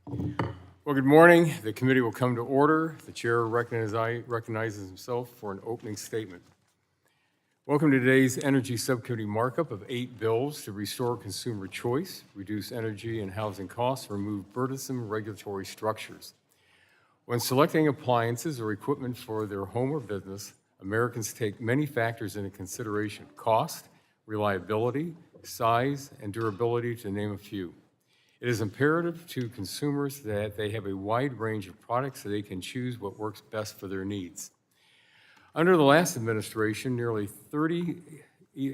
Well, good morning. The committee will come to order. The chair recognizes himself for an opening statement. Welcome to today's Energy Subcommittee markup of 8 bills to restore consumer choice, reduce energy and housing costs, remove burdensome regulatory structures. When selecting appliances or equipment for their home or business, Americans take many factors into consideration: cost, reliability, size, and durability, to name a few. It is imperative to consumers that they have a wide range of products so they can choose what works best for their needs. Under the last administration, nearly 30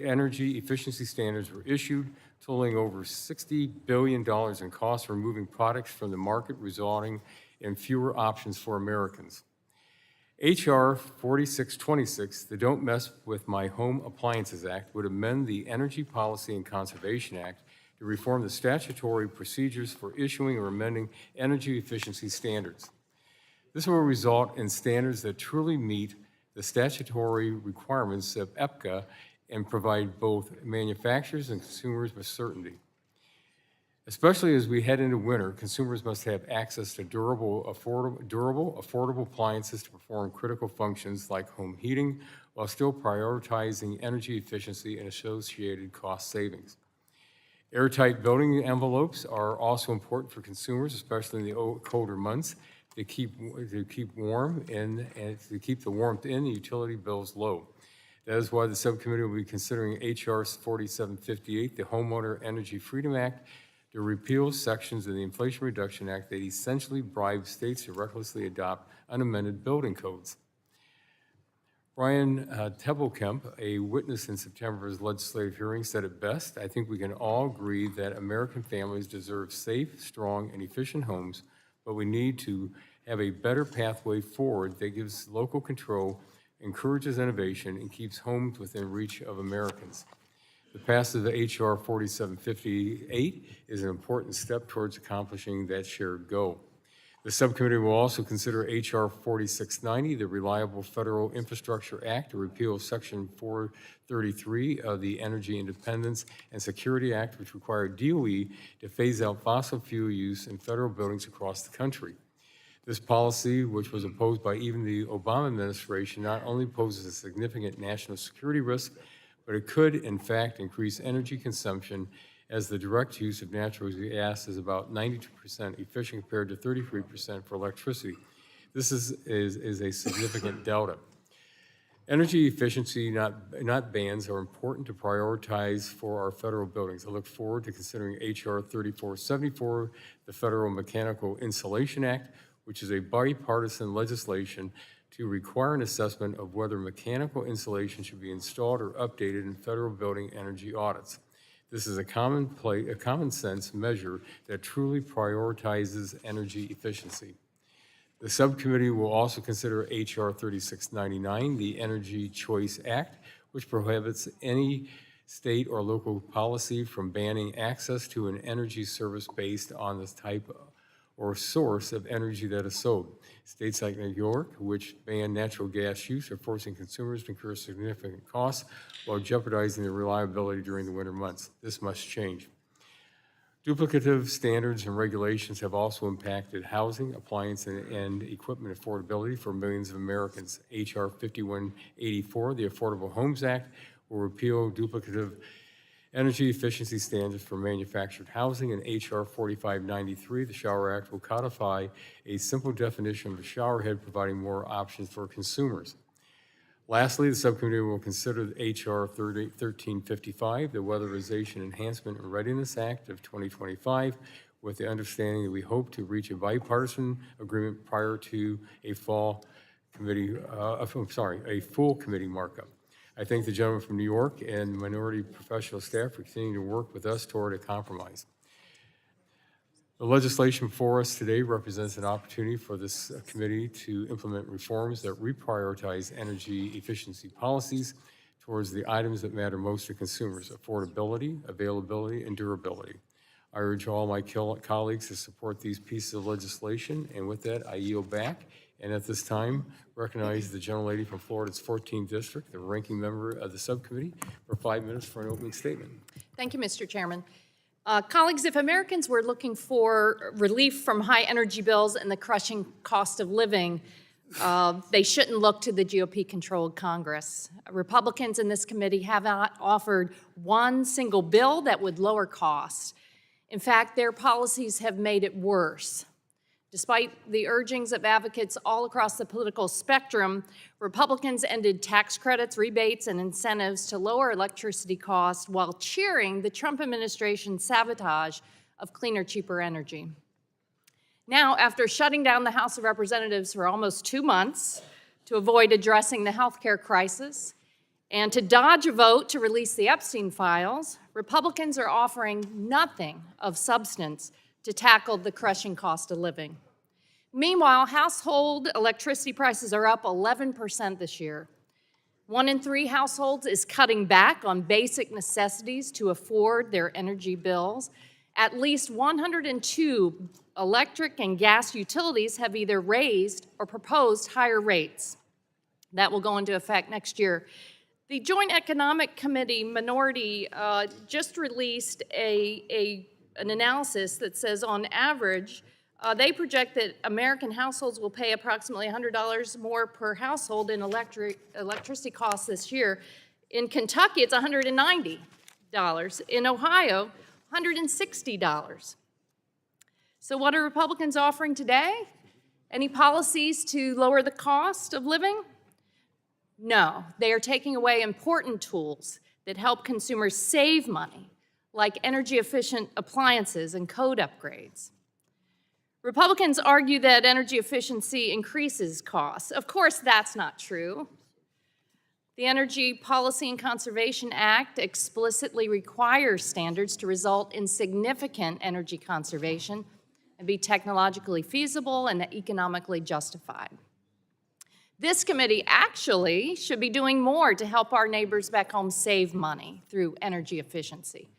energy efficiency standards were issued, totaling over $60 billion in costs, removing products from the market, resulting in fewer options for Americans. H.R. 4626, the Don't Mess with My Home Appliances Act, would amend the Energy Policy and Conservation Act to reform the statutory procedures for issuing or amending energy efficiency standards. This will result in standards that truly meet the statutory requirements of EPCA and provide both manufacturers and consumers with certainty. Especially as we head into winter, consumers must have access to durable, affordable appliances to perform critical functions like home heating, while still prioritizing energy efficiency and associated cost savings. Airtight building envelopes are also important for consumers, especially in the colder months, to keep warm and to keep the warmth in and utility bills low. That is why the subcommittee will be considering H.R. 4758, the Homeowner Energy Freedom Act, to repeal sections of the Inflation Reduction Act that essentially bribe states to recklessly adopt unamended building codes. Brian Tebelkemp, a witness in September's legislative hearing, said it best: "I think we can all agree that American families deserve safe, strong, and efficient homes, but we need to have a better pathway forward that gives local control, encourages innovation, and keeps homes within reach of Americans." The passage of H.R. 4758 is an important step towards accomplishing that shared goal. The subcommittee will also consider H.R. 4690, the Reliable Federal Infrastructure Act, to repeal Section 433 of the Energy Independence and Security Act, which required DOE to phase out fossil fuel use in federal buildings across the country. This policy, which was opposed by even the Obama administration, not only poses a significant national security risk, but it could, in fact, increase energy consumption, as the direct use of natural gas is about 92% efficient compared to 33% for electricity. This is a significant delta. Energy efficiency, not bans, are important to prioritize for our federal buildings. I look forward to considering H.R. 3474, the Federal Mechanical Insulation Act, which is a bipartisan legislation to require an assessment of whether mechanical insulation should be installed or updated in federal building energy audits. This is a common sense measure that truly prioritizes energy efficiency. The subcommittee will also consider H.R. 3699, the Energy Choice Act, which prohibits any state or local policy from banning access to an energy service based on the type or source of energy that is sold. States like New York, which ban natural gas use, are forcing consumers to incur significant costs while jeopardizing their reliability during the winter months. This must change. Duplicative standards and regulations have also impacted housing, appliance, and equipment affordability for millions of Americans. H.R. 5184, the Affordable Homes Act, will repeal duplicative energy efficiency standards for manufactured housing, and H.R. 4593, the Shower Act, will codify a simple definition of a shower head, providing more options for consumers. Lastly, the subcommittee will consider H.R. 1355, the Weatherization, Enhancement, and Readiness Act of 2025, with the understanding that we hope to reach a bipartisan agreement prior to a full committee markup. I thank the gentleman from New York and minority professional staff for continuing to work with us toward a compromise. The legislation before us today represents an opportunity for this committee to implement reforms that reprioritize energy efficiency policies towards the items that matter most to consumers: affordability, availability, and durability. I urge all my colleagues to support these pieces of legislation, and with that, I yield back. And at this time, recognize the gentlelady from Florida's 14th District, the ranking member of the subcommittee, for 5 minutes for an opening statement. Thank you, Mr. Chairman. Colleagues, if Americans were looking for relief from high energy bills and the crushing cost of living, they shouldn't look to the GOP-controlled Congress. Republicans in this committee have not offered one single bill that would lower costs. In fact, their policies have made it worse. Despite the urgings of advocates all across the political spectrum, Republicans ended tax credits, rebates, and incentives to lower electricity costs while cheering the Trump administration's sabotage of cleaner, cheaper energy. Now, after shutting down the House of Representatives for almost 2 months to avoid addressing the healthcare crisis and to dodge a vote to release the Epstein files, Republicans are offering nothing of substance to tackle the crushing cost of living. Meanwhile, household electricity prices are up 11% this year. 1 in 3 households is cutting back on basic necessities to afford their energy bills. At least 102 electric and gas utilities have either raised or proposed higher rates. That will go into effect next year. The Joint Economic Committee minority just released an analysis that says on average, they project that American households will pay approximately $100 more per household in electricity costs this year. In Kentucky, it's $190. In Ohio, $160. So what are Republicans offering today? Any policies to lower the cost of living? No, they are taking away important tools that help consumers save money, like energy-efficient appliances and code upgrades. Republicans argue that energy efficiency increases costs. Of course, that's not true. The Energy Policy and Conservation Act explicitly requires standards to result in significant energy conservation and be technologically feasible and economically justified. This committee actually should be doing more to help our neighbors back home save money through energy efficiency,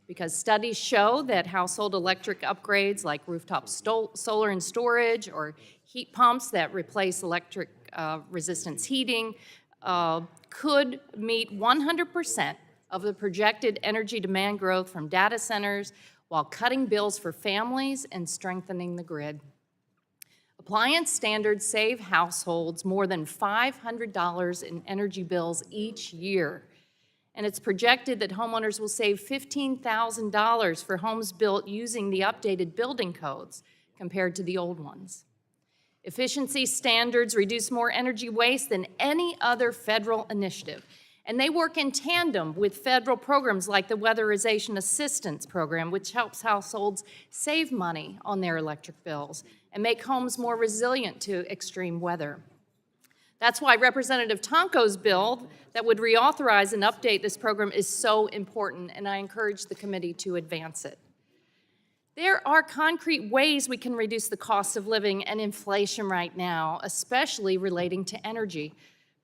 because studies show that household electric upgrades like rooftop solar and storage or heat pumps that replace electric resistance heating could meet 100% of the projected energy demand growth from data centers while cutting bills for families and strengthening the grid. Appliance standards save households more than $500 in energy bills each year. And it's projected that homeowners will save $15,000 for homes built using the updated building codes compared to the old ones. Efficiency standards reduce more energy waste than any other federal initiative, and they work in tandem with federal programs like the Weatherization Assistance Program, which helps households save money on their electric bills and make homes more resilient to extreme weather. That's why Representative Tonko's bill that would reauthorize and update this program is so important, and I encourage the committee to advance it. There are concrete ways we can reduce the cost of living and inflation right now, especially relating to energy.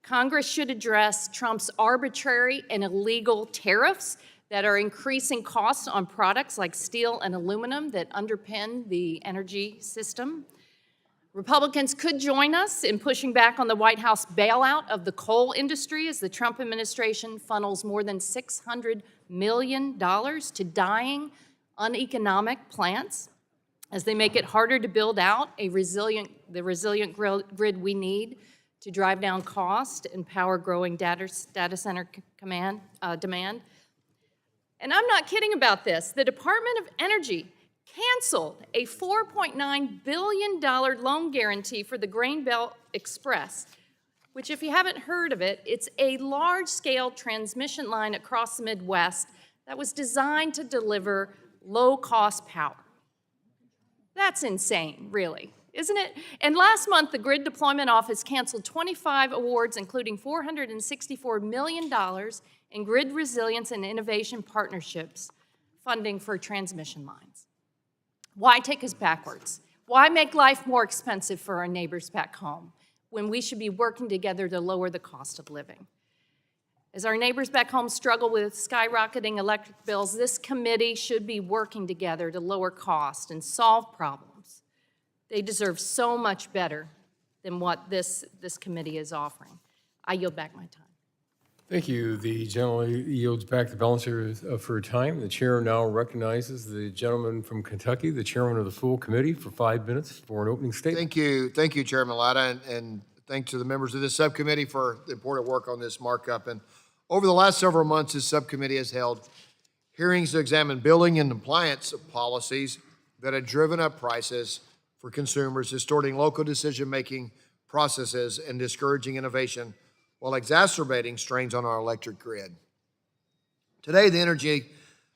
Congress should address Trump's arbitrary and illegal tariffs that are increasing costs on products like steel and aluminum that underpin the energy system. Republicans could join us in pushing back on the White House bailout of the coal industry as the Trump administration funnels more than $600 million to dying, uneconomic plants as they make it harder to build out the resilient grid we need to drive down cost and power growing data center demand. And I'm not kidding about this. The Department of Energy canceled a $4.9 billion loan guarantee for the Grain Belt Express, which, if you haven't heard of it, it's a large-scale transmission line across the Midwest that was designed to deliver low-cost power. That's insane, really, isn't it? And last month, the Grid Deployment Office canceled 25 awards, including $464 million in grid resilience and innovation partnerships funding for transmission lines. Why take us backwards? Why make life more expensive for our neighbors back home when we should be working together to lower the cost of living? As our neighbors back home struggle with skyrocketing electric bills, this committee should be working together to lower costs and solve problems. They deserve so much better than what this committee is offering. I yield back my time. Thank you. The gentleman yields back the balance for her time. The chair now recognizes the gentleman from Kentucky, the chairman of the full committee, for 5 minutes for an opening statement. Thank you, Chairman Latta, and thanks to the members of this subcommittee for the important work on this markup. And over the last several months, this subcommittee has held hearings to examine building and compliance policies that have driven up prices for consumers, distorting local decision-making processes and discouraging innovation while exacerbating strains on our electric grid. Today, the Energy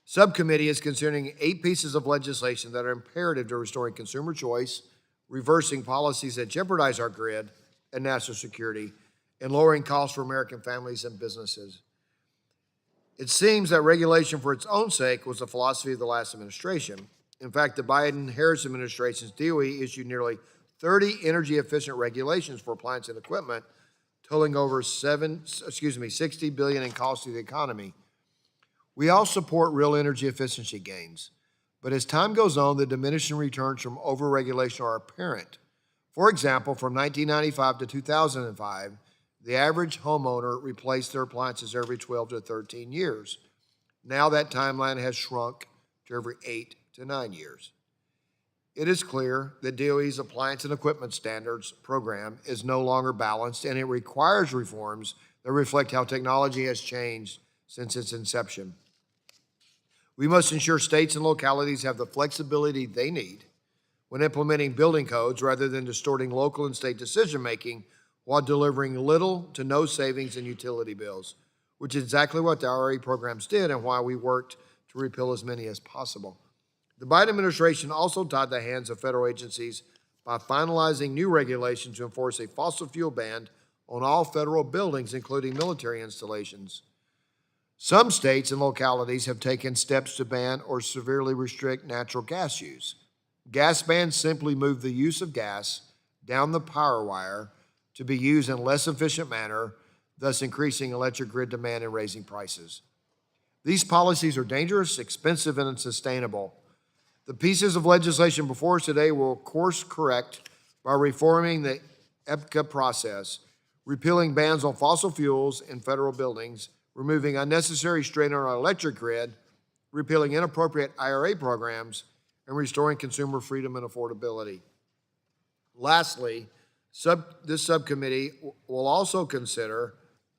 Subcommittee is considering 8 pieces of legislation that are imperative to restoring consumer choice, reversing policies that jeopardize our grid and national security, and lowering costs for American families and businesses. It seems that regulation for its own sake was the philosophy of the last administration. In fact, the Biden-Harris administration's DOE issued nearly 30 energy-efficient regulations for appliance and equipment, totaling over $60 billion in cost to the economy. We all support real energy efficiency gains, but as time goes on, the diminishing returns from overregulation are apparent. For example, from 1995 to 2005, the average homeowner replaced their appliances every 12 to 13 years. Now that timeline has shrunk to every 8 to 9 years. It is clear that DOE's Appliance and Equipment Standards program is no longer balanced, and it requires reforms that reflect how technology has changed since its inception. We must ensure states and localities have the flexibility they need when implementing building codes rather than distorting local and state decision-making while delivering little to no savings in utility bills, which is exactly what the IRA programs did and why we worked to repeal as many as possible. The Biden administration also tied the hands of federal agencies by finalizing new regulations to enforce a fossil fuel ban on all federal buildings, including military installations. Some states and localities have taken steps to ban or severely restrict natural gas use. Gas bans simply move the use of gas down the power wire to be used in a less efficient manner, thus increasing electric grid demand and raising prices. These policies are dangerous, expensive, and unsustainable. The pieces of legislation before us today will course correct by reforming the EPCA process, repealing bans on fossil fuels in federal buildings, removing unnecessary strain on our electric grid, repealing inappropriate IRA programs, and restoring consumer freedom and affordability. Lastly, this subcommittee will also consider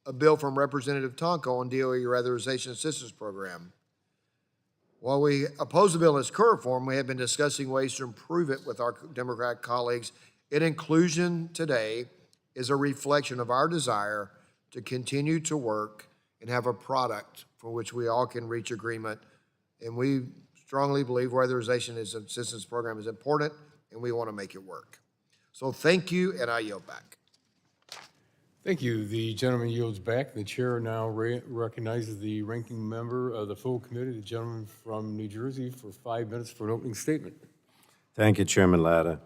a bill from Representative Tonko on DOE Weatherization Assistance Program. While we oppose the bill in its current form, we have been discussing ways to improve it with our Democrat colleagues. Its inclusion today is a reflection of our desire to continue to work and have a product for which we all can reach agreement. And we strongly believe Weatherization Assistance Program is important, and we want to make it work. So thank you, and I yield back. Thank you. The gentleman yields back. The chair now recognizes the ranking member of the full committee, the gentleman from New Jersey, for 5 minutes for an opening statement. Thank you, Chairman Latta.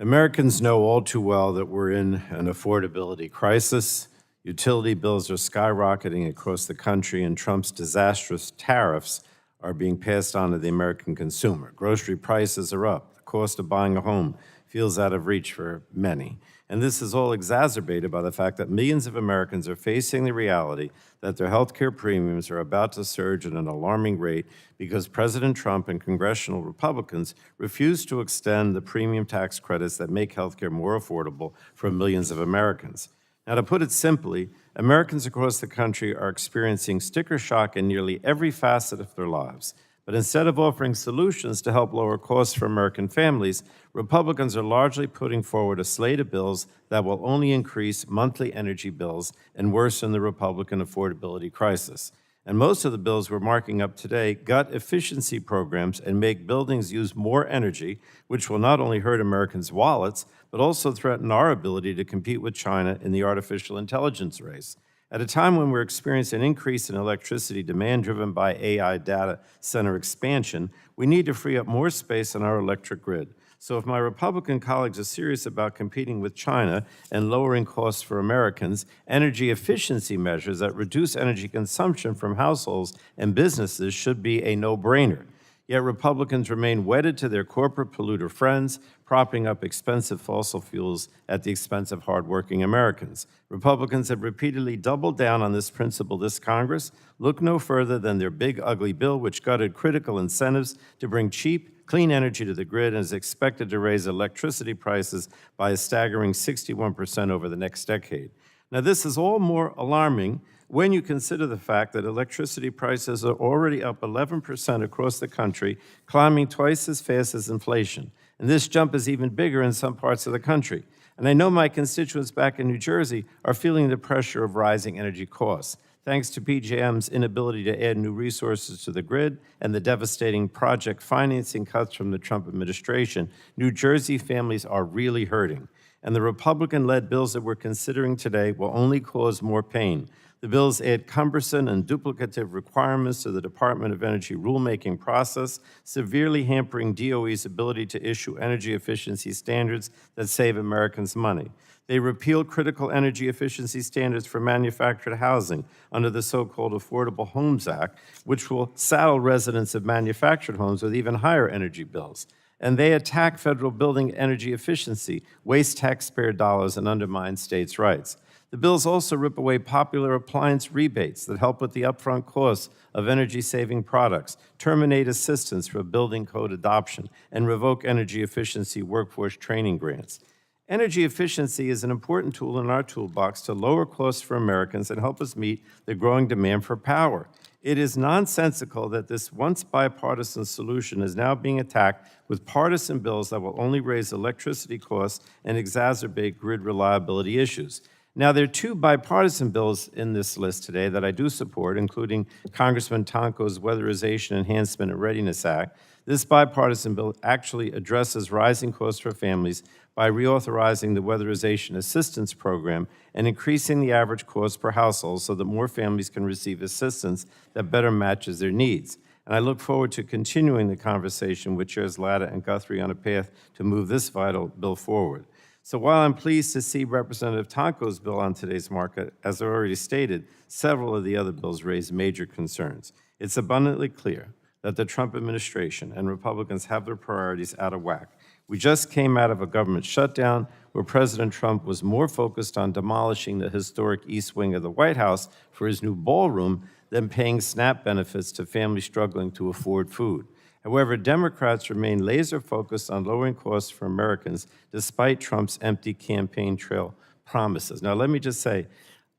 Americans know all too well that we're in an affordability crisis. Utility bills are skyrocketing across the country, and Trump's disastrous tariffs are being passed on to the American consumer. Grocery prices are up. The cost of buying a home feels out of reach for many. And this is all exacerbated by the fact that millions of Americans are facing the reality that their health care premiums are about to surge at an alarming rate because President Trump and congressional Republicans refuse to extend the premium tax credits that make health care more affordable for millions of Americans. Now, to put it simply, Americans across the country are experiencing sticker shock in nearly every facet of their lives. But instead of offering solutions to help lower costs for American families, Republicans are largely putting forward a slate of bills that will only increase monthly energy bills and worsen the Republican affordability crisis. And most of the bills we're marking up today gut efficiency programs and make buildings use more energy, which will not only hurt Americans' wallets, but also threaten our ability to compete with China in the artificial intelligence race. At a time when we're experiencing an increase in electricity demand driven by AI data center expansion, we need to free up more space on our electric grid. So if my Republican colleagues are serious about competing with China and lowering costs for Americans, energy efficiency measures that reduce energy consumption from households and businesses should be a no-brainer. Yet Republicans remain wedded to their corporate polluter friends, propping up expensive fossil fuels at the expense of hardworking Americans. Republicans have repeatedly doubled down on this principle this Congress. Look no further than their big, ugly bill, which gutted critical incentives to bring cheap, clean energy to the grid and is expected to raise electricity prices by a staggering 61% over the next decade. Now, this is all more alarming when you consider the fact that electricity prices are already up 11% across the country, climbing twice as fast as inflation. And this jump is even bigger in some parts of the country. And I know my constituents back in New Jersey are feeling the pressure of rising energy costs. Thanks to PJM's inability to add new resources to the grid and the devastating project financing cuts from the Trump administration, New Jersey families are really hurting. And the Republican-led bills that we're considering today will only cause more pain. The bills add cumbersome and duplicative requirements to the Department of Energy rulemaking process, severely hampering DOE's ability to issue energy efficiency standards that save Americans money. They repeal critical energy efficiency standards for manufactured housing under the so-called Affordable Homes Act, which will saddle residents of manufactured homes with even higher energy bills. And they attack federal building energy efficiency, waste taxpayer dollars, and undermine states' rights. The bills also rip away popular appliance rebates that help with the upfront costs of energy-saving products, terminate assistance for building code adoption, and revoke energy efficiency workforce training grants. Energy efficiency is an important tool in our toolbox to lower costs for Americans and help us meet the growing demand for power. It is nonsensical that this once bipartisan solution is now being attacked with partisan bills that will only raise electricity costs and exacerbate grid reliability issues. Now, there are two bipartisan bills in this list today that I do support, including Congressman Tonko's Weatherization, Enhancement, and Readiness Act. This bipartisan bill actually addresses rising costs for families by reauthorizing the Weatherization Assistance Program and increasing the average cost per household so that more families can receive assistance that better matches their needs. And I look forward to continuing the conversation with Chairs Latta and Guthrie on a path to move this vital bill forward. So while I'm pleased to see Representative Tonko's bill on today's market, as I already stated, several of the other bills raise major concerns. It's abundantly clear that the Trump administration and Republicans have their priorities out of whack. We just came out of a government shutdown where President Trump was more focused on demolishing the historic East Wing of the White House for his new ballroom than paying SNAP benefits to families struggling to afford food. However, Democrats remain laser-focused on lowering costs for Americans despite Trump's empty campaign trail promises. Now, let me just say,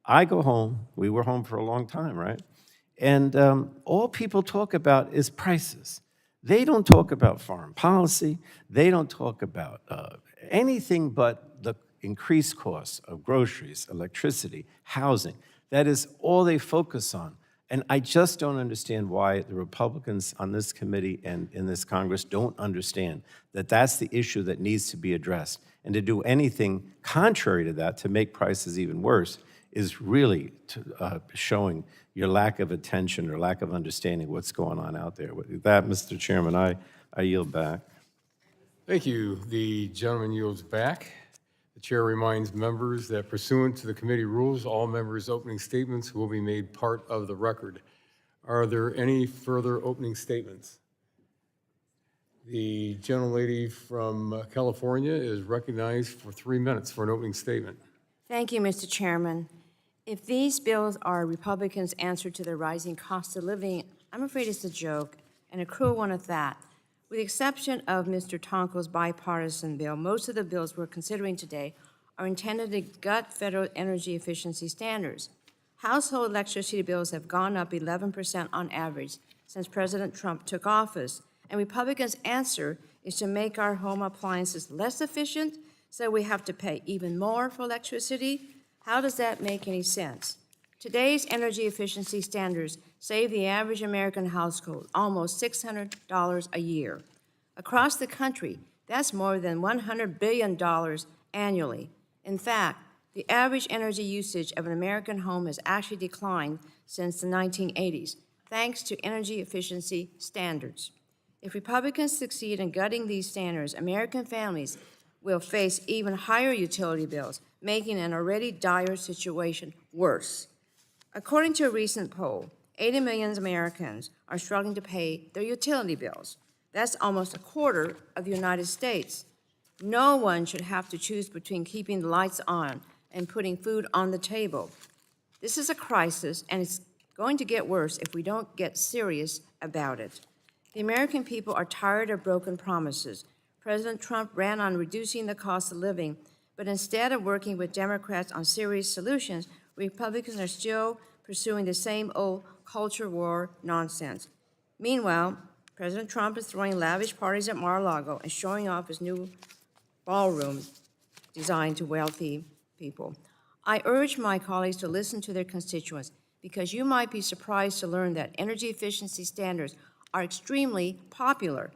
I go home, we were home for a long time, right? And all people talk about is prices. They don't talk about foreign policy. They don't talk about anything but the increased costs of groceries, electricity, housing. That is all they focus on. And I just don't understand why the Republicans on this committee and in this Congress don't understand that that's the issue that needs to be addressed. And to do anything contrary to that, to make prices even worse, is really showing your lack of attention or lack of understanding what's going on out there. With that, Mr. Chairman, I yield back. Thank you. The gentleman yields back. The chair reminds members that pursuant to the committee rules, all members' opening statements will be made part of the record. Are there any further opening statements? The gentlelady from California is recognized for 3 minutes for an opening statement. Thank you, Mr. Chairman. If these bills are Republicans' answer to the rising cost of living, I'm afraid it's a joke, and a cruel one at that. With the exception of Mr. Tonko's bipartisan bill, most of the bills we're considering today are intended to gut federal energy efficiency standards. Household electricity bills have gone up 11% on average since President Trump took office, and Republicans' answer is to make our home appliances less efficient so we have to pay even more for electricity. How does that make any sense? Today's energy efficiency standards save the average American household almost $600 a year. Across the country, that's more than $100 billion annually. In fact, the average energy usage of an American home has actually declined since the 1980s, thanks to energy efficiency standards. If Republicans succeed in gutting these standards, American families will face even higher utility bills, making an already dire situation worse. According to a recent poll, 80 million Americans are struggling to pay their utility bills. That's almost a quarter of the United States. No one should have to choose between keeping the lights on and putting food on the table. This is a crisis, and it's going to get worse if we don't get serious about it. The American people are tired of broken promises. President Trump ran on reducing the cost of living, but instead of working with Democrats on serious solutions, Republicans are still pursuing the same old culture war nonsense. Meanwhile, President Trump is throwing lavish parties at Mar-a-Lago and showing off his new ballroom designed to wealthy people. I urge my colleagues to listen to their constituents, because you might be surprised to learn that energy efficiency standards are extremely popular.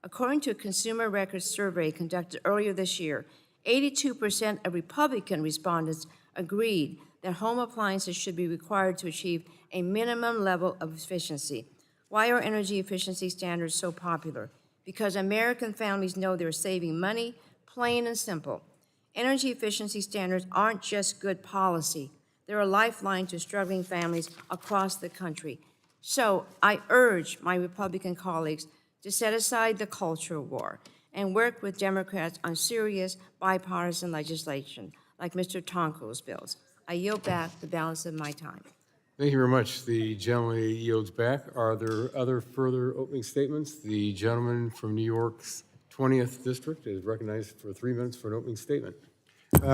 According to a Consumer Records survey conducted earlier this year, 82% of Republican respondents agreed that home appliances should be required to achieve a minimum level of efficiency. Why are energy efficiency standards so popular? Because American families know they're saving money, plain and simple. Energy efficiency standards aren't just good policy. They're a lifeline to struggling families across the country. So I urge my Republican colleagues to set aside the culture war and work with Democrats on serious bipartisan legislation, like Mr. Tonko's bills. I yield back the balance of my time. Thank you very much. The gentleman yields back. Are there other further opening statements? The gentleman from New York's 20th District is recognized for 3 minutes for an opening statement.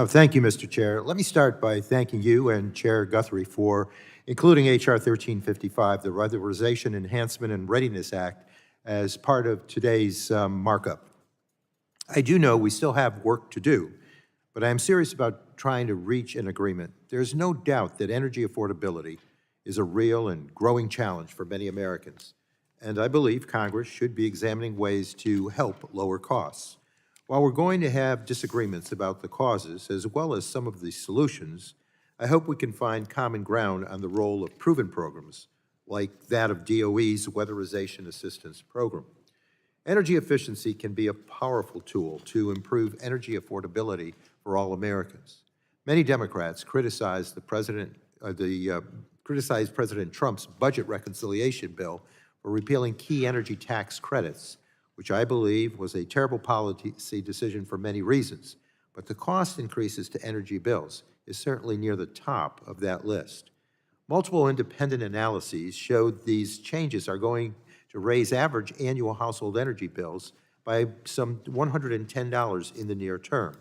Thank you, Mr. Chair. Let me start by thanking you and Chair Guthrie for including H.R. 1355, the Weatherization, Enhancement, and Readiness Act, as part of today's markup. I do know we still have work to do, but I am serious about trying to reach an agreement. There's no doubt that energy affordability is a real and growing challenge for many Americans, and I believe Congress should be examining ways to help lower costs. While we're going to have disagreements about the causes as well as some of the solutions, I hope we can find common ground on the role of proven programs like that of DOE's Weatherization Assistance Program. Energy efficiency can be a powerful tool to improve energy affordability for all Americans. Many Democrats criticize President Trump's budget reconciliation bill for repealing key energy tax credits, which I believe was a terrible policy decision for many reasons. But the cost increases to energy bills is certainly near the top of that list. Multiple independent analyses showed these changes are going to raise average annual household energy bills by some $110 in the near term.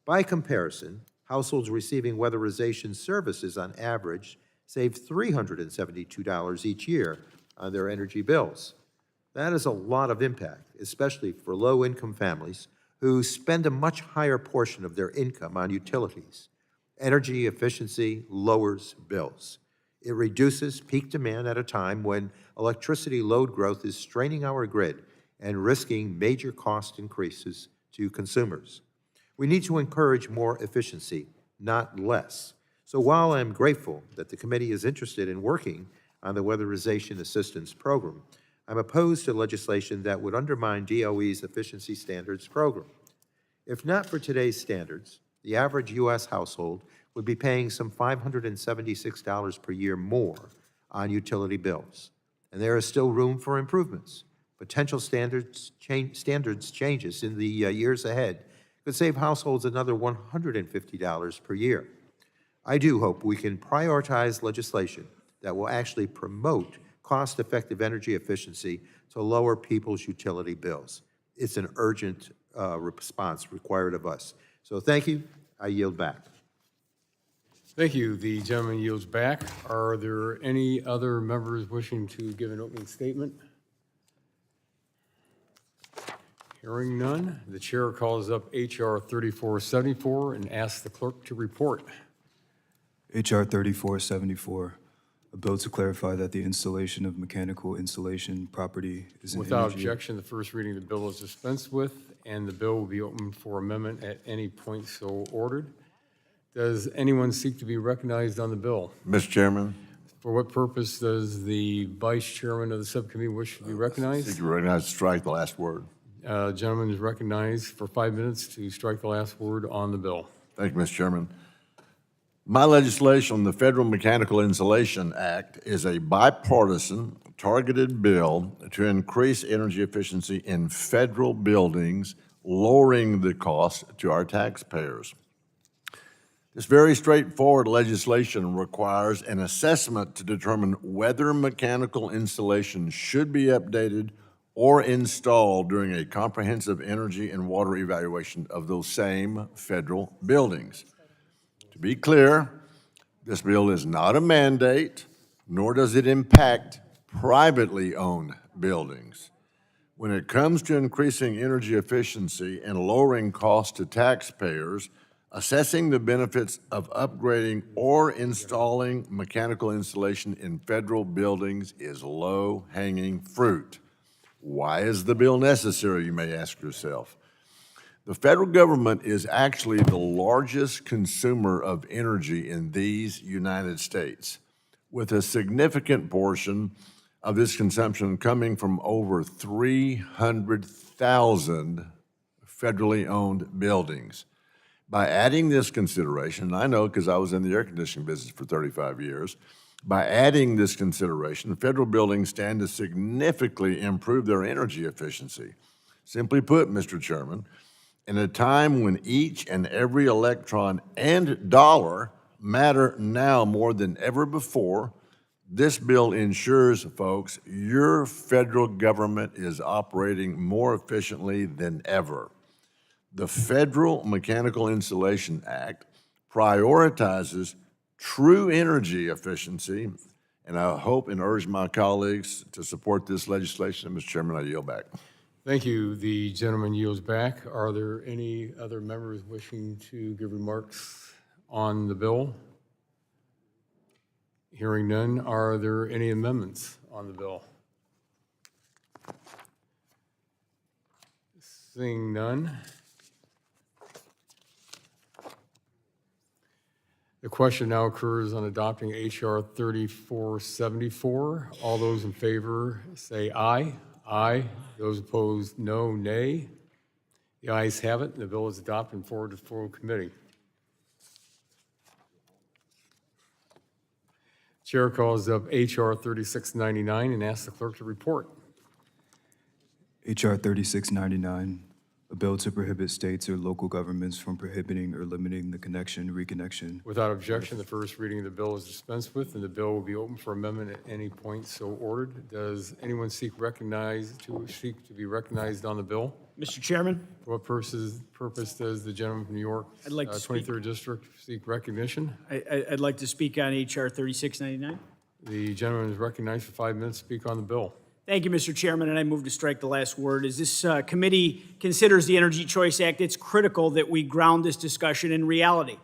By comparison, households receiving weatherization services on average save $372 each year on their energy bills. That is a lot of impact, especially for low-income families who spend a much higher portion of their income on utilities. Energy efficiency lowers bills. It reduces peak demand at a time when electricity load growth is straining our grid and risking major cost increases to consumers. We need to encourage more efficiency, not less. So while I'm grateful that the committee is interested in working on the Weatherization Assistance Program, I'm opposed to legislation that would undermine DOE's efficiency standards program. If not for today's standards, the average U.S. household would be paying some $576 per year more on utility bills. And there is still room for improvements. Potential standards changes in the years ahead could save households another $150 per year. I do hope we can prioritize legislation that will actually promote cost-effective energy efficiency to lower people's utility bills. It's an urgent response required of us. So thank you. I yield back. Thank you. The gentleman yields back. Are there any other members wishing to give an opening statement? Hearing none, the chair calls up H.R. 3474 and asks the clerk to report. H.R. 3474, a bill to clarify that the installation of mechanical insulation property is an Without energy- objection, the first reading of the bill is dispensed with, and the bill will be open for amendment at any point so ordered. Does anyone seek to be recognized on the bill? Mr. Chairman, For what purpose does the vice chairman of the subcommittee wish to be recognized? seek to recognize strike the last word. Gentleman is recognized for 5 minutes to strike the last word on the bill. Thank you, Mr. Chairman. My legislation on the Federal Mechanical Insulation Act is a bipartisan, targeted bill to increase energy efficiency in federal buildings, lowering the cost to our taxpayers. This very straightforward legislation requires an assessment to determine whether mechanical insulation should be updated or installed during a comprehensive energy and water evaluation of those same federal buildings. To be clear, this bill is not a mandate, nor does it impact privately owned buildings. When it comes to increasing energy efficiency and lowering costs to taxpayers, assessing the benefits of upgrading or installing mechanical insulation in federal buildings is low-hanging fruit. Why is the bill necessary, you may ask yourself? The federal government is actually the largest consumer of energy in these United States, with a significant portion of this consumption coming from over 300,000 federally owned buildings. By adding this consideration, and I know because I was in the air conditioning business for 35 years, by adding this consideration, federal buildings stand to significantly improve their energy efficiency. Simply put, Mr. Chairman, in a time when each and every electron and dollar matter now more than ever before, this bill ensures, folks, your federal government is operating more efficiently than ever. The Federal Mechanical Insulation Act prioritizes true energy efficiency, and I hope and urge my colleagues to support this legislation. Mr. Chairman, I yield back. Thank you. The gentleman yields back. Are there any other members wishing to give remarks on the bill? Hearing none, are there any amendments on the bill? Seeing none. The question now occurs on adopting H.R. 3474. All those in favor say aye. Aye. Those opposed, no, nay. The ayes have it, and the bill is adopted and forwarded to full committee. Chair calls up H.R. 3699 and asks the clerk to report. H.R. 3699, a bill to prohibit states or local governments from prohibiting or limiting the connection, reconnection. Without objection, the first reading of the bill is dispensed with, and the bill will be open for amendment at any point so ordered. Does anyone seek to be recognized on the bill? Mr. Chairman, For what purpose does the gentleman from New York, I'd like to speak. 23rd District, seek recognition? I'd like to speak on H.R. 3699. The gentleman is recognized for 5 minutes to speak on the bill. Thank you, Mr. Chairman, and I move to strike the last word. As this committee considers the Energy Choice Act, it's critical that we ground this discussion in reality,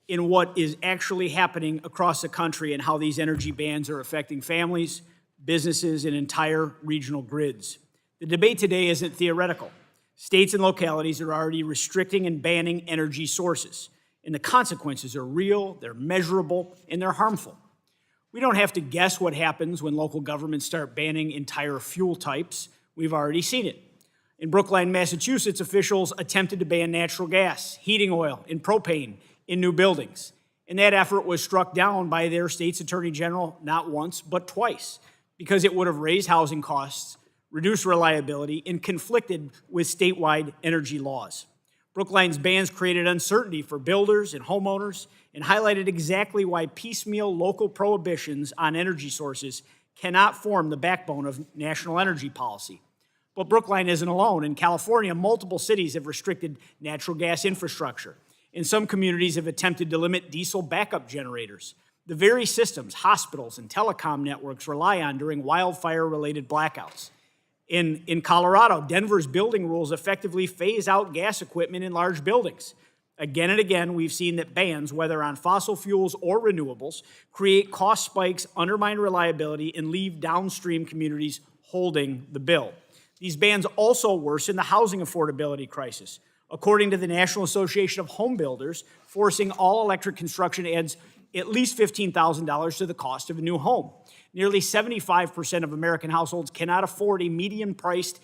in what is actually happening across the country and how these energy bans are affecting families, businesses, and entire regional grids. The debate today isn't theoretical. States and localities are already restricting and banning energy sources, and the consequences are real, they're measurable, and they're harmful. We don't have to guess what happens when local governments start banning entire fuel types. We've already seen it. In Brookline, Massachusetts, officials attempted to ban natural gas, heating oil, and propane in new buildings. And that effort was struck down by their state's attorney general not once, but twice, because it would have raised housing costs, reduced reliability, and conflicted with statewide energy laws. Brookline's bans created uncertainty for builders and homeowners and highlighted exactly why piecemeal local prohibitions on energy sources cannot form the backbone of national energy policy. But Brookline isn't alone. In California, multiple cities have restricted natural gas infrastructure, and some communities have attempted to limit diesel backup generators, the very systems hospitals and telecom networks rely on during wildfire-related blackouts. In Colorado, Denver's building rules effectively phase out gas equipment in large buildings. Again and again, we've seen that bans, whether on fossil fuels or renewables, create cost spikes, undermine reliability, and leave downstream communities holding the bill. These bans also worsen the housing affordability crisis. According to the National Association of Home Builders, forcing all electric construction adds at least $15,000 to the cost of a new home. Nearly 75% of American households cannot afford a median-priced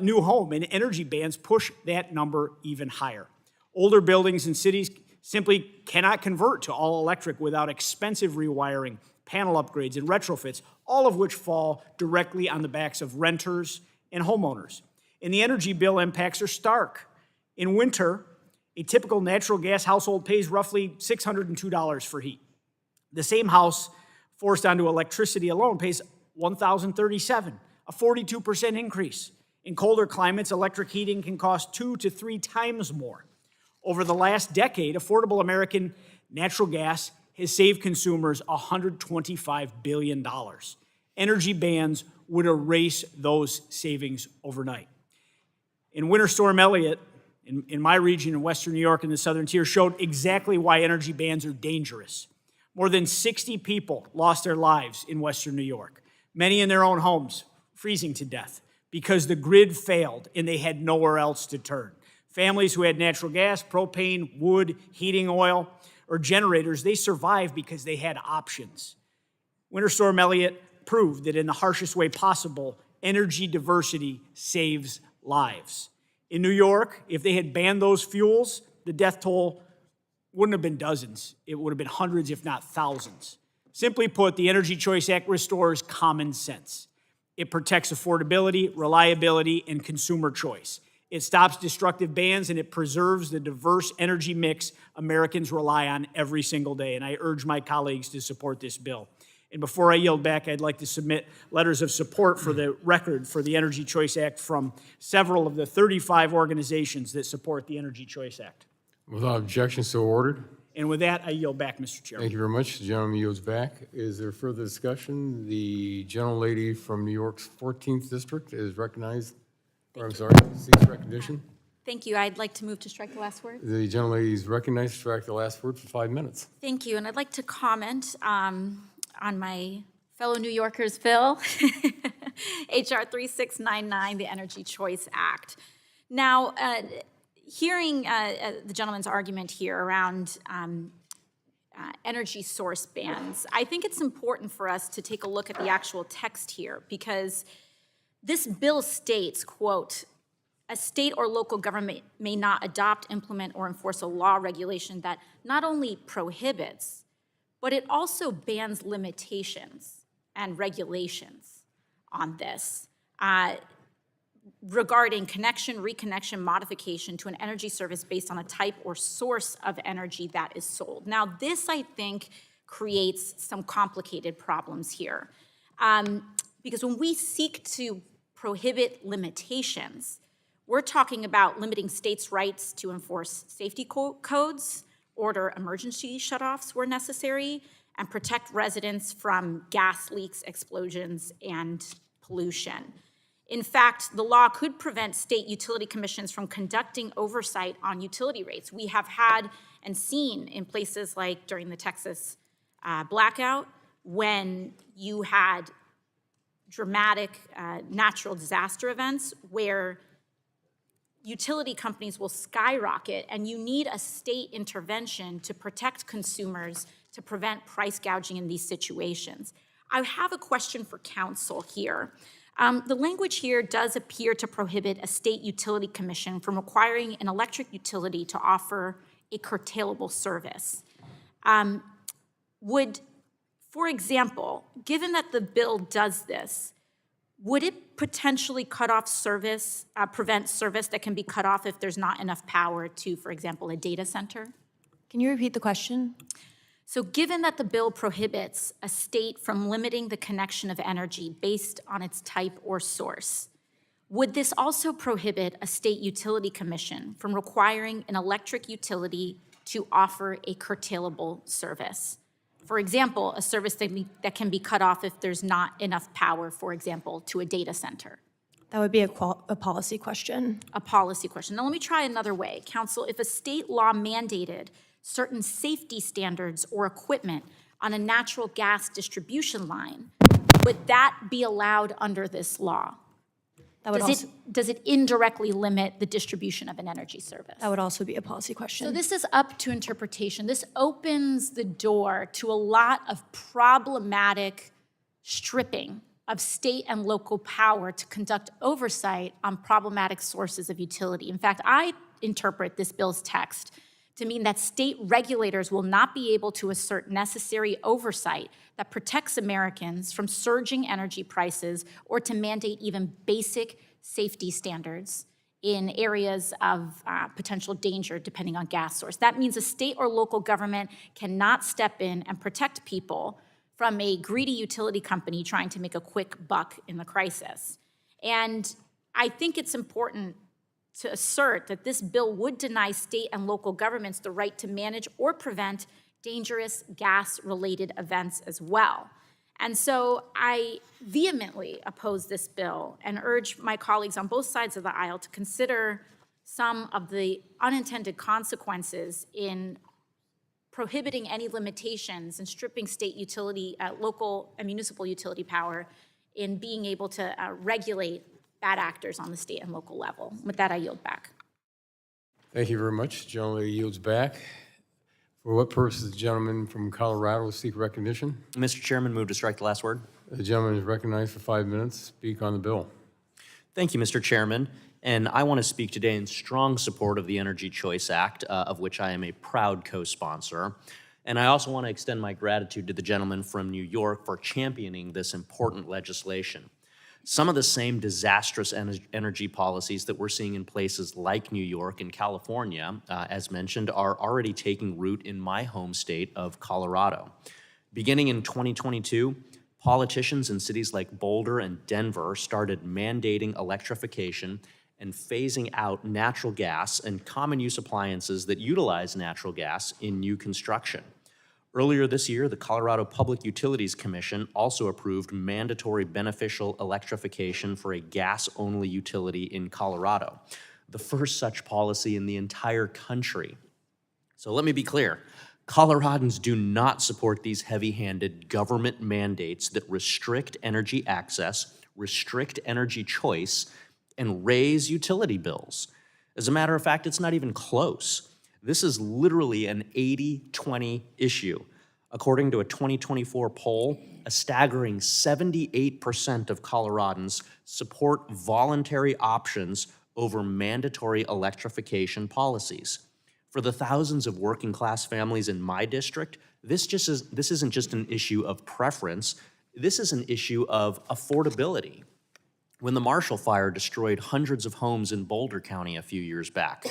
new home, and energy bans push that number even higher. Older buildings in cities simply cannot convert to all electric without expensive rewiring, panel upgrades, and retrofits, all of which fall directly on the backs of renters and homeowners. And the energy bill impacts are stark. In winter, a typical natural gas household pays roughly $602 for heat. The same house forced onto electricity alone pays $1,037, a 42% increase. In colder climates, electric heating can cost 2 to 3 times more. Over the last decade, affordable American natural gas has saved consumers $125 billion. Energy bans would erase those savings overnight. In Winter Storm Elliott, in my region in Western New York and the Southern Tier, showed exactly why energy bans are dangerous. More than 60 people lost their lives in Western New York, many in their own homes, freezing to death, because the grid failed and they had nowhere else to turn. Families who had natural gas, propane, wood, heating oil, or generators, they survived because they had options. Winter Storm Elliott proved that in the harshest way possible, energy diversity saves lives. In New York, if they had banned those fuels, the death toll wouldn't have been dozens. It would have been hundreds, if not thousands. Simply put, the Energy Choice Act restores common sense. It protects affordability, reliability, and consumer choice. It stops destructive bans, and it preserves the diverse energy mix Americans rely on every single day. And I urge my colleagues to support this bill. And before I yield back, I'd like to submit letters of support for the record for the Energy Choice Act from several of the 35 organizations that support the Energy Choice Act. Without objection, so ordered. And with that, I yield back, Mr. Chairman. Thank you very much. The gentleman yields back. Is there further discussion? The gentlelady from New York's 14th District is recognized, or I'm sorry, seeks recognition. Thank you. I'd like to move to strike the last word. The gentlelady is recognized to strike the last word for 5 minutes. Thank you. And I'd like to comment on my fellow New Yorkers' bill, H.R. 3699, the Energy Choice Act. Now, hearing the gentleman's argument here around energy source bans, I think it's important for us to take a look at the actual text here, because this bill states, quote, "A state or local government may not adopt, implement, or enforce a law or regulation that not only prohibits, but it also bans limitations and regulations on this regarding connection, reconnection, modification to an energy service based on a type or source of energy that is sold." Now, this, I think, creates some complicated problems here. Because when we seek to prohibit limitations, we're talking about limiting states' rights to enforce safety codes, order emergency shutoffs where necessary, and protect residents from gas leaks, explosions, and pollution. In fact, the law could prevent state utility commissions from conducting oversight on utility rates. We have had and seen in places like during the Texas blackout, when you had dramatic natural disaster events where utility companies will skyrocket, and you need a state intervention to protect consumers, to prevent price gouging in these situations. I have a question for council here. The language here does appear to prohibit a state utility commission from requiring an electric utility to offer a curtailable service. For example, given that the bill does this, would it potentially cut off service, prevent service that can be cut off if there's not enough power to, for example, a data center? Can you repeat the question? So given that the bill prohibits a state from limiting the connection of energy based on its type or source, would this also prohibit a state utility commission from requiring an electric utility to offer a curtailable service? For example, a service that can be cut off if there's not enough power, for example, to a data center. That would be a policy question. A policy question. Now let me try another way. Council, if a state law mandated certain safety standards or equipment on a natural gas distribution line, would that be allowed under this law? That would Does it indirectly limit the distribution of an energy service? That would also be a policy question. So this is up to interpretation. This opens the door to a lot of problematic stripping of state and local power to conduct oversight on problematic sources of utility. In fact, I interpret this bill's text to mean that state regulators will not be able to assert necessary oversight that protects Americans from surging energy prices or to mandate even basic safety standards in areas of potential danger depending on gas source. That means a state or local government cannot step in and protect people from a greedy utility company trying to make a quick buck in the crisis. And I think it's important to assert that this bill would deny state and local governments the right to manage or prevent dangerous gas-related events as well. And so I vehemently oppose this bill and urge my colleagues on both sides of the aisle to consider some of the unintended consequences in prohibiting any limitations and stripping state utility, local and municipal utility power in being able to regulate bad actors on the state and local level. With that, I yield back. Thank you very much. Gentleman yields back. For what purpose does the gentleman from Colorado seek recognition? Mr. Chairman, move to strike the last word. The gentleman is recognized for 5 minutes. Speak on the bill. Thank you, Mr. Chairman. And I want to speak today in strong support of the Energy Choice Act, of which I am a proud co-sponsor. And I also want to extend my gratitude to the gentleman from New York for championing this important legislation. Some of the same disastrous energy policies that we're seeing in places like New York and California, as mentioned, are already taking root in my home state of Colorado. Beginning in 2022, politicians in cities like Boulder and Denver started mandating electrification and phasing out natural gas and common use appliances that utilize natural gas in new construction. Earlier this year, the Colorado Public Utilities Commission also approved mandatory beneficial electrification for a gas-only utility in Colorado, the first such policy in the entire country. So let me be clear. Coloradans do not support these heavy-handed government mandates that restrict energy access, restrict energy choice, and raise utility bills. As a matter of fact, it's not even close. This is literally an 80-20 issue. According to a 2024 poll, a staggering 78% of Coloradans support voluntary options over mandatory electrification policies. For the thousands of working-class families in my district, this isn't just an issue of preference, this is an issue of affordability. When the Marshall Fire destroyed hundreds of homes in Boulder County a few years back,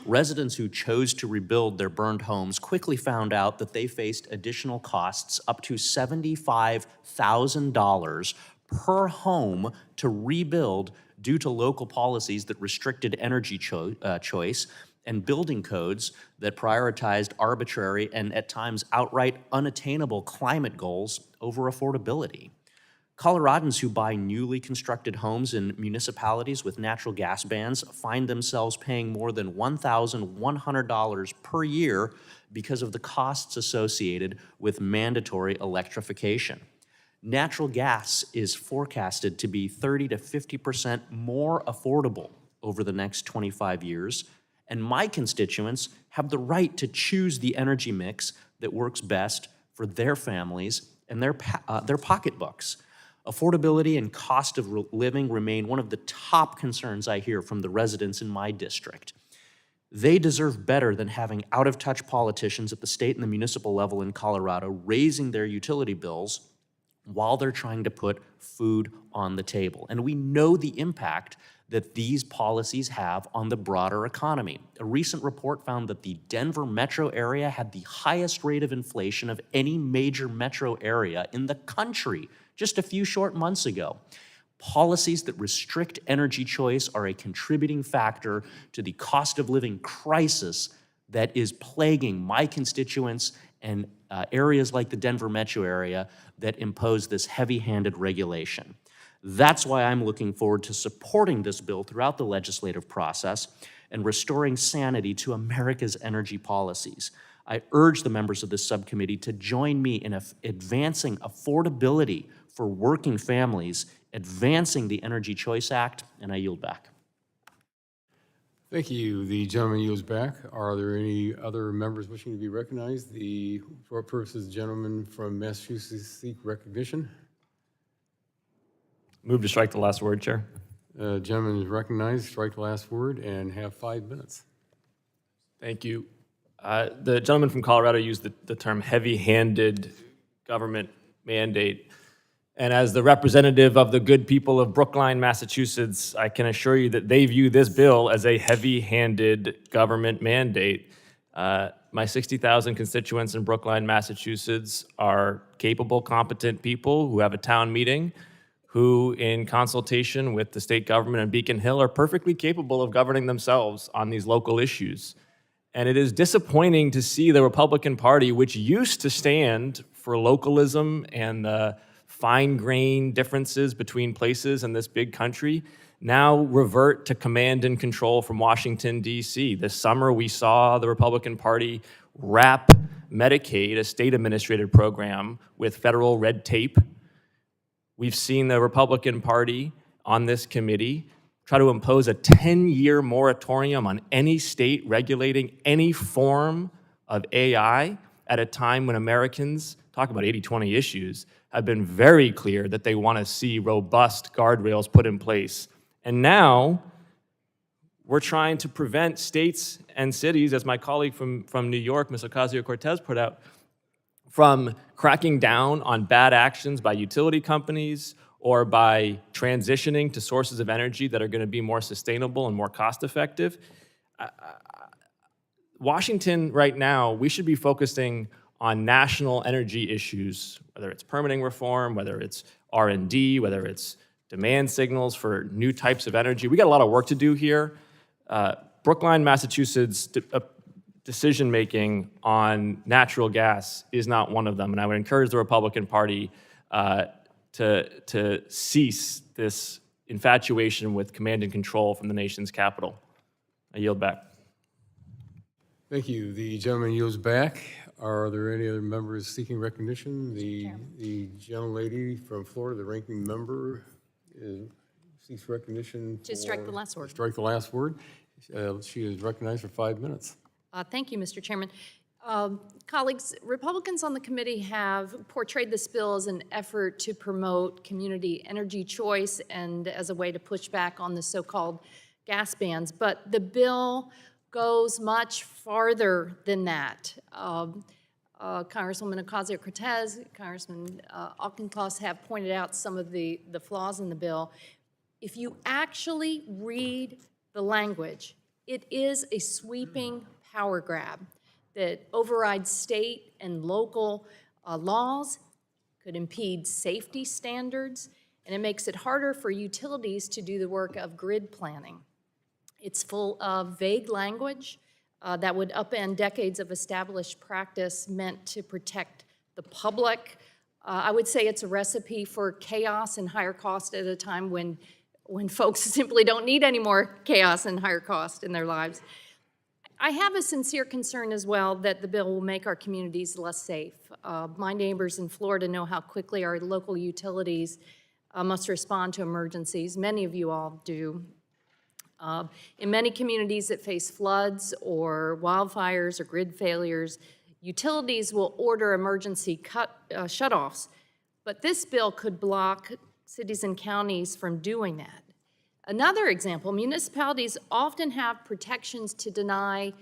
residents who chose to rebuild their burned homes quickly found out that they faced additional costs up to $75,000 per home to rebuild due to local policies that restricted energy choice and building codes that prioritized arbitrary and at times outright unattainable climate goals over affordability. Coloradans who buy newly constructed homes in municipalities with natural gas bans find themselves paying more than $1,100 per year because of the costs associated with mandatory electrification. Natural gas is forecasted to be 30 to 50% more affordable over the next 25 years, and my constituents have the right to choose the energy mix that works best for their families and their pocketbooks. Affordability and cost of living remain one of the top concerns I hear from the residents in my district. They deserve better than having out-of-touch politicians at the state and the municipal level in Colorado raising their utility bills while they're trying to put food on the table. And we know the impact that these policies have on the broader economy. A recent report found that the Denver metro area had the highest rate of inflation of any major metro area in the country just a few short months ago. Policies that restrict energy choice are a contributing factor to the cost of living crisis that is plaguing my constituents and areas like the Denver metro area that impose this heavy-handed regulation. That's why I'm looking forward to supporting this bill throughout the legislative process and restoring sanity to America's energy policies. I urge the members of this subcommittee to join me in advancing affordability for working families, advancing the Energy Choice Act, and I yield back. Thank you. The gentleman yields back. Are there any other members wishing to be recognized? For what purpose does the gentleman from Massachusetts seek recognition? Move to strike the last word, Chair. Gentleman is recognized. Strike the last word and have 5 minutes. Thank you. The gentleman from Colorado used the term heavy-handed government mandate. And as the representative of the good people of Brookline, Massachusetts, I can assure you that they view this bill as a heavy-handed government mandate. My 60,000 constituents in Brookline, Massachusetts are capable, competent people who have a town meeting, who, in consultation with the state government and Beacon Hill, are perfectly capable of governing themselves on these local issues. And it is disappointing to see the Republican Party, which used to stand for localism and the fine-grained differences between places in this big country, now revert to command and control from Washington, D.C. This summer, we saw the Republican Party wrap Medicaid, a state-administrated program, with federal red tape. We've seen the Republican Party on this committee try to impose a 10-year moratorium on any state regulating any form of AI at a time when Americans, talk about 80-20 issues, have been very clear that they want to see robust guardrails put in place. And now, we're trying to prevent states and cities, as my colleague from New York, Ms. Ocasio-Cortez, put out, from cracking down on bad actions by utility companies or by transitioning to sources of energy that are going to be more sustainable and more cost-effective. Washington, right now, we should be focusing on national energy issues, whether it's permitting reform, whether it's R&D, whether it's demand signals for new types of energy. We got a lot of work to do here. Brookline, Massachusetts decision-making on natural gas is not one of them, and I would encourage the Republican Party to cease this infatuation with command and control from the nation's capital. I yield back. Thank you. The gentleman yields back. Are there any other members seeking recognition? The gentlelady from Florida, the ranking member, seeks recognition To strike the last word. Strike the last word. She is recognized for 5 minutes. Thank you, Mr. Chairman. Colleagues, Republicans on the committee have portrayed this bill as an effort to promote community energy choice and as a way to push back on the so-called gas bans, but the bill goes much farther than that. Congresswoman Ocasio-Cortez, Congressman Auchincloss have pointed out some of the flaws in the bill. If you actually read the language, it is a sweeping power grab that overrides state and local laws, could impede safety standards, and it makes it harder for utilities to do the work of grid planning. It's full of vague language that would upend decades of established practice meant to protect the public. I would say it's a recipe for chaos and higher cost at a time when folks simply don't need any more chaos and higher cost in their lives. I have a sincere concern as well that the bill will make our communities less safe. My neighbors in Florida know how quickly our local utilities must respond to emergencies. Many of you all do. In many communities that face floods or wildfires or grid failures, utilities will order emergency shutoffs, but this bill could block cities and counties from doing that. Another example, municipalities often have protections to deny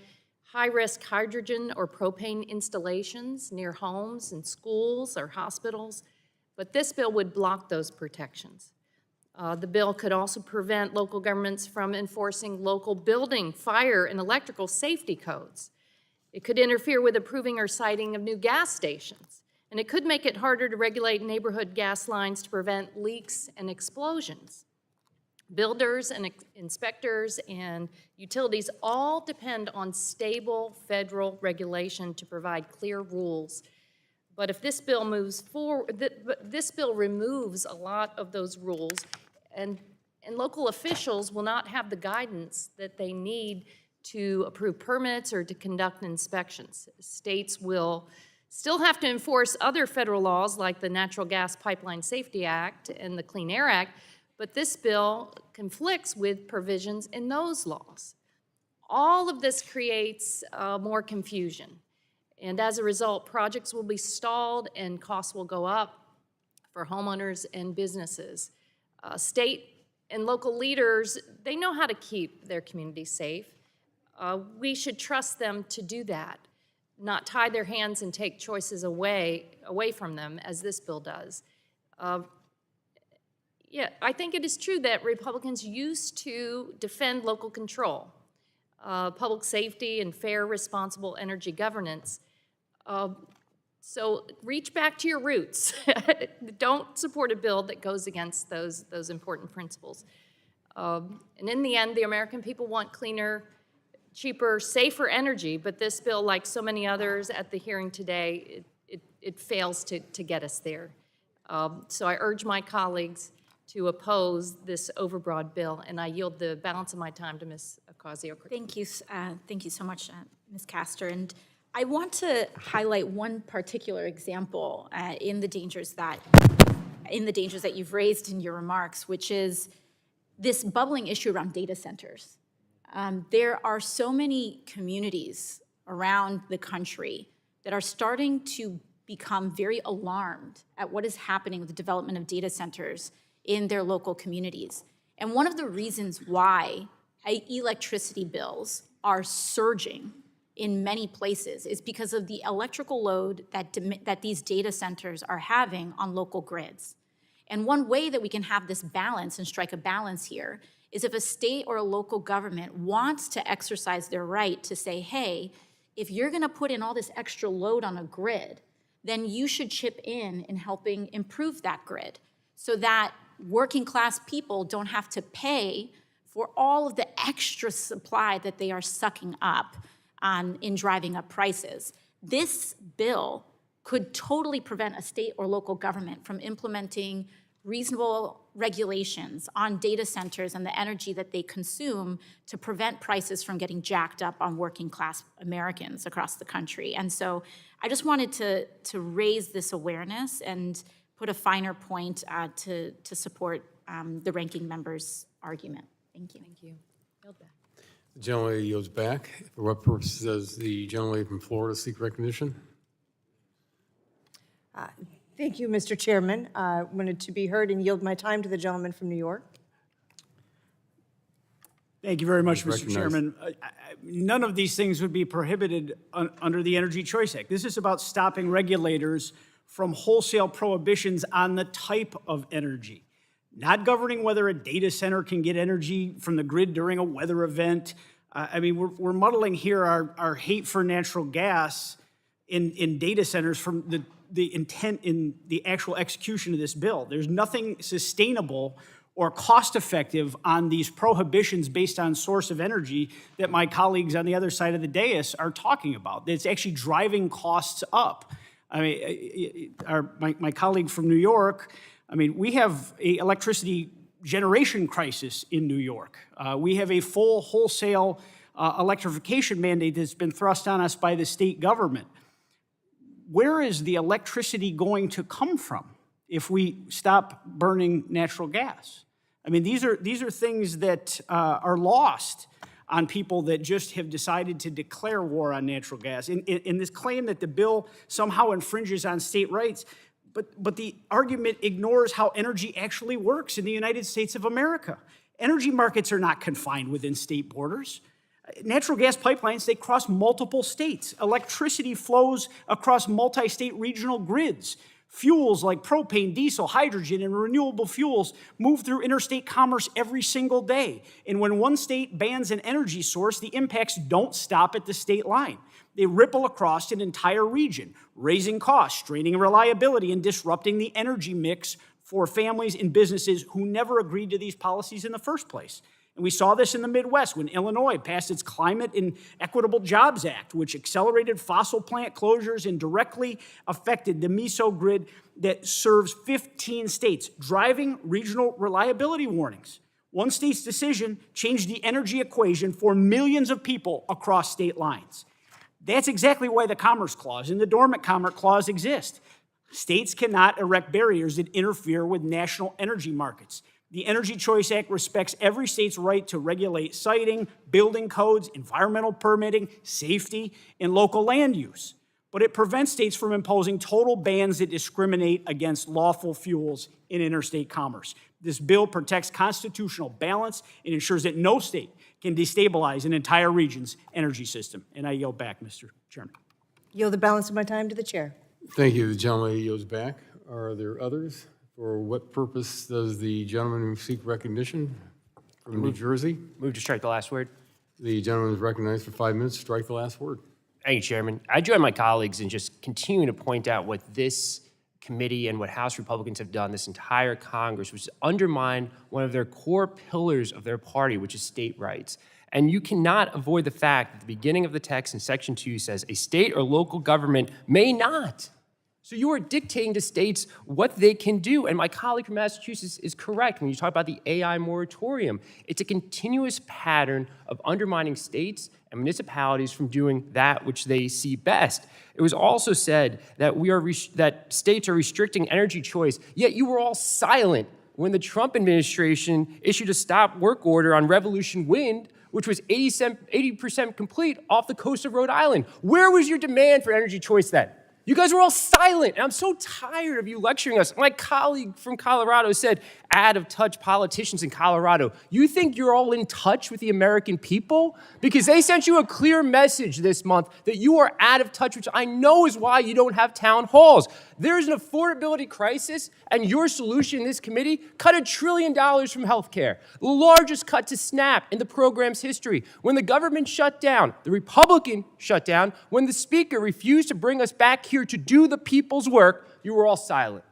high-risk hydrogen or propane installations near homes and schools or hospitals, but this bill would block those protections. The bill could also prevent local governments from enforcing local building, fire, and electrical safety codes. It could interfere with approving or siting of new gas stations, and it could make it harder to regulate neighborhood gas lines to prevent leaks and explosions. Builders and inspectors and utilities all depend on stable federal regulation to provide clear rules. But if this bill moves forward, this bill removes a lot of those rules, and local officials will not have the guidance that they need to approve permits or to conduct inspections. States will still have to enforce other federal laws like the Natural Gas Pipeline Safety Act and the Clean Air Act, but this bill conflicts with provisions in those laws. All of this creates more confusion, and as a result, projects will be stalled and costs will go up for homeowners and businesses. State and local leaders, they know how to keep their communities safe. We should trust them to do that, not tie their hands and take choices away from them, as this bill does. Yeah, I think it is true that Republicans used to defend local control, public safety, and fair, responsible energy governance. So reach back to your roots. Don't support a bill that goes against those important principles. And in the end, the American people want cleaner, cheaper, safer energy, but this bill, like so many others at the hearing today, it fails to get us there. So I urge my colleagues to oppose this overbroad bill, and I yield the balance of my time to Ms. Ocasio-Cortez. Thank you so much, Ms. Castor. And I want to highlight one particular example in the dangers that you've raised in your remarks, which is this bubbling issue around data centers. There are so many communities around the country that are starting to become very alarmed at what is happening with the development of data centers in their local communities. And one of the reasons why electricity bills are surging in many places is because of the electrical load that these data centers are having on local grids. And one way that we can have this balance and strike a balance here is if a state or a local government wants to exercise their right to say, hey, if you're gonna put in all this extra load on a grid, then you should chip in helping improve that grid so that working class people don't have to pay for all of the extra supply that they are sucking up in driving up prices. This bill could totally prevent a state or local government from implementing reasonable regulations on data centers and the energy that they consume to prevent prices from getting jacked up on working class Americans across the country. And so I just wanted to raise this awareness and put a finer point to support the ranking member's argument. Thank you. Thank you. Yield back. The gentlelady yields back. For what purpose does the gentlelady from Florida seek recognition? Thank you, Mr. Chairman. I wanted to be heard and yield my time to the gentleman from New York. Thank you very much, Mr. Recognized. Chairman. None of these things would be prohibited under the Energy Choice Act. This is about stopping regulators from wholesale prohibitions on the type of energy, not governing whether a data center can get energy from the grid during a weather event. I mean, we're muddling here our hate for natural gas in data centers from the intent in the actual execution of this bill. There's nothing sustainable or cost-effective on these prohibitions based on source of energy that my colleagues on the other side of the dais are talking about. It's actually driving costs up. I mean, my colleague from New York, I mean, we have an electricity generation crisis in New York. We have a full wholesale electrification mandate that's been thrust on us by the state government. Where is the electricity going to come from if we stop burning natural gas? I mean, these are things that are lost on people that just have decided to declare war on natural gas. In this claim that the bill somehow infringes on state rights, but the argument ignores how energy actually works in the United States of America. Energy markets are not confined within state borders. Natural gas pipelines, they cross multiple states. Electricity flows across multi-state regional grids. Fuels like propane, diesel, hydrogen, and renewable fuels move through interstate commerce every single day. And when one state bans an energy source, the impacts don't stop at the state line. They ripple across an entire region, raising costs, straining reliability, and disrupting the energy mix for families and businesses who never agreed to these policies in the first place. And we saw this in the Midwest when Illinois passed its Climate and Equitable Jobs Act, which accelerated fossil plant closures and directly affected the MISO grid that serves 15 states, driving regional reliability warnings. One state's decision changed the energy equation for millions of people across state lines. That's exactly why the Commerce Clause and the Dormant Commerce Clause exist. States cannot erect barriers that interfere with national energy markets. The Energy Choice Act respects every state's right to regulate siting, building codes, environmental permitting, safety, and local land use. but it prevents states from imposing total bans that discriminate against lawful fuels in interstate commerce. This bill protects constitutional balance and ensures that no state can destabilize an entire region's energy system. And I yield back, Mr. Chairman. Yield the balance of my time to the chair. Thank you. The gentleman yields back. Are there others? For what purpose does the gentleman seek recognition from New Jersey? Move to strike the last word. The gentleman is recognized for 5 minutes. Strike the last word. Thank you, Chairman. I join my colleagues in just continuing to point out what this committee and what House Republicans have done this entire Congress, which is undermine one of their core pillars of their party, which is state rights. And you cannot avoid the fact that the beginning of the text in Section 2 says a state or local government may not. So you are dictating to states what they can do. And my colleague from Massachusetts is correct when you talk about the AI moratorium. It's a continuous pattern of undermining states and municipalities from doing that which they see best. It was also said that that states are restricting energy choice, yet you were all silent when the Trump administration issued a stop work order on Revolution Wind, which was 80% complete off the coast of Rhode Island. Where was your demand for energy choice then? You guys were all silent, and I'm so tired of you lecturing us. My colleague from Colorado said, out-of-touch politicians in Colorado. You think you're all in touch with the American people? Because they sent you a clear message this month that you are out of touch, which I know is why you don't have town halls. There's an affordability crisis, and your solution in this committee, cut $1 trillion from healthcare, the largest cut to SNAP in the program's history. When the government shut down, the Republican shut down, when the speaker refused to bring us back here to do the people's work, you were all silent.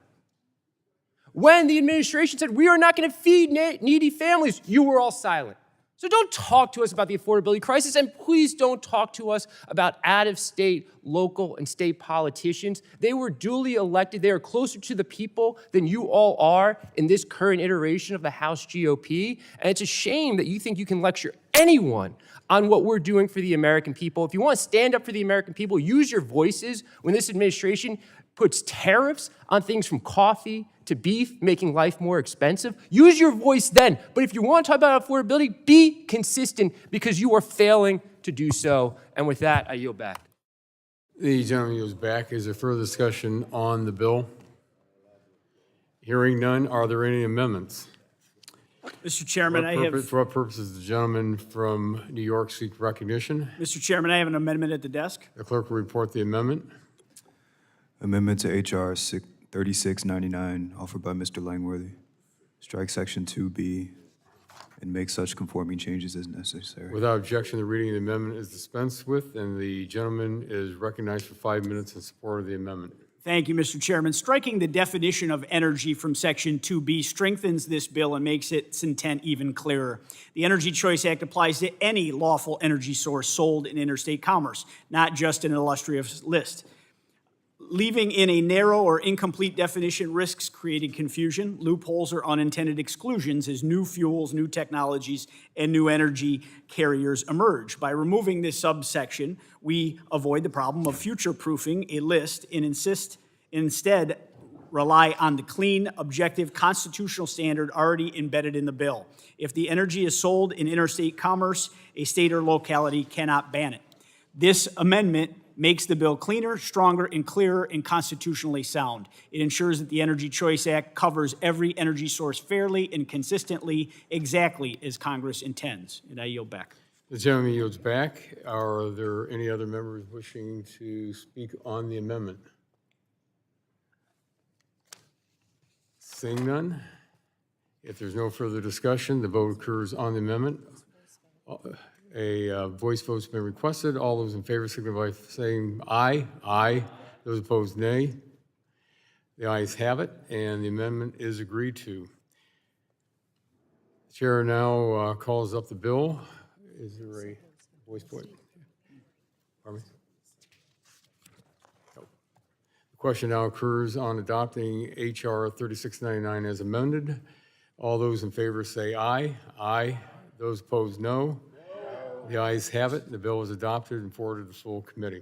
When the administration said, we are not going to feed needy families, you were all silent. So don't talk to us about the affordability crisis, and please don't talk to us about out-of-state, local, and state politicians. They were duly elected. They are closer to the people than you all are in this current iteration of the House GOP, and it's a shame that you think you can lecture anyone on what we're doing for the American people. If you want to stand up for the American people, use your voices when this administration puts tariffs on things from coffee to beef, making life more expensive. Use your voice then. But if you want to talk about affordability, be consistent because you are failing to do so. And with that, I yield back. The gentleman yields back. Is there further discussion on the bill? Hearing none, are there any amendments? Mr. Chairman, For what purpose does the gentleman from New York seek recognition? Mr. Chairman, I have an amendment at the desk. The clerk will report the amendment. Amendment to H.R. 3699, offered by Mr. Langworthy. Strike Section 2B and make such conforming changes as necessary. Without objection, the reading of the amendment is dispensed with, and the gentleman is recognized for 5 minutes in support of the amendment. Thank you, Mr. Chairman. Striking the definition of energy from Section 2B strengthens this bill and makes its intent even clearer. The Energy Choice Act applies to any lawful energy source sold in interstate commerce, not just an illustrious list. Leaving in a narrow or incomplete definition risks creating confusion, loopholes, or unintended exclusions as new fuels, new technologies, and new energy carriers emerge. By removing this subsection, we avoid the problem of future-proofing a list and instead rely on the clean, objective, constitutional standard already embedded in the bill. If the energy is sold in interstate commerce, a state or locality cannot ban it. This amendment makes the bill cleaner, stronger, and clearer, and constitutionally sound. It ensures that the Energy Choice Act covers every energy source fairly and consistently, exactly as Congress intends. And I yield back. The gentleman yields back. Are there any other members wishing to speak on the amendment? Seeing none, if there's no further discussion, the vote occurs on the amendment. A voice vote's been requested. All those in favor signify by saying aye. Aye. Those opposed, nay. The ayes have it, and the amendment is agreed to. The chair now calls up the bill. Is there a voice vote? Pardon me? No. The question now occurs on adopting H.R. 3699 as amended. All those in favor say aye. Aye. Those opposed, no. The ayes have it. The bill is adopted and forwarded to the full committee.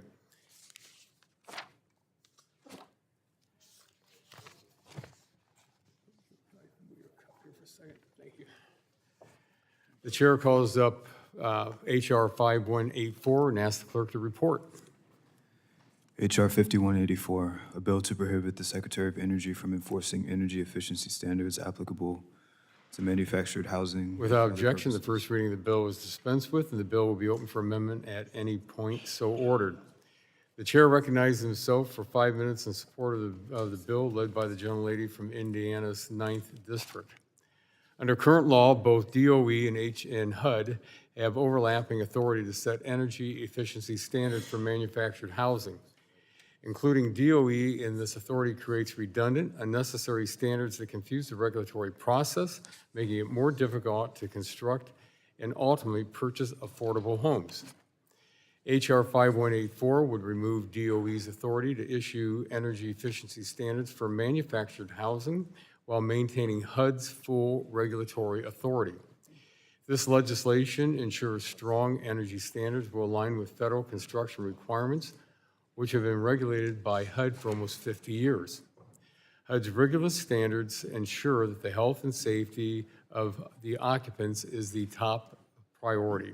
The chair calls up H.R. 5184 and asks the clerk to report. H.R. 5184, a bill to prohibit the Secretary of Energy from enforcing energy efficiency standards applicable to manufactured housing. Without and other objection, the purposes. first reading of the bill is dispensed with, and the bill will be open for amendment at any point so ordered. The chair recognizes himself for 5 minutes in support of the bill led by the gentlelady from Indiana's 9th District. Under current law, both DOE and HUD have overlapping authority to set energy efficiency standards for manufactured housing. Including DOE in this authority creates redundant, unnecessary standards that confuse the regulatory process, making it more difficult to construct and ultimately purchase affordable homes. H.R. 5184 would remove DOE's authority to issue energy efficiency standards for manufactured housing while maintaining HUD's full regulatory authority. This legislation ensures strong energy standards will align with federal construction requirements, which have been regulated by HUD for almost 50 years. HUD's rigorous standards ensure that the health and safety of the occupants is the top priority.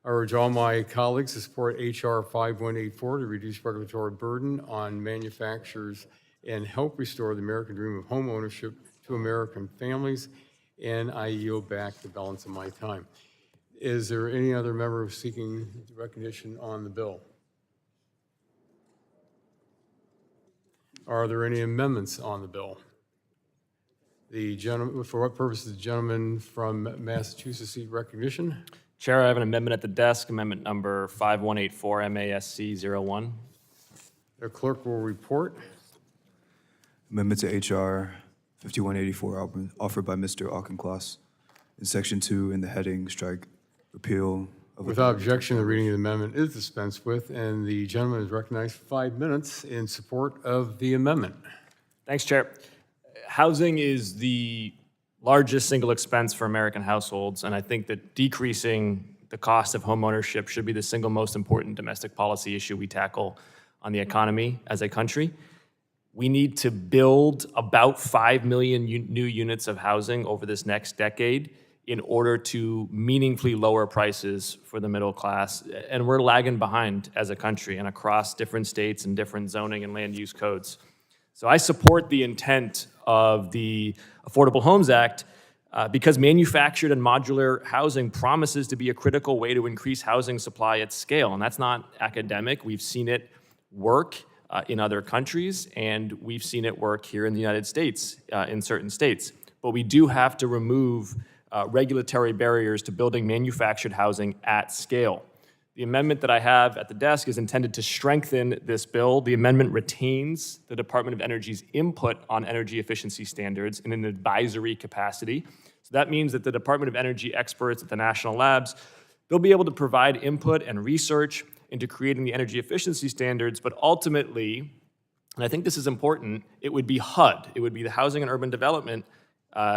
I urge all my colleagues to support H.R. 5184 to reduce regulatory burden on manufacturers and help restore the American dream of homeownership to American families, and I yield back the balance of my time. Is there any other member seeking recognition on the bill? Are there any amendments on the bill? The gentleman, for what purpose does the gentleman from Massachusetts seek recognition? Chair, I have an amendment at the desk, amendment number 5184 MASC 01. The clerk will report. Amendment to H.R. 5184 offered by Mr. Auchincloss. In Section 2, in the heading, strike repeal of. Without objection, the reading of the amendment is dispensed with, and the gentleman is recognized for 5 minutes in support of the amendment. Thanks, Chair. Housing is the largest single expense for American households, and I think that decreasing the cost of homeownership should be the single most important domestic policy issue we tackle on the economy as a country. We need to build about 5 million new units of housing over this next decade in order to meaningfully lower prices for the middle class. And we're lagging behind as a country and across different states and different zoning and land use codes. So I support the intent of the Affordable Homes Act because manufactured and modular housing promises to be a critical way to increase housing supply at scale. And that's not academic. We've seen it work in other countries, and we've seen it work here in the United States, in certain states. But we do have to remove regulatory barriers to building manufactured housing at scale. The amendment that I have at the desk is intended to strengthen this bill. The amendment retains the Department of Energy's input on energy efficiency standards in an advisory capacity. So that means that the Department of Energy experts at the national labs, they'll be able to provide input and research into creating the energy efficiency standards, but ultimately, and I think this is important, it would be HUD, it would be the Housing and Urban Development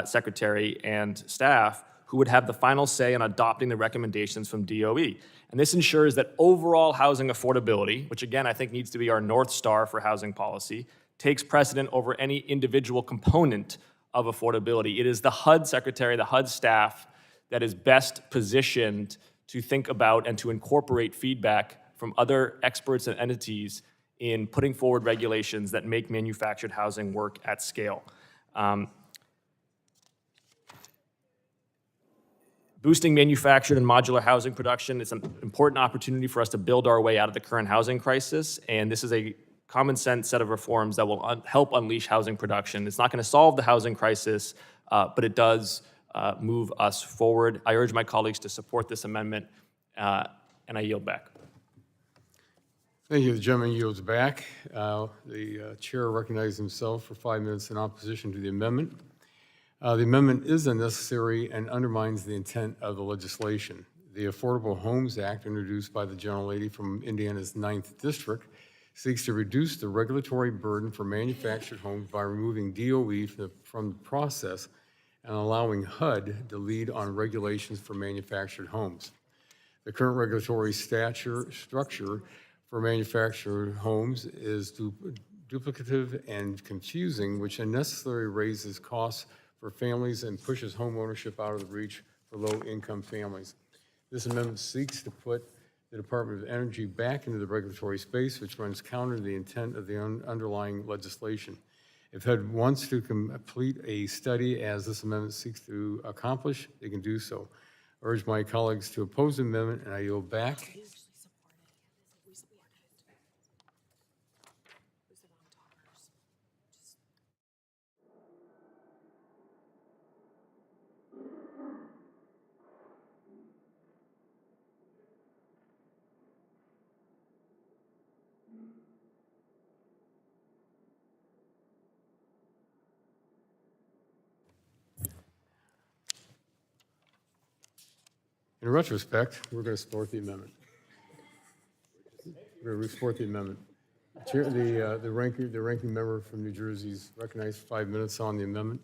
Secretary and staff who would have the final say on adopting the recommendations from DOE. And this ensures that overall housing affordability, which again I think needs to be our North Star for housing policy, takes precedent over any individual component of affordability. It is the HUD secretary, the HUD staff, that is best positioned to think about and to incorporate feedback from other experts and entities in putting forward regulations that make manufactured housing work at scale. Boosting manufactured and modular housing production is an important opportunity for us to build our way out of the current housing crisis, and this is a common sense set of reforms that will help unleash housing production. It's not going to solve the housing crisis, but it does move us forward. I urge my colleagues to support this amendment, and I yield back. Thank you. The gentleman yields back. The chair recognizes himself for 5 minutes in opposition to the amendment. The amendment is unnecessary and undermines the intent of the legislation. The Affordable Homes Act, introduced by the gentlelady from Indiana's 9th District, seeks to reduce the regulatory burden for manufactured homes by removing DOE from the process and allowing HUD to lead on regulations for manufactured homes. The current regulatory structure for manufactured homes is duplicative and confusing, which unnecessarily raises costs for families and pushes home ownership out of the reach for low-income families. This amendment seeks to put the Department of Energy back into the regulatory space, which runs counter to the intent of the underlying legislation. If HUD wants to complete a study as this amendment seeks to accomplish, they can do so. I urge my colleagues to oppose the amendment, and I yield back. In retrospect, we're going to support the amendment. We're going to support the amendment. Chair, the ranking member from New Jersey is recognized for 5 minutes on the amendment.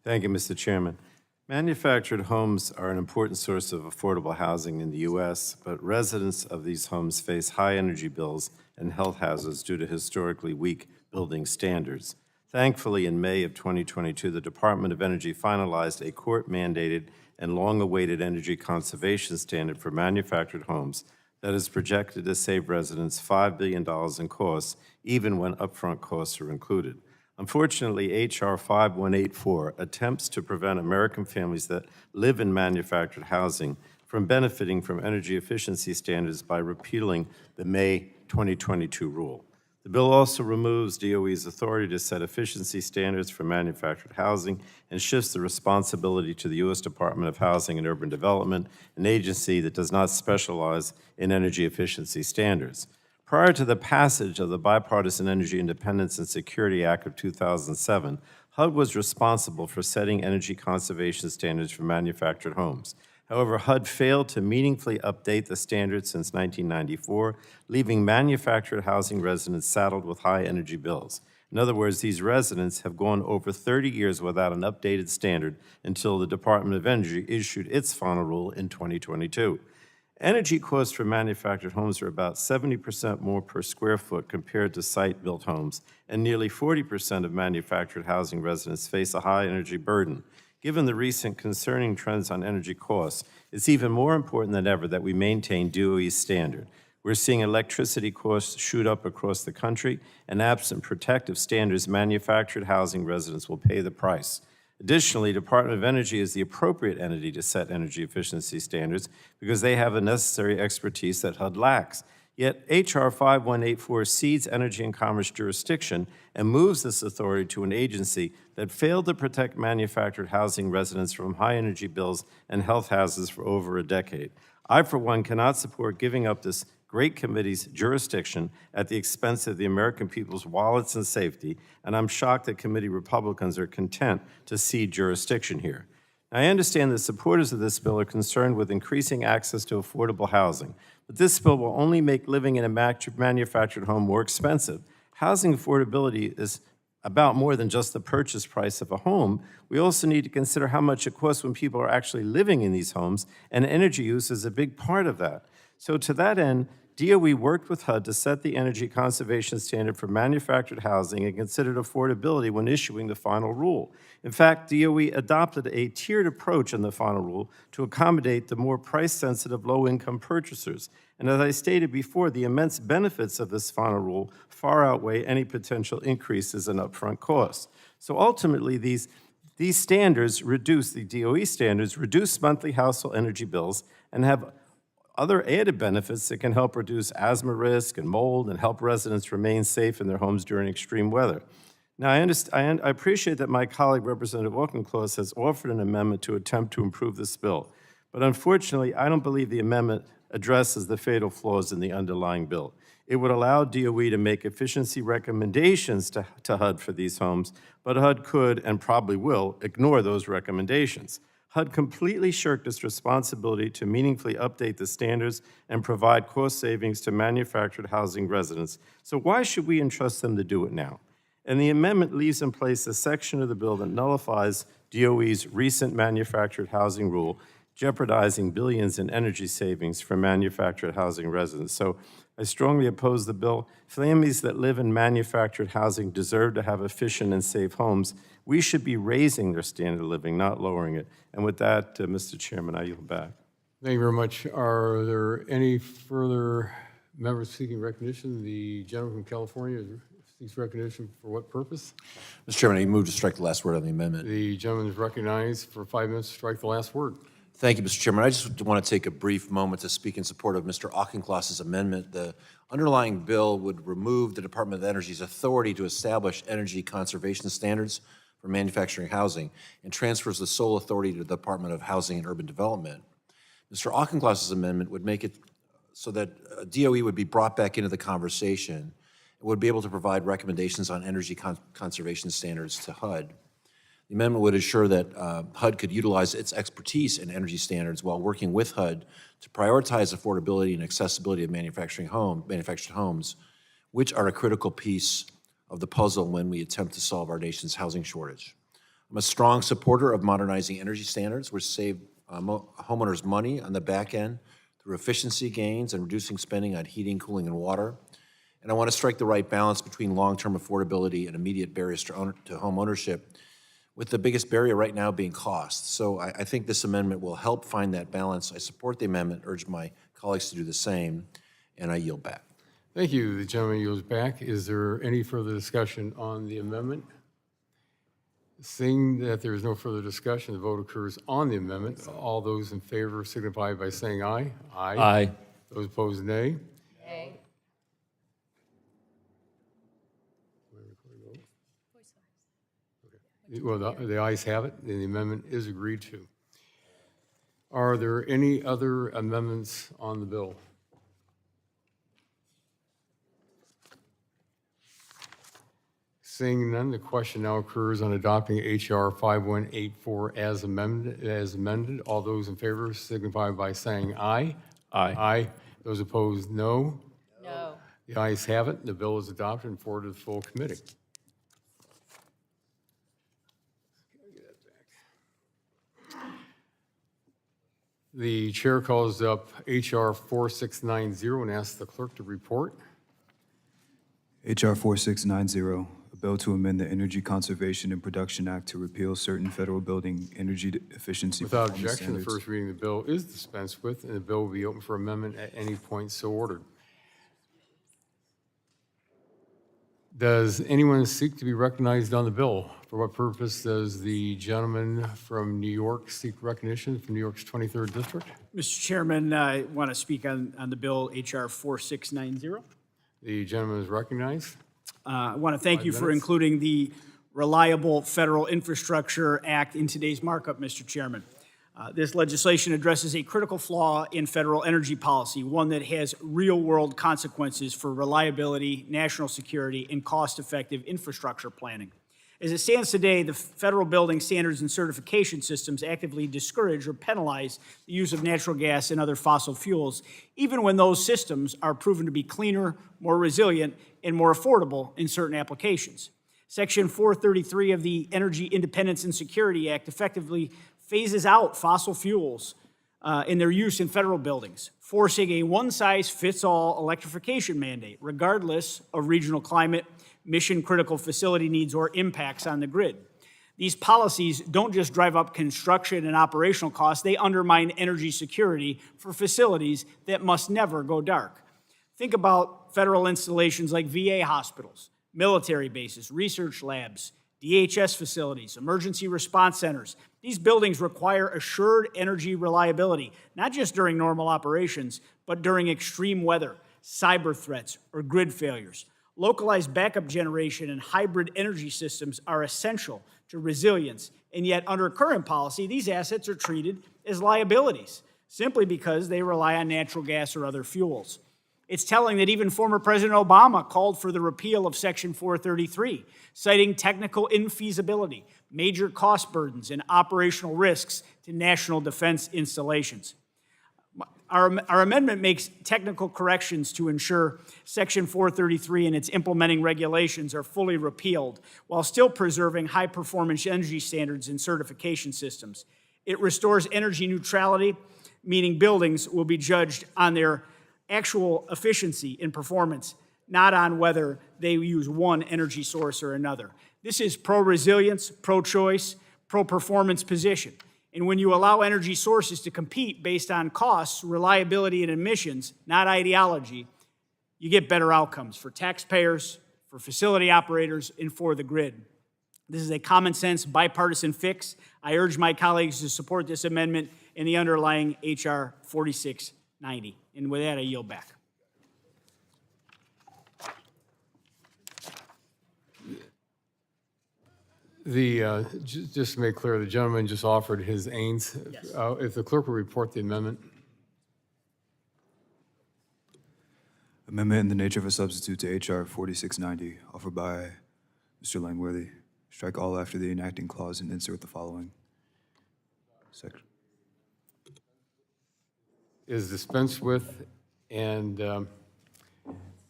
Thank you, Mr. Chairman. Manufactured homes are an important source of affordable housing in the U.S., but residents of these homes face high energy bills and health hazards due to historically weak building standards. Thankfully, in May of 2022, the Department of Energy finalized a court-mandated and long-awaited energy conservation standard for manufactured homes that is projected to save residents $5 billion in costs, even when upfront costs are included. Unfortunately, H.R. 5184 attempts to prevent American families that live in manufactured housing from benefiting from energy efficiency standards by repealing the May 2022 rule. The bill also removes DOE's authority to set efficiency standards for manufactured housing and shifts the responsibility to the U.S. Department of Housing and Urban Development, an agency that does not specialize in energy efficiency standards. Prior to the passage of the Bipartisan Energy Independence and Security Act of 2007, HUD was responsible for setting energy conservation standards for manufactured homes. However, HUD failed to meaningfully update the standards since 1994, leaving manufactured housing residents saddled with high energy bills. In other words, these residents have gone over 30 years without an updated standard until the Department of Energy issued its final rule in 2022. Energy costs for manufactured homes are about 70% more per square foot compared to site-built homes, and nearly 40% of manufactured housing residents face a high energy burden. Given the recent concerning trends on energy costs, it's even more important than ever that we maintain DOE's standard. We're seeing electricity costs shoot up across the country, and absent protective standards, manufactured housing residents will pay the price. Additionally, Department of Energy is the appropriate entity to set energy efficiency standards because they have the necessary expertise that HUD lacks. Yet H.R. 5184 cedes energy and commerce jurisdiction and moves this authority to an agency that failed to protect manufactured housing residents from high energy bills and health hazards for over a decade. I, for one, cannot support giving up this great committee's jurisdiction at the expense of the American people's wallets and safety, and I'm shocked that committee Republicans are content to cede jurisdiction here. I understand that supporters of this bill are concerned with increasing access to affordable housing, but this bill will only make living in a manufactured home more expensive. Housing affordability is about more than just the purchase price of a home. We also need to consider how much it costs when people are actually living in these homes, and energy use is a big part of that. So to that end, DOE worked with HUD to set the energy conservation standard for manufactured housing and considered affordability when issuing the final rule. In fact, DOE adopted a tiered approach in the final rule to accommodate the more price-sensitive low-income purchasers. And as I stated before, the immense benefits of this final rule far outweigh any potential increases in upfront costs. So ultimately, these standards reduce, the DOE standards, reduce monthly household energy bills and have other added benefits that can help reduce asthma risk and mold and help residents remain safe in their homes during extreme weather. Now, I appreciate that my colleague, Representative Auchincloss, has offered an amendment to attempt to improve this bill. But unfortunately, I don't believe the amendment addresses the fatal flaws in the underlying bill. It would allow DOE to make efficiency recommendations to HUD for these homes, but HUD could and probably will ignore those recommendations. HUD completely shirked its responsibility to meaningfully update the standards and provide cost savings to manufactured housing residents. So why should we entrust them to do it now? And the amendment leaves in place a section of the bill that nullifies DOE's recent manufactured housing rule, jeopardizing billions in energy savings for manufactured housing residents. So I strongly oppose the bill. Families that live in manufactured housing deserve to have efficient and safe homes. We should be raising their standard of living, not lowering it. And with that, Mr. Chairman, I yield back. Thank you very much. Are there any further members seeking recognition? The gentleman from California seeks recognition for what purpose? Mr. Chairman, I move to strike the last word on the amendment. The gentleman is recognized for 5 minutes to strike the last word. Thank you, Mr. Chairman. I just want to take a brief moment to speak in support of Mr. Auchincloss's amendment. The underlying bill would remove the Department of Energy's authority to establish energy conservation standards for manufacturing housing and transfers the sole authority to the Department of Housing and Urban Development. Mr. Auchincloss's amendment would make it so that DOE would be brought back into the conversation and would be able to provide recommendations on energy conservation standards to HUD. The amendment would ensure that HUD could utilize its expertise in energy standards while working with HUD to prioritize affordability and accessibility of manufactured homes, which are a critical piece of the puzzle when we attempt to solve our nation's housing shortage. I'm a strong supporter of modernizing energy standards, which save homeowners money on the back end through efficiency gains and reducing spending on heating, cooling, and water. And I want to strike the right balance between long-term affordability and immediate barriers to home ownership, with the biggest barrier right now being cost. So I think this amendment will help find that balance. I support the amendment, urge my colleagues to do the same, and I yield back. Thank you. The gentleman yields back. Is there any further discussion on the amendment? Seeing that there is no further discussion, the vote occurs on the amendment. All those in favor signify by saying aye. Aye. Those opposed, nay. Nay. Well, the ayes have it, and the amendment is agreed to. Are there any other amendments on the bill? Seeing none, the question now occurs on adopting H.R. 5184 as amended. All those in favor signify by saying aye. Aye. Aye. Those opposed, no. No. The ayes have it. The bill is adopted and forwarded to the full committee. The chair calls up H.R. 4690 and asks the clerk to report. H.R. 4690, a bill to amend the Energy Conservation and Production Act to repeal certain federal building energy efficiency Without performance objection, the standards. first reading of the bill is dispensed with, and the bill will be open for amendment at any point so ordered. Does anyone seek to be recognized on the bill? For what purpose does the gentleman from New York seek recognition from New York's 23rd District? Mr. Chairman, I want to speak on the bill HR 4690. The gentleman is recognized. I want to thank you for minutes. including the Reliable Federal Infrastructure Act in today's markup, Mr. Chairman. This legislation addresses a critical flaw in federal energy policy, one that has real-world consequences for reliability, national security, and cost-effective infrastructure planning. As it stands today, the federal building standards and certification systems actively discourage or penalize the use of natural gas and other fossil fuels, even when those systems are proven to be cleaner, more resilient, and more affordable in certain applications. Section 433 of the Energy Independence and Security Act effectively phases out fossil fuels in their use in federal buildings, forcing a one-size-fits-all electrification mandate, regardless of regional climate, mission-critical facility needs, or impacts on the grid. These policies don't just drive up construction and operational costs, they undermine energy security for facilities that must never go dark. Think about federal installations like VA hospitals, military bases, research labs, DHS facilities, emergency response centers. These buildings require assured energy reliability, not just during normal operations, but during extreme weather, cyber threats, or grid failures. Localized backup generation and hybrid energy systems are essential to resilience, and yet under current policy, these assets are treated as liabilities, simply because they rely on natural gas or other fuels. It's telling that even former President Obama called for the repeal of Section 433, citing technical infeasibility, major cost burdens, and operational risks to national defense installations. Our amendment makes technical corrections to ensure Section 433 and its implementing regulations are fully repealed, while still preserving high-performance energy standards and certification systems. It restores energy neutrality, meaning buildings will be judged on their actual efficiency and performance, not on whether they use one energy source or another. This is pro-resilience, pro-choice, pro-performance position. And when you allow energy sources to compete based on costs, reliability, and emissions, not ideology, you get better outcomes for taxpayers, for facility operators, and for the grid. This is a common sense bipartisan fix. I urge my colleagues to support this amendment and the underlying H.R. 4690. And with that, I yield back. Just to make clear, the gentleman just offered his Ains. Yes. If the clerk will report the amendment. Amendment in the nature of a substitute to H.R. 4690, offered by Mr. Langworthy. Strike all after the enacting clause and insert the following section. Is dispensed with, and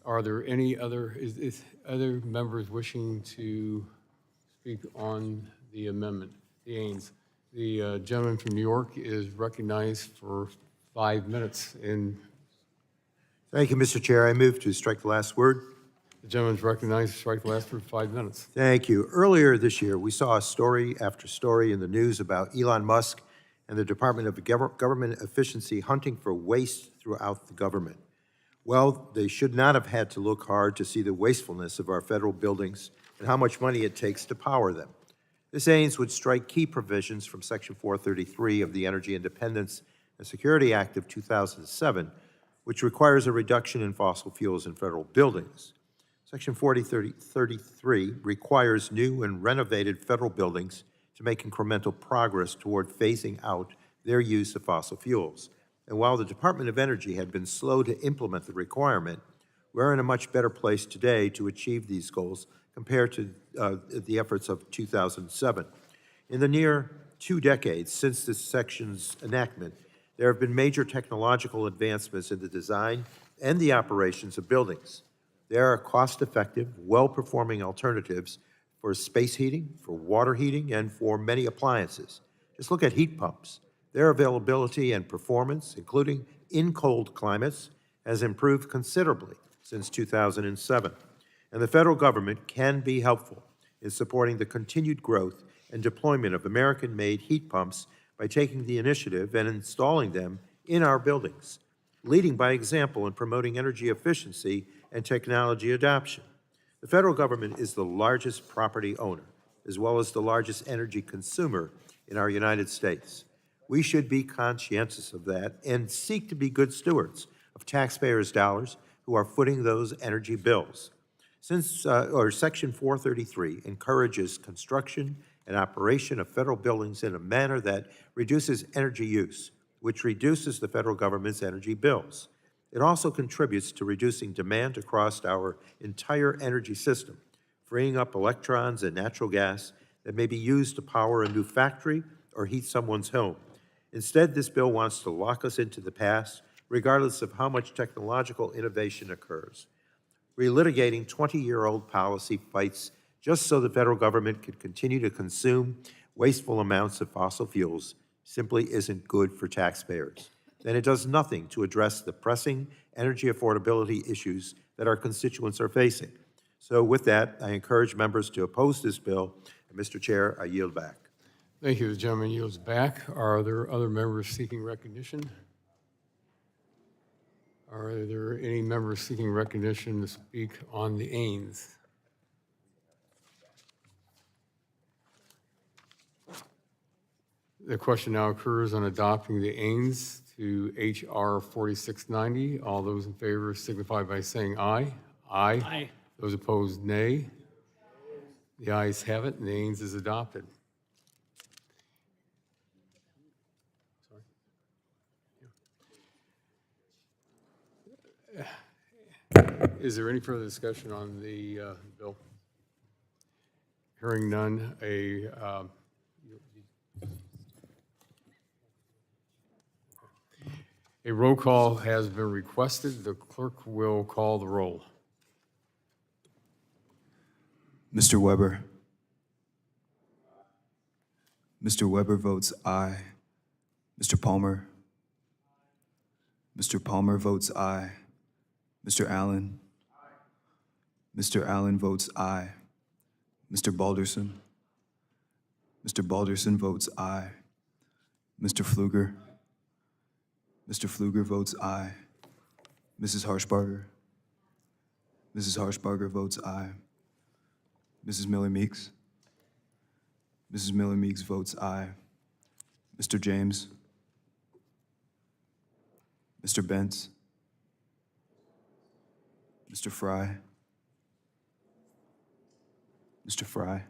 are there any other, is other members wishing to speak on the amendment, the Ains? The gentleman from New York is recognized for 5 minutes. Thank you, Mr. Chair. I move to strike the last word. The gentleman's recognized to strike the last for 5 minutes. Thank you. Earlier this year, we saw story after story in the news about Elon Musk and the Department of Government Efficiency hunting for waste throughout the government. Well, they should not have had to look hard to see the wastefulness of our federal buildings and how much money it takes to power them. This Ains would strike key provisions from Section 433 of the Energy Independence and Security Act of 2007, which requires a reduction in fossil fuels in federal buildings. Section 4033 requires new and renovated federal buildings to make incremental progress toward phasing out their use of fossil fuels. And while the Department of Energy had been slow to implement the requirement, we're in a much better place today to achieve these goals compared to the efforts of 2007. In the near 2 decades since this section's enactment, there have been major technological advancements in the design and the operations of buildings. There are cost-effective, well-performing alternatives for space heating, for water heating, and for many appliances. Just look at heat pumps. Their availability and performance, including in cold climates, has improved considerably since 2007. And the federal government can be helpful in supporting the continued growth and deployment of American-made heat pumps by taking the initiative and installing them in our buildings, leading by example in promoting energy efficiency and technology adoption. The federal government is the largest property owner, as well as the largest energy consumer in our United States. We should be conscientious of that and seek to be good stewards of taxpayers' dollars who are footing those energy bills. Section 433 encourages construction and operation of federal buildings in a manner that reduces energy use, which reduces the federal government's energy bills. It also contributes to reducing demand across our entire energy system, freeing up electrons and natural gas that may be used to power a new factory or heat someone's home. Instead, this bill wants to lock us into the past, regardless of how much technological innovation occurs. Relitigating 20-year-old policy fights just so the federal government can continue to consume wasteful amounts of fossil fuels simply isn't good for taxpayers. And it does nothing to address the pressing energy affordability issues that our constituents are facing. So with that, I encourage members to oppose this bill. And Mr. Chair, I yield back. Thank you. The gentleman yields back. Are there other members seeking recognition? Are there any members seeking recognition to speak on the Ains? The question now occurs on adopting the Ains to H.R. 4690. All those in favor signify by saying aye. Aye. Aye. Those opposed, nay. The ayes have it, and the Ains is adopted. Is there any further discussion on the bill? Hearing none, a roll call has been requested. The clerk will call the roll. Mr. Weber. Mr. Weber votes aye. Mr. Palmer. Mr. Palmer votes aye. Mr. Allen. Mr. Allen votes aye. Mr. Balderson. Mr. Balderson votes aye. Mr. Pfluger. Mr. Pfluger votes aye. Mrs. Harshbarger. Mrs. Harshbarger votes aye. Mrs. Miller Meeks. Mrs. Miller Meeks votes aye. Mr. James. Mr. Bentz. Mr. Fry. Mr. Fry.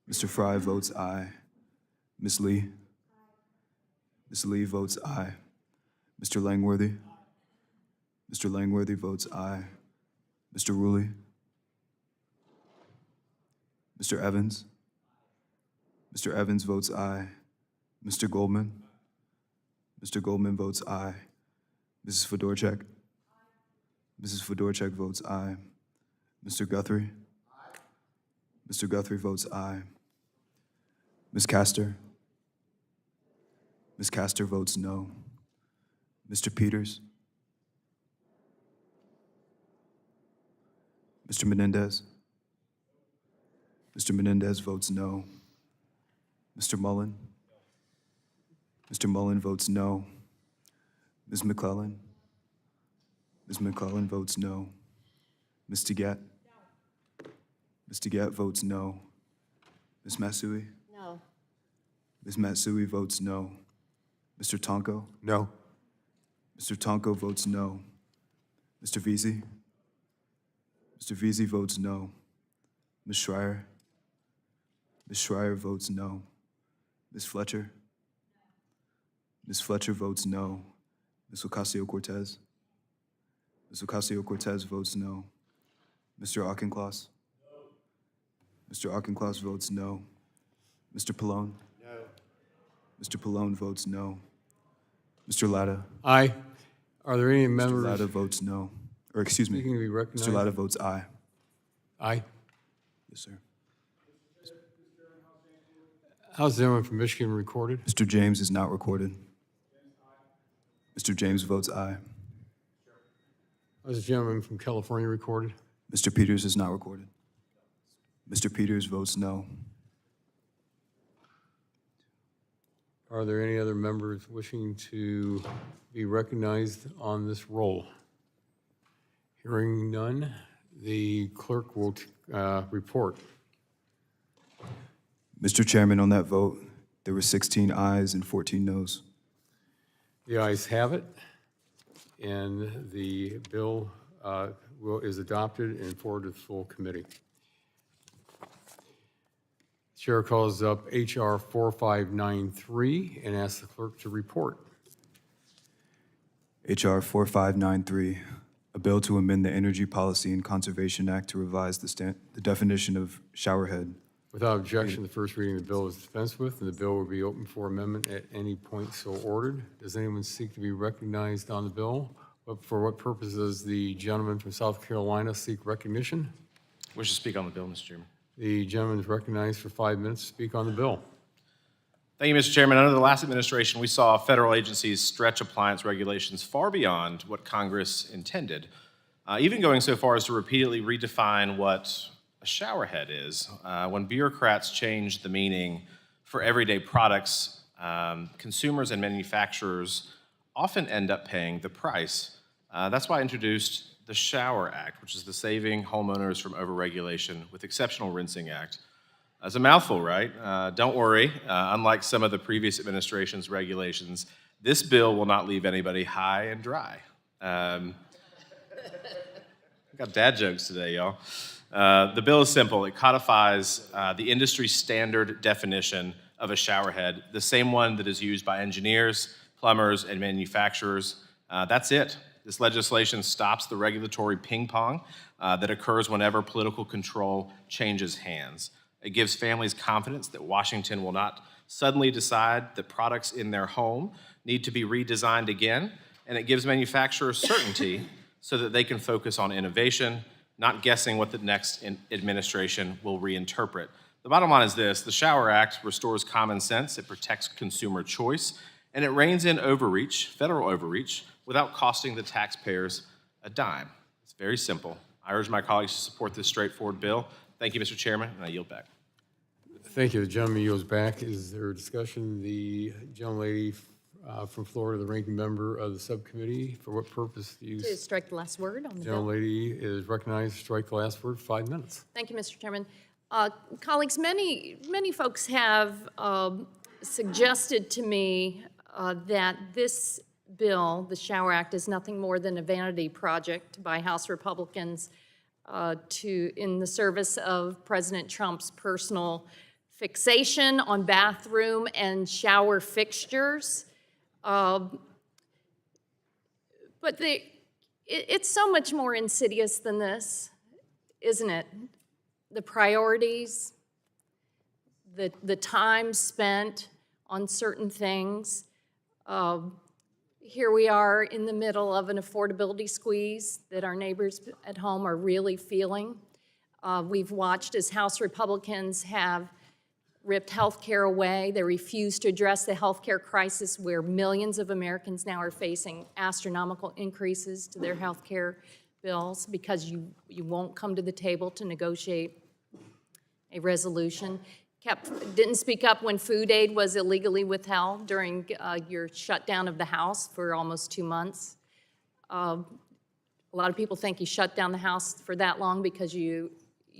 Mr. Fry votes aye. Ms. Lee. Ms. Lee votes aye. Mr. Langworthy. Mr. Langworthy votes aye. Mr. Rulli. Mr. Evans. Mr. Evans votes aye. Mr. Goldman. Mr. Goldman votes aye. Mrs. Fedorchak. Mrs. Fedorchak votes aye. Mr. Guthrie. Mr. Guthrie votes aye. Ms. Castor. Ms. Castor votes no. Mr. Peters. Mr. Menendez. Mr. Menendez votes no. Mr. Mullen. Mr. Mullen votes no. Ms. McClellan. Ms. McClellan votes no. Ms. DeGette. Ms. DeGette votes no. Ms. Matsui. No. Ms. Matsui votes no. Mr. Tonko. No. Mr. Tonko votes no. Mr. Veazey. Mr. Veazey votes no. Ms. Schreier. Ms. Schreier votes no. Ms. Fletcher. Ms. Fletcher votes no. Ms. Ocasio-Cortez. Ms. Ocasio-Cortez votes no. Mr. Auchincloss. Mr. Auchincloss votes no. Mr. Pallone. No. Mr. Pallone votes no. Mr. Latta. Aye. Are there any Mr. members Latta votes no. Or excuse me. seeking to be recognized? Mr. Latta votes aye. Aye. Yes, sir. How's the gentleman from Michigan recorded? Mr. James is not recorded. Mr. James votes aye. How's the gentleman from California recorded? Mr. Peters is not recorded. Mr. Peters votes no. Are there any other members wishing to be recognized on this roll? Hearing none, the clerk will report. Mr. Chairman, on that vote, there were 16 ayes and 14 noes. The ayes have it, and the bill is adopted and forwarded to the full committee. Chair calls up HR 4593 and asks the clerk to report. H.R. 4593, a bill to amend the Energy Policy and Conservation Act to revise the definition of showerhead. Without objection, the first reading of the bill is dispensed with, and the bill will be open for amendment at any point so ordered. Does anyone seek to be recognized on the bill? For what purpose does the gentleman from South Carolina seek recognition? Wish to speak on the bill, Mr. Chairman. The gentleman is recognized for 5 minutes to speak on the bill. Thank you, Mr. Chairman. Under the last administration, we saw federal agencies stretch appliance regulations far beyond what Congress intended, even going so far as to repeatedly redefine what a showerhead is. When bureaucrats change the meaning for everyday products, consumers and manufacturers often end up paying the price. That's why I introduced the Shower Act, which is the Saving Homeowners from Overregulation with Exceptional Rinsing Act. It's a mouthful, right? Don't worry. Unlike some of the previous administration's regulations, this bill will not leave anybody high and dry. Got dad jokes today, y'all. The bill is simple. It codifies the industry standard definition of a showerhead, the same one that is used by engineers, plumbers, and manufacturers. That's it. This legislation stops the regulatory ping pong that occurs whenever political control changes hands. It gives families confidence that Washington will not suddenly decide that products in their home need to be redesigned again, and it gives manufacturers certainty so that they can focus on innovation, not guessing what the next administration will reinterpret. The bottom line is this: the Shower Act restores common sense, it protects consumer choice, and it reins in overreach, federal overreach, without costing the taxpayers a dime. It's very simple. I urge my colleagues to support this straightforward bill. Thank you, Mr. Chairman, and I yield back. Thank you. The gentleman yields back. Is there a discussion? The gentlelady from Florida, the ranking member of the subcommittee, for what purpose do you? To strike the last word on the bill. Gentlelady is recognized to strike the last word, 5 minutes. Thank you, Mr. Chairman. Colleagues, many folks have suggested to me that this bill, the Shower Act, is nothing more than a vanity project by House Republicans in the service of President Trump's personal fixation on bathroom and shower fixtures. But it's so much more insidious than this, isn't it? The priorities, the time spent on certain things. Here we are in the middle of an affordability squeeze that our neighbors at home are really feeling. We've watched as House Republicans have ripped health care away. They refuse to address the health care crisis where millions of Americans now are facing astronomical increases to their health care bills because you won't come to the table to negotiate a resolution. Didn't speak up when food aid was illegally withheld during your shutdown of the House for almost 2 months. A lot of people think you shut down the House for that long because you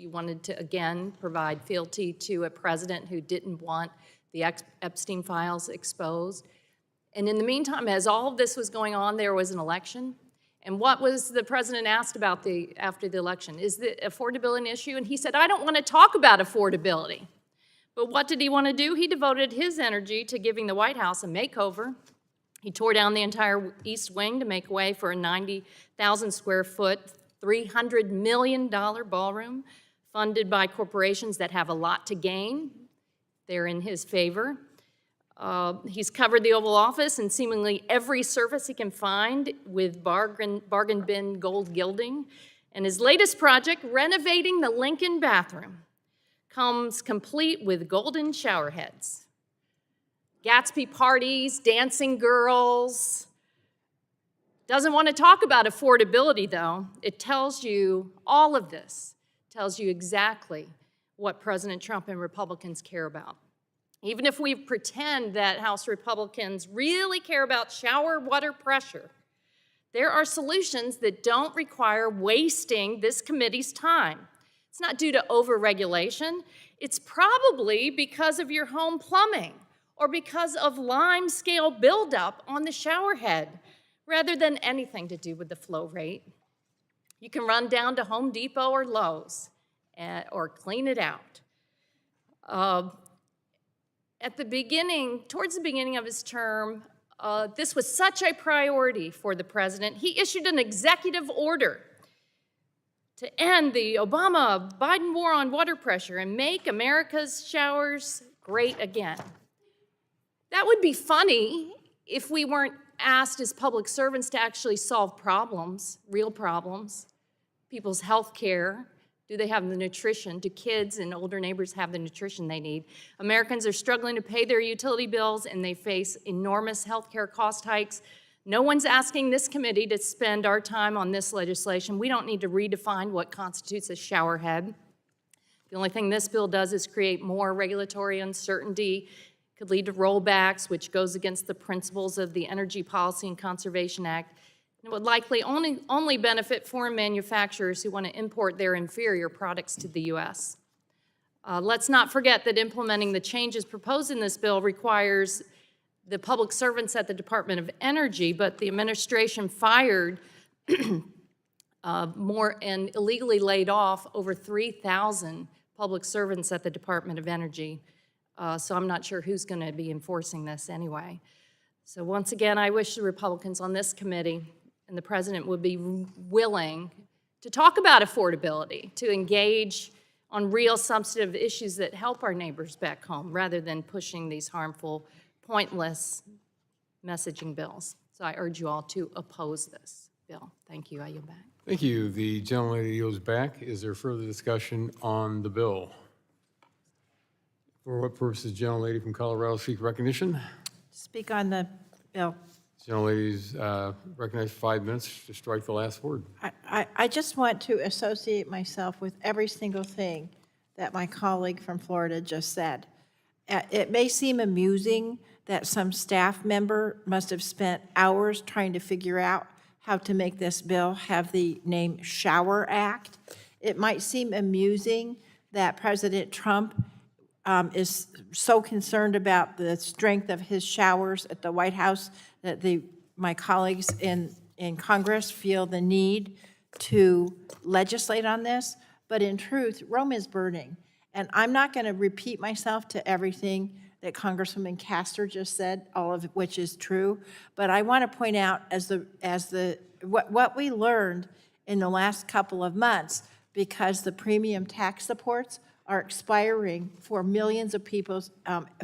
wanted to, again, provide fealty to a president who didn't want the Epstein files exposed. And in the meantime, as all of this was going on, there was an election. And what was the president asked about after the election? Is the affordability an issue? And he said, I don't want to talk about affordability. But what did he want to do? He devoted his energy to giving the White House a makeover. He tore down the entire East Wing to make way for a 90,000 square foot, $300 million ballroom funded by corporations that have a lot to gain. They're in his favor. He's covered the Oval Office in seemingly every surface he can find with bargain bin gold gilding. And his latest project, renovating the Lincoln bathroom, comes complete with golden shower heads. Gatsby parties, dancing girls. Doesn't want to talk about affordability, though. It tells you, all of this tells you exactly what President Trump and Republicans care about. Even if we pretend that House Republicans really care about shower water pressure, there are solutions that don't require wasting this committee's time. It's not due to overregulation. It's probably because of your home plumbing or because of lime scale buildup on the shower head rather than anything to do with the flow rate. You can run down to Home Depot or Lowe's or clean it out. Towards the beginning of his term, this was such a priority for the president, he issued an executive order to end the Obama-Biden war on water pressure and make America's showers great again. That would be funny if we weren't asked as public servants to actually solve problems, real problems, people's health care. Do they have the nutrition? Do kids and older neighbors have the nutrition they need? Americans are struggling to pay their utility bills and they face enormous health care cost hikes. No one's asking this committee to spend our time on this legislation. We don't need to redefine what constitutes a shower head. The only thing this bill does is create more regulatory uncertainty, could lead to rollbacks, which goes against the principles of the Energy Policy and Conservation Act. It would likely only benefit foreign manufacturers who want to import their inferior products to the U.S. Let's not forget that implementing the changes proposed in this bill requires the public servants at the Department of Energy, but the administration fired more and illegally laid off over 3,000 public servants at the Department of Energy. So I'm not sure who's going to be enforcing this anyway. So once again, I wish the Republicans on this committee and the president would be willing to talk about affordability, to engage on real substantive issues that help our neighbors back home rather than pushing these harmful, pointless messaging bills. So I urge you all to oppose this bill. Thank you. I yield back. Thank you. The gentlelady yields back. Is there further discussion on the bill? For what purpose does the gentlelady from Colorado seek recognition? Speak on the bill. Gentlelady's recognized 5 minutes to strike the last word. I just want to associate myself with every single thing that my colleague from Florida just said. It may seem amusing that some staff member must have spent hours trying to figure out how to make this bill have the name Shower Act. It might seem amusing that President Trump is so concerned about the strength of his showers at the White House that my colleagues in Congress feel the need to legislate on this. But in truth, Rome is burning. And I'm not going to repeat myself to everything that Congresswoman Castor just said, all of which is true. But I want to point out what we learned in the last couple of months, because the premium tax supports are expiring for millions of people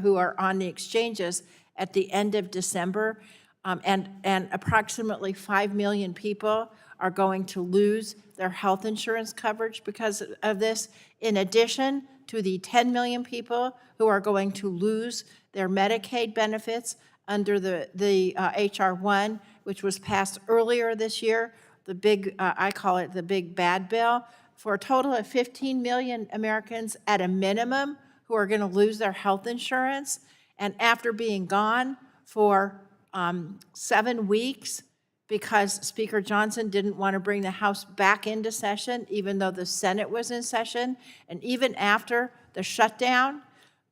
who are on the exchanges at the end of December, and approximately 5 million people are going to lose their health insurance coverage because of this, in addition to the 10 million people who are going to lose their Medicaid benefits under the H.R. 1, which was passed earlier this year, the big, I call it the big bad bill, for a total of 15 million Americans at a minimum who are going to lose their health insurance. And after being gone for 7 weeks, because Speaker Johnson didn't want to bring the House back into session, even though the Senate was in session, and even after the shutdown,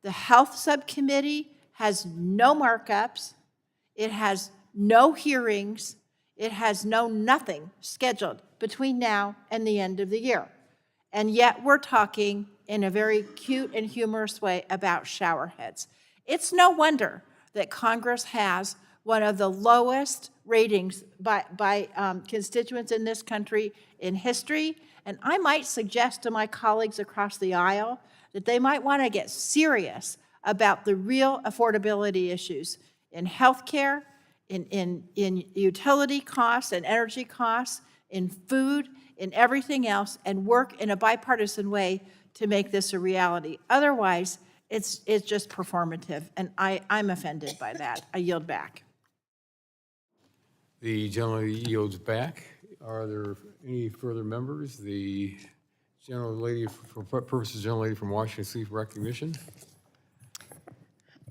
the Health Subcommittee has no markups, it has no hearings, it has no nothing scheduled between now and the end of the year. And yet we're talking in a very cute and humorous way about shower heads. It's no wonder that Congress has one of the lowest ratings by constituents in this country in history. And I might suggest to my colleagues across the aisle that they might want to get serious about the real affordability issues in healthcare, in utility costs and energy costs, in food, in everything else, and work in a bipartisan way to make this a reality. Otherwise, it's just performative, and I'm offended by that. I yield back. The gentlelady yields back. Are there any further members? The gentlelady, for what purposes, gentlelady from Washington seek recognition?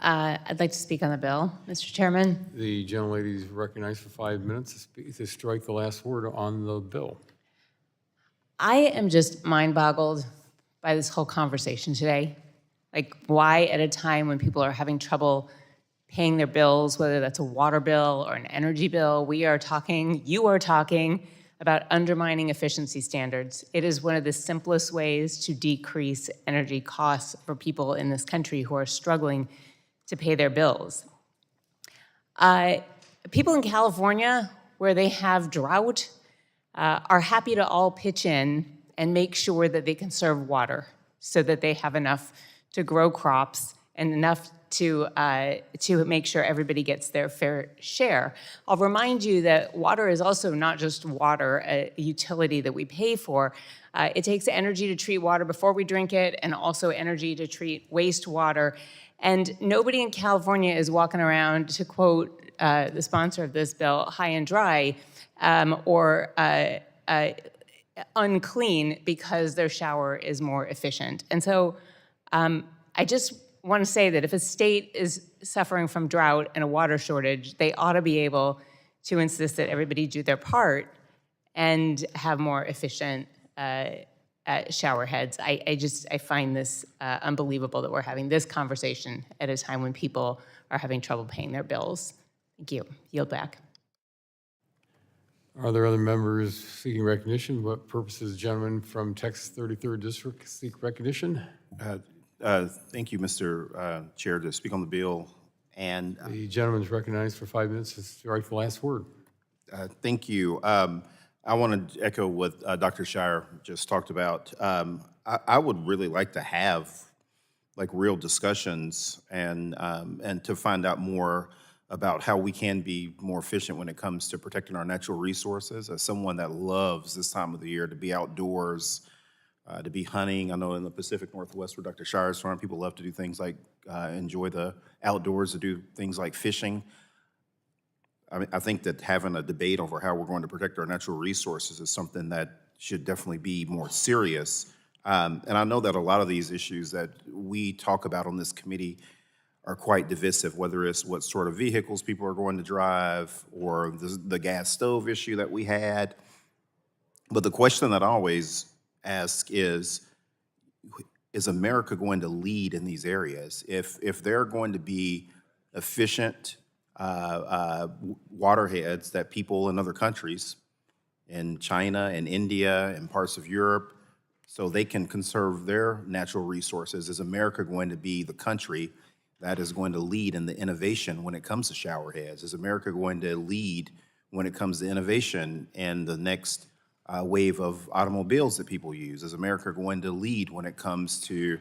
I'd like to speak on the bill, Mr. Chairman. The gentlelady is recognized for 5 minutes to strike the last word on the bill. I am just mind-boggled by this whole conversation today. Like, why at a time when people are having trouble paying their bills, whether that's a water bill or an energy bill, you are talking about undermining efficiency standards. It is one of the simplest ways to decrease energy costs for people in this country who are struggling to pay their bills. People in California, where they have drought, are happy to all pitch in and make sure that they conserve water so that they have enough to grow crops and enough to make sure everybody gets their fair share. I'll remind you that water is also not just water, a utility that we pay for. It takes energy to treat water before we drink it, and also energy to treat wastewater. And nobody in California is walking around, to quote the sponsor of this bill, high and dry, or unclean because their shower is more efficient. And so I just want to say that if a state is suffering from drought and a water shortage, they ought to be able to insist that everybody do their part and have more efficient shower heads. I find this unbelievable that we're having this conversation at a time when people are having trouble paying their bills. Thank you. Yield back. Are there other members seeking recognition? What purposes, gentlemen from Texas 33rd District seek recognition? Thank you, Mr. Chair, to speak on the bill. And the gentleman is recognized for 5 minutes to strike the last word. Thank you. I want to echo what Dr. Shire just talked about. I would really like to have like real discussions and to find out more about how we can be more efficient when it comes to protecting our natural resources. As someone that loves this time of the year to be outdoors, to be hunting. I know in the Pacific Northwest where Dr. Shire's from, people love to do things like enjoy the outdoors, to do things like fishing. I think that having a debate over how we're going to protect our natural resources is something that should definitely be more serious And I know that a lot of these issues that we talk about on this committee are quite divisive, whether it's what sort of vehicles people are going to drive or the gas stove issue that we had. But the question that I always ask is America going to lead in these areas? If they're going to be efficient waterheads that people in other countries, in China and India and parts of Europe, so they can conserve their natural resources, is America going to be the country that is going to lead in the innovation when it comes to shower heads? Is America going to lead when it comes to innovation and the next wave of automobiles that people use? Is America going to lead when it comes to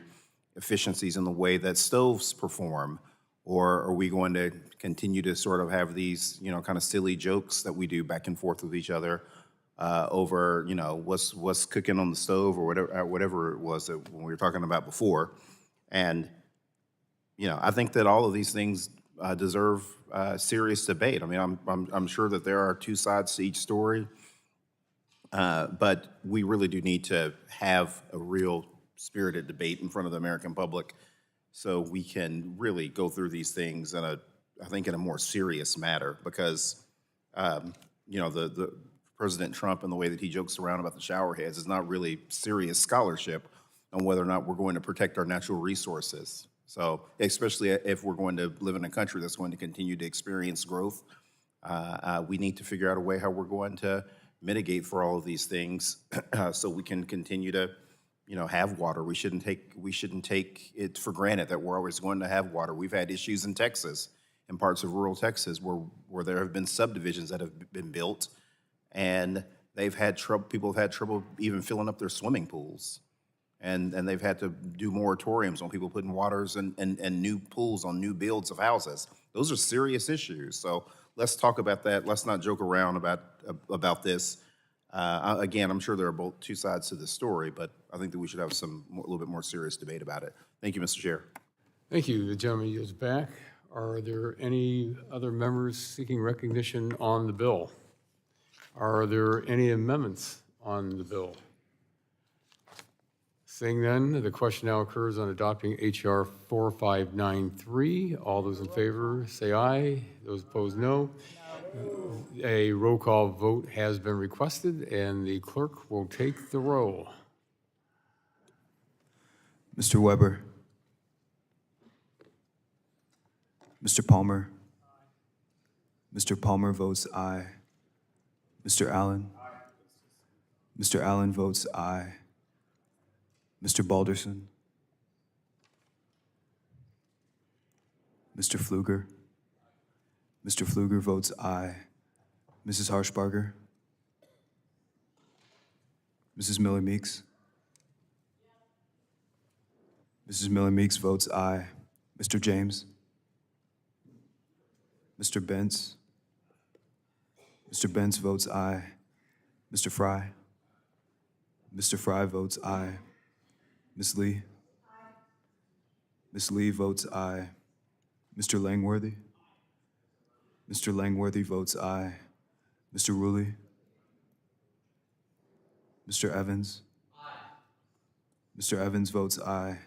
efficiencies in the way that stoves perform? Or are we going to continue to sort of have these, kind of silly jokes that we do back and forth with each other over, what's cooking on the stove or whatever it was that when we were talking about before? And, I think that all of these things deserve serious debate. I mean, I'm sure that there are two sides to each story. But we really do need to have a real spirited debate in front of the American public so we can really go through these things in a more serious matter, because, the President Trump and the way that he jokes around about the shower heads is not really serious scholarship on whether or not we're going to protect our natural resources. So especially if we're going to live in a country that's going to continue to experience growth, we need to figure out a way how we're going to mitigate for all of these things so we can continue to, have water. We shouldn't take it for granted that we're always going to have water. We've had issues in Texas, in parts of rural Texas, where there have been subdivisions that have been built, and they've had trouble. People have had trouble even filling up their swimming pools, and they've had to do moratoriums on people putting waters and new pools on new builds of houses. Those are serious issues. So let's talk about that. Let's not joke around about this. Again, I'm sure there are both two sides to this story, but I think that we should have a little bit more serious debate about it. Thank you, Mr. Chair. Thank you. The gentleman yields back. Are there any other members seeking recognition on the bill? Are there any amendments on the bill? Seeing none, the question now occurs on adopting H.R. 4593. All those in favor say aye. Those opposed, no. A roll call vote has been requested, and the clerk will take the roll. Mr. Weber. Mr. Palmer. Mr. Palmer votes aye. Mr. Allen. Mr. Allen votes aye. Mr. Balderson. Mr. Pfluger. Mr. Pfluger votes aye. Mrs. Harshbarger. Mrs. Miller Meeks. Mrs. Miller Meeks votes aye. Mr. James. Mr. Bentz. Mr. Bentz votes aye. Mr. Fry. Mr. Fry votes aye. Ms. Lee. Ms. Lee votes aye. Mr. Langworthy. Mr. Langworthy votes aye. Mr. Rulli. Mr. Evans. Mr. Evans votes aye.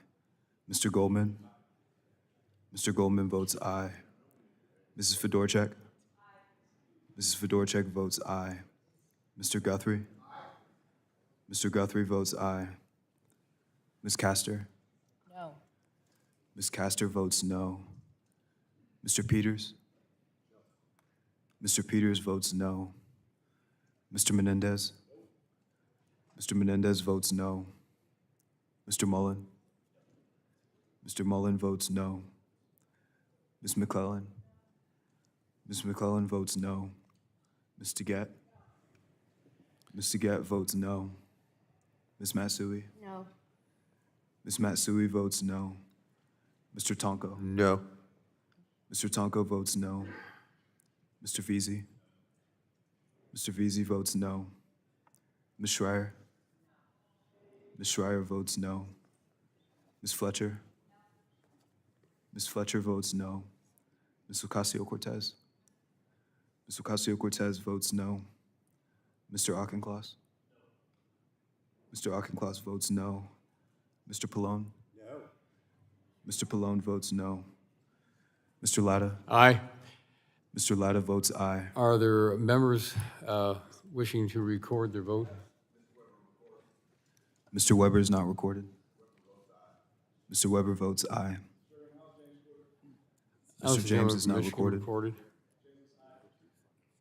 Mr. Goldman. Mr. Goldman votes aye. Mrs. Fedorchak. Mrs. Fedorchak votes aye. Mr. Guthrie. Mr. Guthrie votes aye. Ms. Castor. No. Ms. Castor votes no. Mr. Peters. Mr. Peters votes no. Mr. Menendez. Mr. Menendez votes no. Mr. Mullen. Mr. Mullen votes no. Ms. McClellan. Ms. McClellan votes no. Ms. DeGette. Ms. DeGette votes no. Ms. Matsui. No. Ms. Matsui votes no. Mr. Tonko. No. Mr. Tonko votes no. Mr. Veazey. Mr. Veazey votes no. Ms. Schreier. Ms. Schreier votes no. Ms. Fletcher. Ms. Fletcher votes no. Ms. Ocasio-Cortez. Ms. Ocasio-Cortez votes no. Mr. Auchincloss. Mr. Auchincloss votes no. Mr. Pallone? No. Mr. Pallone votes no. Mr. Latta? Aye. Mr. Latta votes aye. Are there members wishing to record their vote? Mr. Weber is not recorded. Mr. Weber votes aye. How's Mr. the James gentleman is from not Michigan recorded.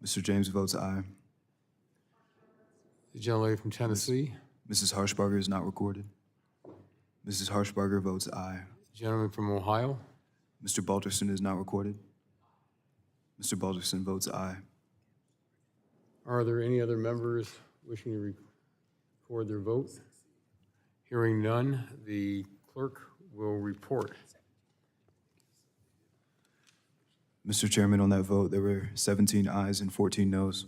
Mr. James votes aye. The gentlelady from Tennessee? Mrs. Harshbarger is not recorded. Mrs. Harshbarger votes aye. The gentleman from Ohio? Mr. Balderson is not recorded. Mr. Balderson votes aye. Are there any other members wishing to record their vote? Hearing none, the clerk will report. Mr. Chairman, on that vote, there were 17 ayes and 14 noes.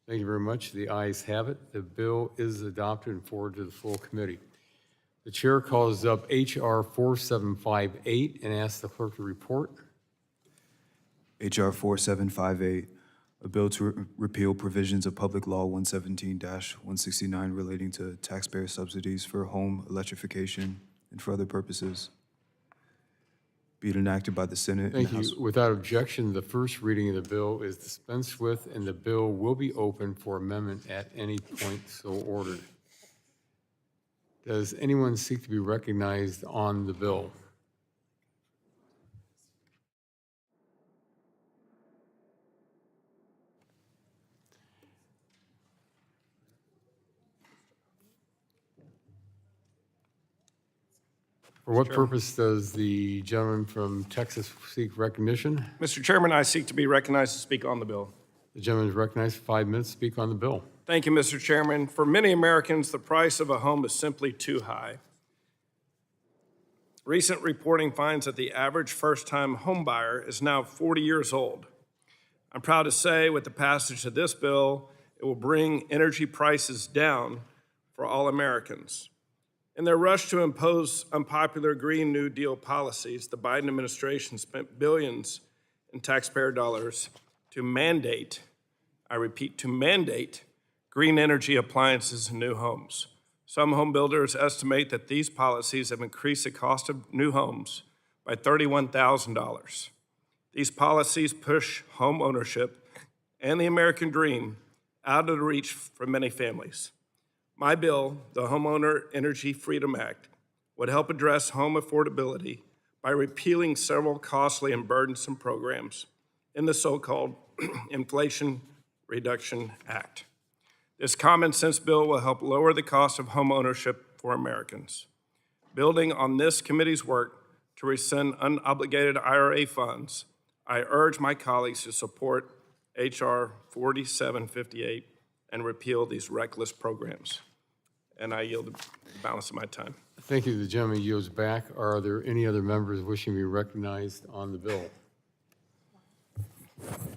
Thank you very much. The ayes have it. The bill is adopted and forwarded to the full committee. The chair calls up H.R. 4758 and asks the clerk to report. H.R. 4758, a bill to repeal provisions of Public Law 117-169 relating to taxpayer subsidies for home electrification and for other purposes. Be it enacted by the Senate and Thank House. you. Without objection, the first reading of the bill is dispensed with, and the bill will be open for amendment at any point so ordered. Does anyone seek to be recognized on the bill? For what purpose does the gentleman from Texas seek recognition? Mr. Chairman, I seek to be recognized to speak on the bill. The gentleman is recognized for 5 minutes to speak on the bill. Thank you, Mr. Chairman. For many Americans, the price of a home is simply too high. Recent reporting finds that the average first-time home buyer is now 40 years old. I'm proud to say with the passage of this bill, it will bring energy prices down for all Americans. In their rush to impose unpopular Green New Deal policies, the Biden administration spent billions in taxpayer dollars to mandate, I repeat, to mandate green energy appliances in new homes. Some home builders estimate that these policies have increased the cost of new homes by $31,000. These policies push home ownership and the American dream out of the reach for many families. My bill, the Homeowner Energy Freedom Act, would help address home affordability by repealing several costly and burdensome programs in the so-called Inflation Reduction Act. This common sense bill will help lower the cost of home ownership for Americans. Building on this committee's work to rescind unobligated IRA funds, I urge my colleagues to support H.R. 4758 and repeal these reckless programs. And I yield the balance of my time. Thank you. The gentleman yields back. Are there any other members wishing to be recognized on the bill?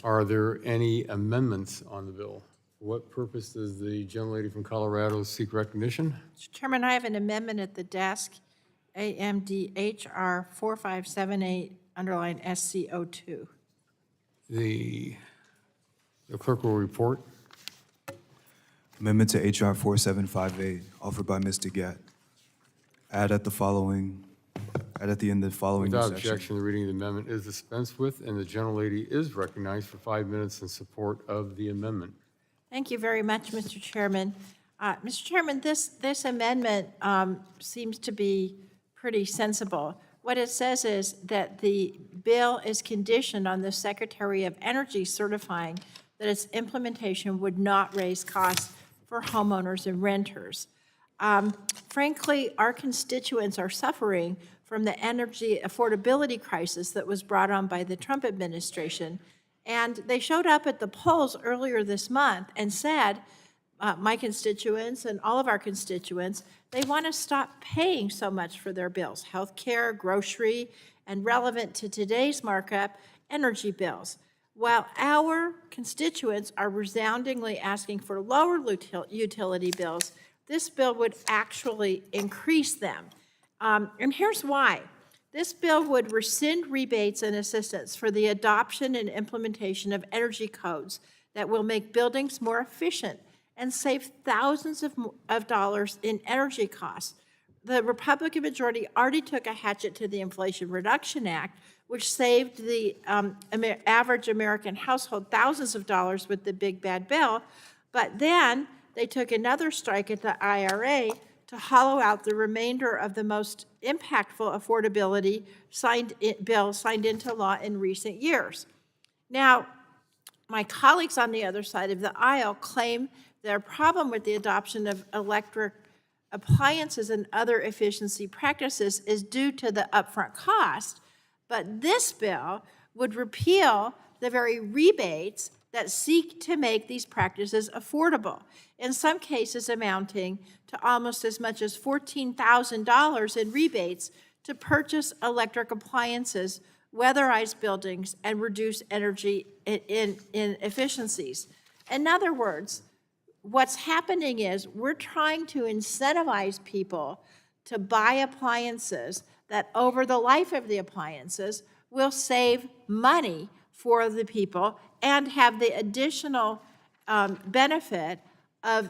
Are there any amendments on the bill? For what purpose does the gentlelady from Colorado seek recognition? Mr. Chairman, I have an amendment at the desk, AMDHR 4578, underline SC02. The clerk will report. Amendment to H.R. 4758, offered by Ms. DeGette. Add at the end the following new Without section. objection, the reading of the amendment is dispensed with, and the gentlelady is recognized for 5 minutes in support of the amendment. Thank you very much, Mr. Chairman. Mr. Chairman, this amendment seems to be pretty sensible. What it says is that the bill is conditioned on the Secretary of Energy certifying that its implementation would not raise costs for homeowners and renters. Frankly, our constituents are suffering from the energy affordability crisis that was brought on by the Trump administration. And they showed up at the polls earlier this month and said, my constituents and all of our constituents, they want to stop paying so much for their bills, healthcare, grocery, and relevant to today's markup, energy bills. While our constituents are resoundingly asking for lower utility bills, this bill would actually increase them. And here's why. This bill would rescind rebates and assistance for the adoption and implementation of energy codes that will make buildings more efficient and save thousands of dollars in energy costs. the Republican majority already took a hatchet to the Inflation Reduction Act, which saved the average American household thousands of dollars with the big bad bill. But then they took another strike at the IRA to hollow out the remainder of the most impactful affordability bill signed into law in recent years. Now, my colleagues on the other side of the aisle claim their problem with the adoption of electric appliances and other efficiency practices is due to the upfront cost, but this bill would repeal the very rebates that seek to make these practices affordable, in some cases amounting to almost as much as $14,000 in rebates to purchase electric appliances, weatherize buildings, and reduce energy inefficiencies. In other words, what's happening is we're trying to incentivize people to buy appliances that over the life of the appliances will save money for the people and have the additional benefit of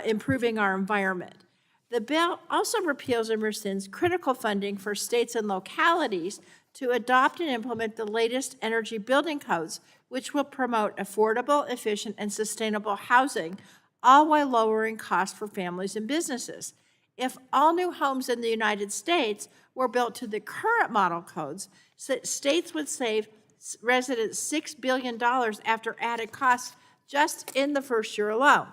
improving our environment. The bill also repeals and rescinds critical funding for states and localities to adopt and implement the latest energy building codes, which will promote affordable, efficient, and sustainable housing, all while lowering costs for families and businesses. If all new homes in the United States were built to the current model codes, states would save residents $6 billion after added costs just in the first year alone.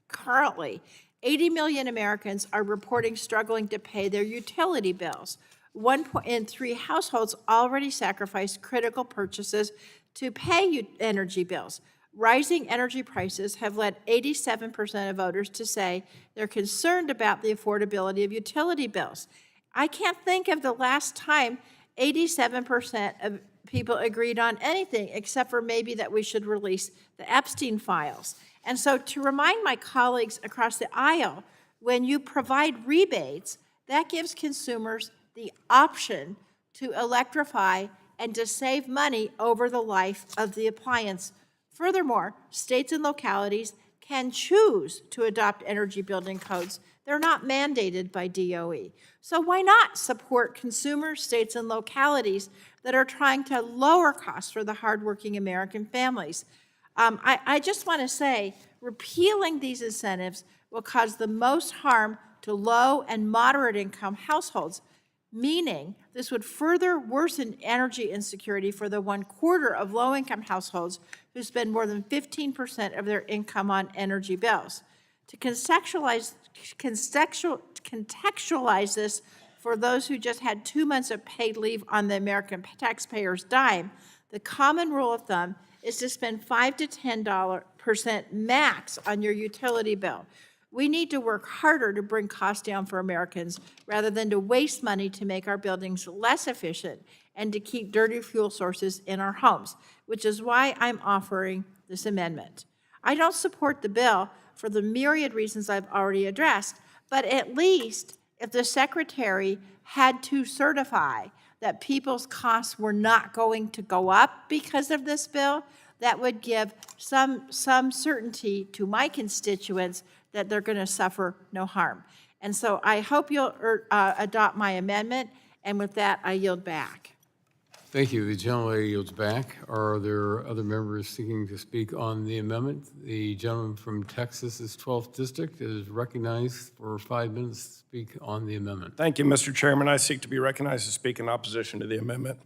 Currently, 80 million Americans are reporting struggling to pay their utility bills. 1 in 3 households already sacrifice critical purchases to pay energy bills. Rising energy prices have led 87% of voters to say they're concerned about the affordability of utility bills. I can't think of the last time 87% of people agreed on anything, except for maybe that we should release the Epstein files. And so to remind my colleagues across the aisle, when you provide rebates, that gives consumers the option to electrify and to save money over the life of the appliance. Furthermore, states and localities can choose to adopt energy building codes. They're not mandated by DOE. So why not support consumers, states, and localities that are trying to lower costs for the hardworking American families? I just want to say, repealing these incentives will cause the most harm to low and moderate income households, meaning this would further worsen energy insecurity for the 1/4 of low-income households who spend more than 15% of their income on energy bills. To contextualize this for those who just had 2 months of paid leave on the American taxpayer's dime, the common rule of thumb is to spend 5 to 10% max on your utility bill. We need to work harder to bring costs down for Americans rather than to waste money to make our buildings less efficient and to keep dirty fuel sources in our homes, which is why I'm offering this amendment. I don't support the bill for the myriad reasons I've already addressed, but at least if the Secretary had to certify that people's costs were not going to go up because of this bill, that would give some certainty to my constituents that they're going to suffer no harm. And so I hope you'll adopt my amendment, and with that, I yield back. Thank you. The gentlelady yields back. Are there other members seeking to speak on the amendment? The gentleman from Texas's 12th District is recognized for 5 minutes to speak on the amendment. Thank you, Mr. Chairman. I seek to be recognized to speak in opposition to the amendment.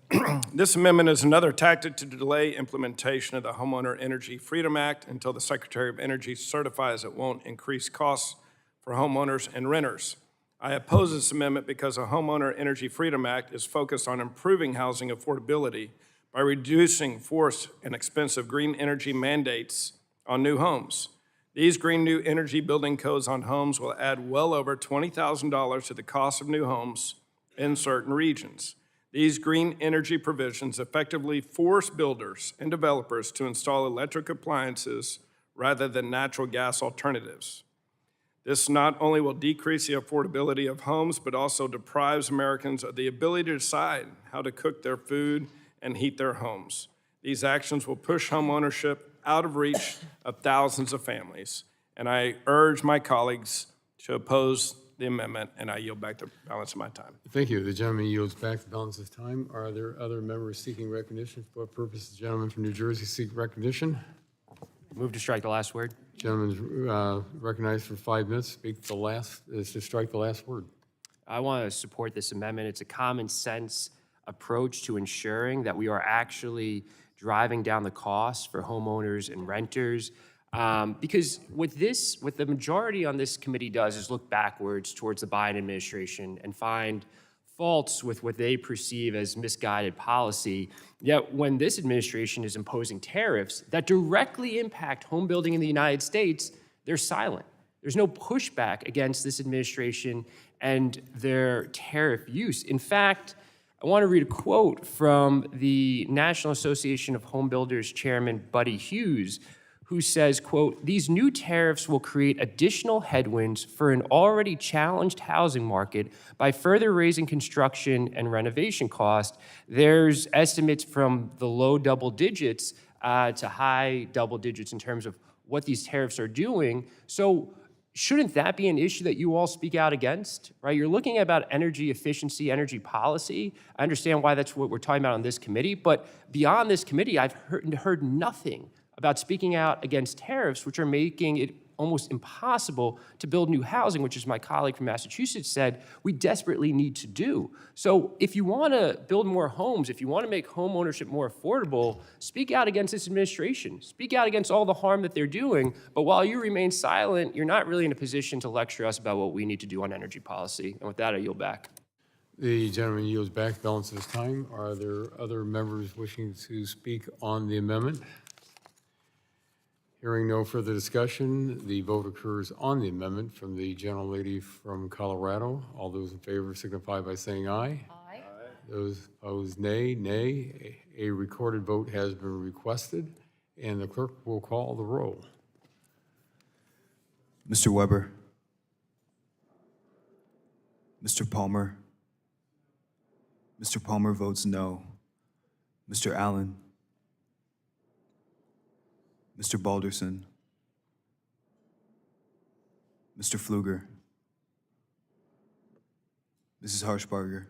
This amendment is another tactic to delay implementation of the Homeowner Energy Freedom Act until the Secretary of Energy certifies it won't increase costs for homeowners and renters. I oppose this amendment because the Homeowner Energy Freedom Act is focused on improving housing affordability by reducing forced and expensive green energy mandates on new homes. These green new energy building codes on homes will add well over $20,000 to the cost of new homes in certain regions. These green energy provisions effectively force builders and developers to install electric appliances rather than natural gas alternatives. This not only will decrease the affordability of homes, but also deprives Americans of the ability to decide how to cook their food and heat their homes. These actions will push homeownership out of reach of thousands of families, and I urge my colleagues to oppose the amendment, and I yield back the balance of my time. Thank you. The gentleman yields back the balance of time. Are there other members seeking recognition? For what purpose the gentleman from New Jersey seek recognition? Move to strike the last word. Gentleman's recognized for 5 minutes. Speak the last, is to strike the last word. I want to support this amendment. It's a common sense approach to ensuring that we are actually driving down the costs for homeowners and renters. Because what the majority on this committee does is look backwards towards the Biden administration and find faults with what they perceive as misguided policy. Yet when this administration is imposing tariffs that directly impact home building in the United States, they're silent. There's no pushback against this administration and their tariff use. In fact, I want to read a quote from the National Association of Home Builders Chairman Buddy Hughes, who says, quote, "These new tariffs will create additional headwinds for an already challenged housing market by further raising construction and renovation costs. There's estimates from the low double digits to high double digits in terms of what these tariffs are doing. So shouldn't that be an issue that you all speak out against, right? You're looking at about energy efficiency, energy policy. I understand why that's what we're talking about on this committee, but beyond this committee, I've heard nothing about speaking out against tariffs, which are making it almost impossible to build new housing, which, as my colleague from Massachusetts said, we desperately need to do. So if you want to build more homes, if you want to make home ownership more affordable, speak out against this administration. Speak out against all the harm that they're doing. But while you remain silent, you're not really in a position to lecture us about what we need to do on energy policy. And with that, I yield back. The gentleman yields back the balance of his time. Are there other members wishing to speak on the amendment? Hearing no further discussion, the vote occurs on the amendment from the gentlelady from Colorado. All those in favor signify by saying aye. Aye. Those opposed, nay. Nay. A recorded vote has been requested, and the clerk will call the roll. Mr. Weber. Mr. Palmer. Mr. Palmer votes no. Mr. Allen. Mr. Balderson. Mr. Pfluger. Mrs. Harshbarger.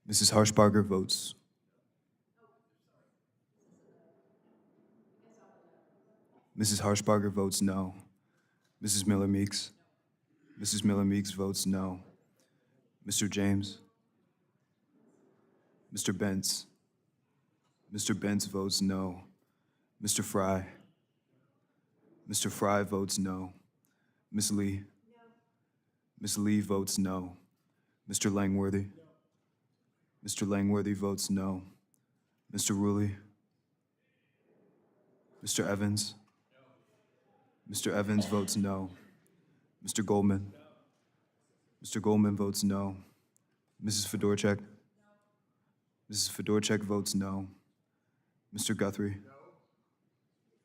Mrs. Harshbarger votes. Mrs. Harshbarger votes no. Mrs. Miller Meeks. Mrs. Miller Meeks votes no. Mr. James. Mr. Bentz. Mr. Bentz votes no. Mr. Fry. Mr. Fry votes no. Ms. Lee. Ms. Lee votes no. Mr. Langworthy. Mr. Langworthy votes no. Mr. Ruley. Mr. Evans. Mr. Evans votes no. Mr. Goldman. Mr. Goldman votes no. Mrs. Fedorchak. Mrs. Fedorchak votes no. Mr. Guthrie.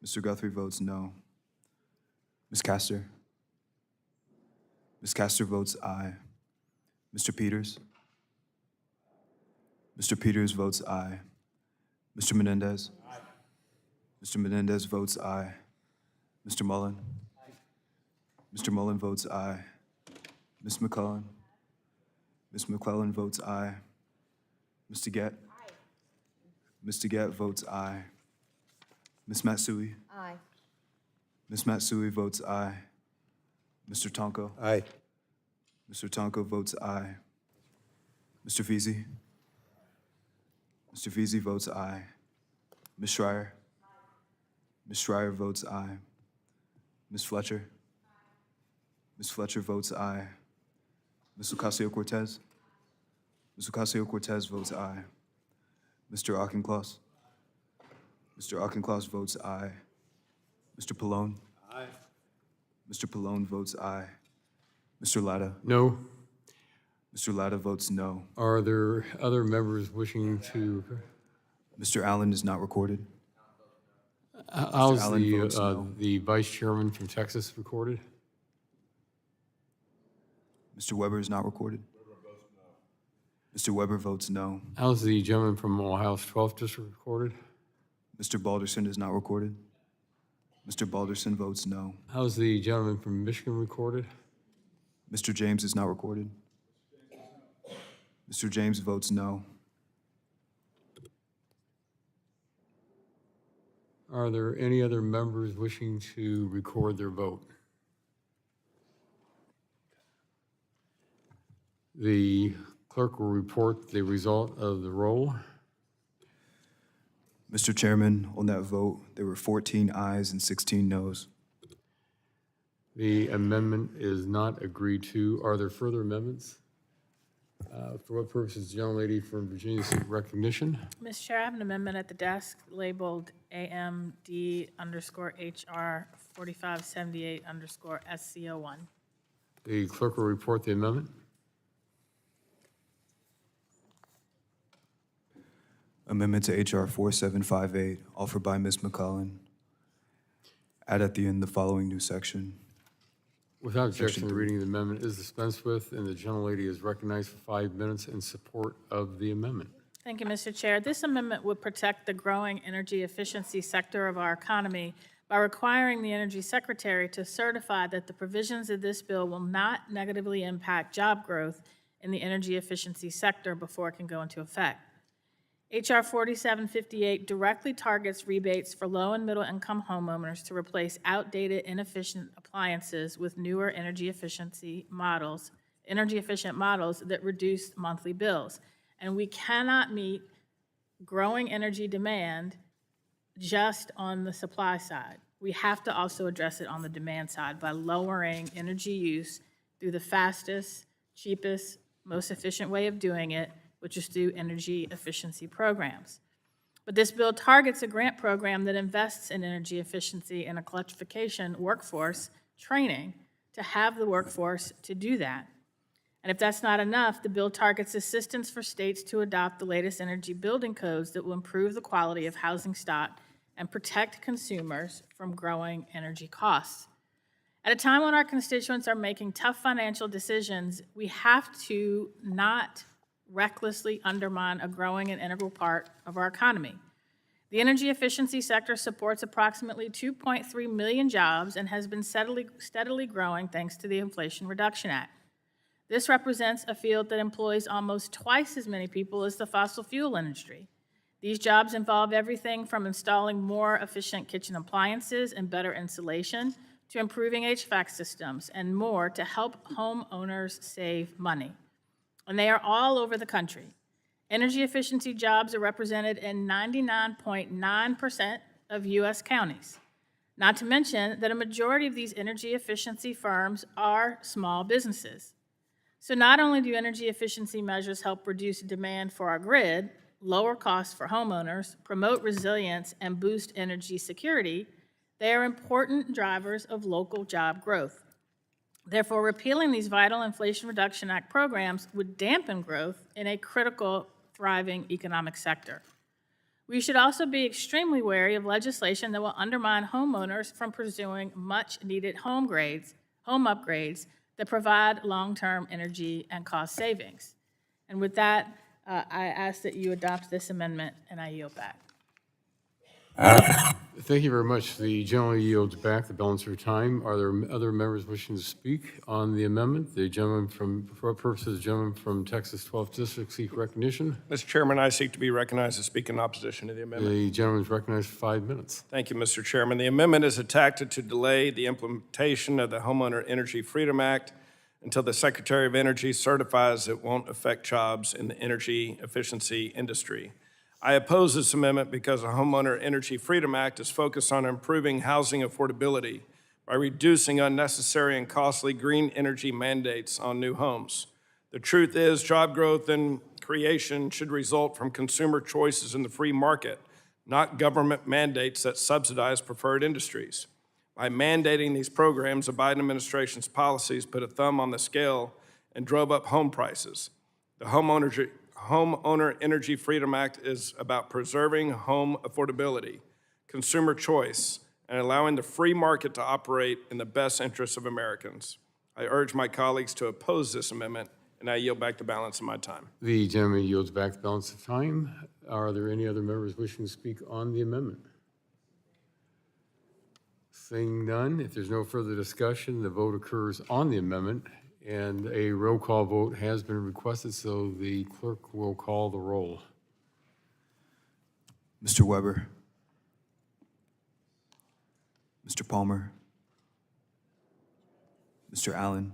Mr. Guthrie votes no. Ms. Castor. Ms. Castor votes aye. Mr. Peters. Mr. Peters votes aye. Mr. Menendez. Mr. Menendez votes aye. Mr. Mullen. Mr. Mullen votes aye. Ms. McClellan. Ms. McClellan votes aye. Mr. Gett. Mr. Gett votes aye. Ms. Matsui. Aye. Ms. Matsui votes aye. Mr. Tonko. Aye. Mr. Tonko votes aye. Mr. Veazey. Mr. Veazey votes aye. Ms. Schreier. Ms. Schreier votes aye. Ms. Fletcher. Ms. Fletcher votes aye. Ms. Ocasio-Cortez. Ms. Ocasio-Cortez votes aye. Mr. Auchincloss. Mr. Auchincloss votes aye. Mr. Pallone. Aye. Mr. Pallone votes aye. Mr. Latta. No. Mr. Latta votes no. Are there other members wishing to? Mr. Allen is not recorded. How's Allen votes no. the vice chairman from Texas recorded? Mr. Weber is not recorded. Mr. Weber votes no. How's the gentleman from Ohio's 12th district recorded? Mr. Balderson is not recorded. Mr. Balderson votes no. How's the gentleman from Michigan recorded? Mr. James is not recorded. Mr. James votes no. Are there any other members wishing to record their vote? The clerk will report the result of the roll. Mr. Chairman, on that vote, there were 14 ayes and 16 noes. The amendment is not agreed to. Are there further amendments? For what purposes, the gentlelady from Virginia seek recognition? Mr. Chair, I have an amendment at the desk labeled AMD_HR 4578_SCO1. The clerk will report the amendment. Amendment to HR 4758, offered by Ms. McCollum. Add at the end the following new section. Without objection, Section the 3. reading of the amendment is dispensed with, and the gentlelady is recognized for 5 minutes in support of the amendment. Thank you, Mr. Chair. This amendment would protect the growing energy efficiency sector of our economy by requiring the Energy Secretary to certify that the provisions of this bill will not negatively impact job growth in the energy efficiency sector before it can go into effect. HR 4758 directly targets rebates for low and middle income homeowners to replace outdated, inefficient appliances with newer energy efficient models that reduce monthly bills. And we cannot meet growing energy demand just on the supply side. We have to also address it on the demand side by lowering energy use through the fastest, cheapest, most efficient way of doing it, which is through energy efficiency programs. But this bill targets a grant program that invests in energy efficiency and electrification workforce training to have the workforce to do that. And if that's not enough, the bill targets assistance for states to adopt the latest energy building codes that will improve the quality of housing stock and protect consumers from growing energy costs. At a time when our constituents are making tough financial decisions, we have to not recklessly undermine a growing and integral part of our economy. The energy efficiency sector supports approximately 2.3 million jobs and has been steadily growing thanks to the Inflation Reduction Act. This represents a field that employs almost twice as many people as the fossil fuel industry. These jobs involve everything from installing more efficient kitchen appliances and better insulation to improving HVAC systems and more to help homeowners save money. And they are all over the country. Energy efficiency jobs are represented in 99.9% of U.S. counties. Not to mention that a majority of these energy efficiency firms are small businesses. So not only do energy efficiency measures help reduce demand for our grid, lower costs for homeowners, promote resilience, and boost energy security, they are important drivers of local job growth. Therefore, repealing these vital Inflation Reduction Act programs would dampen growth in a critical, thriving economic sector. We should also be extremely wary of legislation that will undermine homeowners from pursuing much-needed home upgrades that provide long-term energy and cost savings. And with that, I ask that you adopt this amendment, and I yield back. Thank you very much. The gentleman yields back the balance of her time. Are there other members wishing to speak on the amendment? The gentleman from, for what purposes, the gentleman from Texas 12th District seek recognition. Mr. Chairman, I seek to be recognized to speak in opposition to the amendment. The gentleman is recognized for 5 minutes. Thank you, Mr. Chairman. The amendment is a tactic to delay the implementation of the Homeowner Energy Freedom Act until the Secretary of Energy certifies it won't affect jobs in the energy efficiency industry. I oppose this amendment because the Homeowner Energy Freedom Act is focused on improving housing affordability by reducing unnecessary and costly green energy mandates on new homes. The truth is, job growth and creation should result from consumer choices in the free market, not government mandates that subsidize preferred industries. By mandating these programs, the Biden administration's policies put a thumb on the scale and drove up home prices. The Homeowner Energy Freedom Act is about preserving home affordability, consumer choice, and allowing the free market to operate in the best interests of Americans. I urge my colleagues to oppose this amendment, and I yield back the balance of my time. The gentleman yields back the balance of time. Are there any other members wishing to speak on the amendment? Seeing none, if there's no further discussion, the vote occurs on the amendment, and a roll call vote has been requested, so the clerk will call the roll. Mr. Weber, Mr. Palmer, Mr. Allen,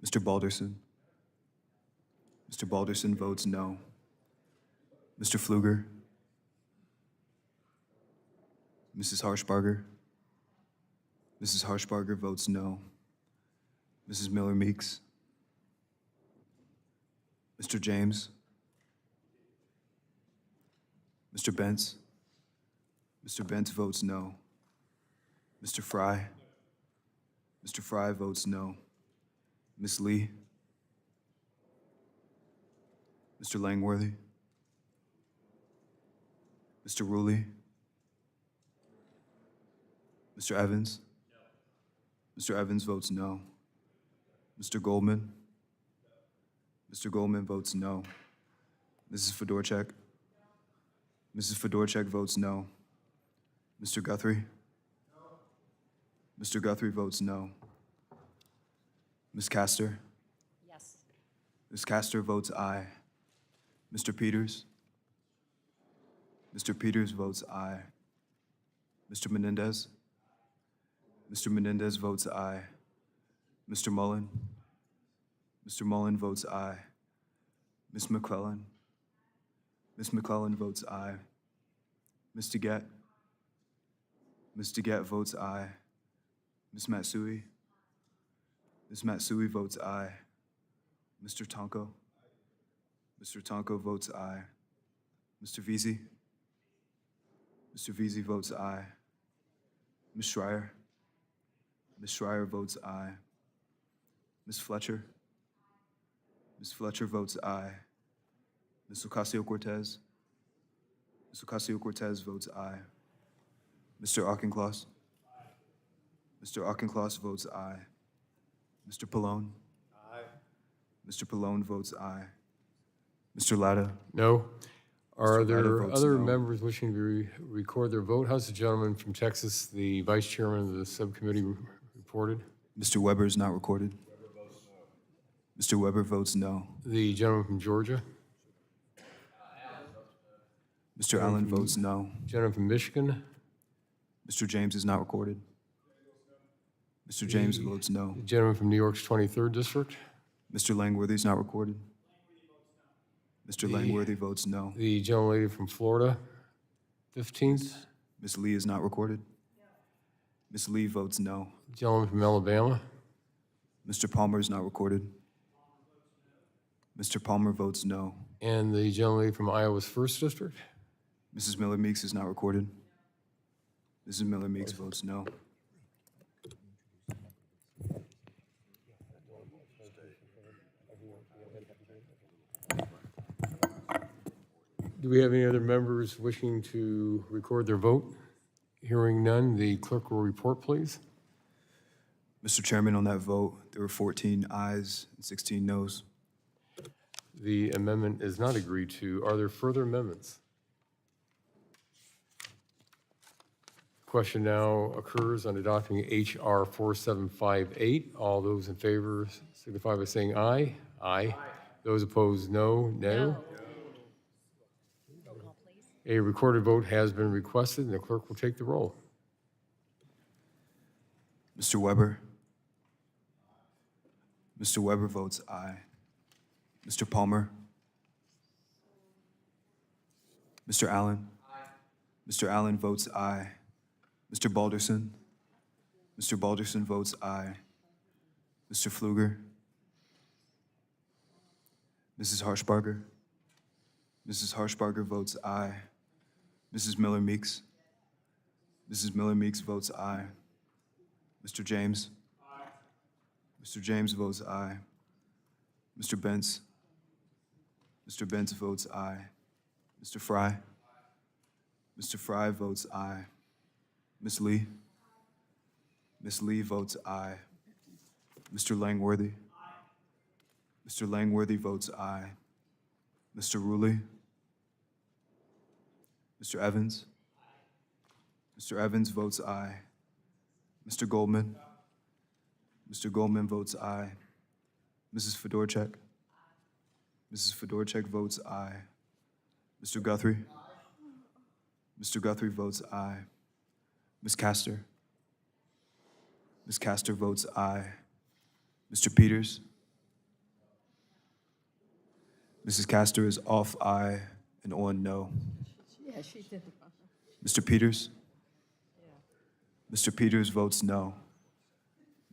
Mr. Balderson. Mr. Balderson votes no. Mr. Pfluger, Mrs. Harshbarger. Mrs. Harshbarger votes no. Mrs. Miller Meeks. Mr. James. Mr. Bentz. Mr. Bentz votes no. Mr. Fry. Mr. Fry votes no. Ms. Lee. Mr. Langworthy. Mr. Ruley. Mr. Evans. Mr. Evans votes no. Mr. Goldman. Mr. Goldman votes no. Mrs. Fedorchak. Mrs. Fedorchak votes no. Mr. Guthrie. Mr. Guthrie votes no. Ms. Castor. Yes. Ms. Castor votes aye. Mr. Peters. Mr. Peters votes aye. Mr. Menendez. Mr. Menendez votes aye. Mr. Mullen. Mr. Mullen votes aye. Ms. McClellan. Ms. McClellan votes aye. Ms. DeGette. Ms. DeGette votes aye. Ms. Matsui. Ms. Matsui votes aye. Mr. Tonko. Mr. Tonko votes aye. Mr. Veazey. Mr. Veazey votes aye. Ms. Schreier. Ms. Schreier votes aye. Ms. Fletcher. Ms. Fletcher votes aye. Ms. Ocasio-Cortez. Ms. Ocasio-Cortez votes aye. Mr. Auchincloss. Mr. Auchincloss votes aye. Mr. Pallone. Aye. Mr. Pallone votes aye. Mr. Latta. No. Are Mr. Latta there votes other no. members wishing to record their vote? How's the gentleman from Texas, the vice chairman of the subcommittee, reported? Mr. Weber is not recorded. Mr. Weber votes no. The gentleman from Georgia? Mr. Allen votes no. Gentleman from Michigan? Mr. James is not recorded. Mr. James votes no. The gentleman from New York's 23rd District? Mr. Langworthy is not recorded. Mr. Langworthy votes no. The gentlelady from Florida, 15th? Ms. Lee is not recorded. Ms. Lee votes no. Gentleman from Alabama? Mr. Palmer is not recorded. Mr. Palmer votes no. And the gentlelady from Iowa's 1st District? Mrs. Miller Meeks is not recorded. Mrs. Miller Meeks votes no. Do we have any other members wishing to record their vote? Hearing none, the clerk will report, please. Mr. Chairman, on that vote, there were 14 ayes and 16 noes. The amendment is not agreed to. Are there further amendments? Question now occurs on adopting H.R. 4758. All those in favor signify by saying aye. Aye. Those opposed, no. No. A recorded vote has been requested, and the clerk will take the roll. Mr. Weber. Mr. Weber votes aye. Mr. Palmer. Mr. Allen. Mr. Allen votes aye. Mr. Balderson. Mr. Balderson votes aye. Mr. Pfluger. Mrs. Harshbarger. Mrs. Harshbarger votes aye. Mrs. Miller Meeks. Mrs. Miller Meeks votes aye. Mr. James. Mr. James votes aye. Mr. Bentz. Mr. Bentz votes aye. Mr. Fry. Mr. Fry votes aye. Ms. Lee. Ms. Lee votes aye. Mr. Langworthy. Mr. Langworthy votes aye. Mr. Ruley. Mr. Evans. Mr. Evans votes aye. Mr. Goldman? Mr. Goldman votes aye. Mrs. Fedorchak? Mrs. Fedorchak votes aye. Mr. Guthrie? Mr. Guthrie votes aye. Ms. Castor? Ms. Castor votes aye. Mr. Peters? Mrs. Castor is off aye and on no. Yeah, she did. Mr. Peters? Mr. Peters votes no.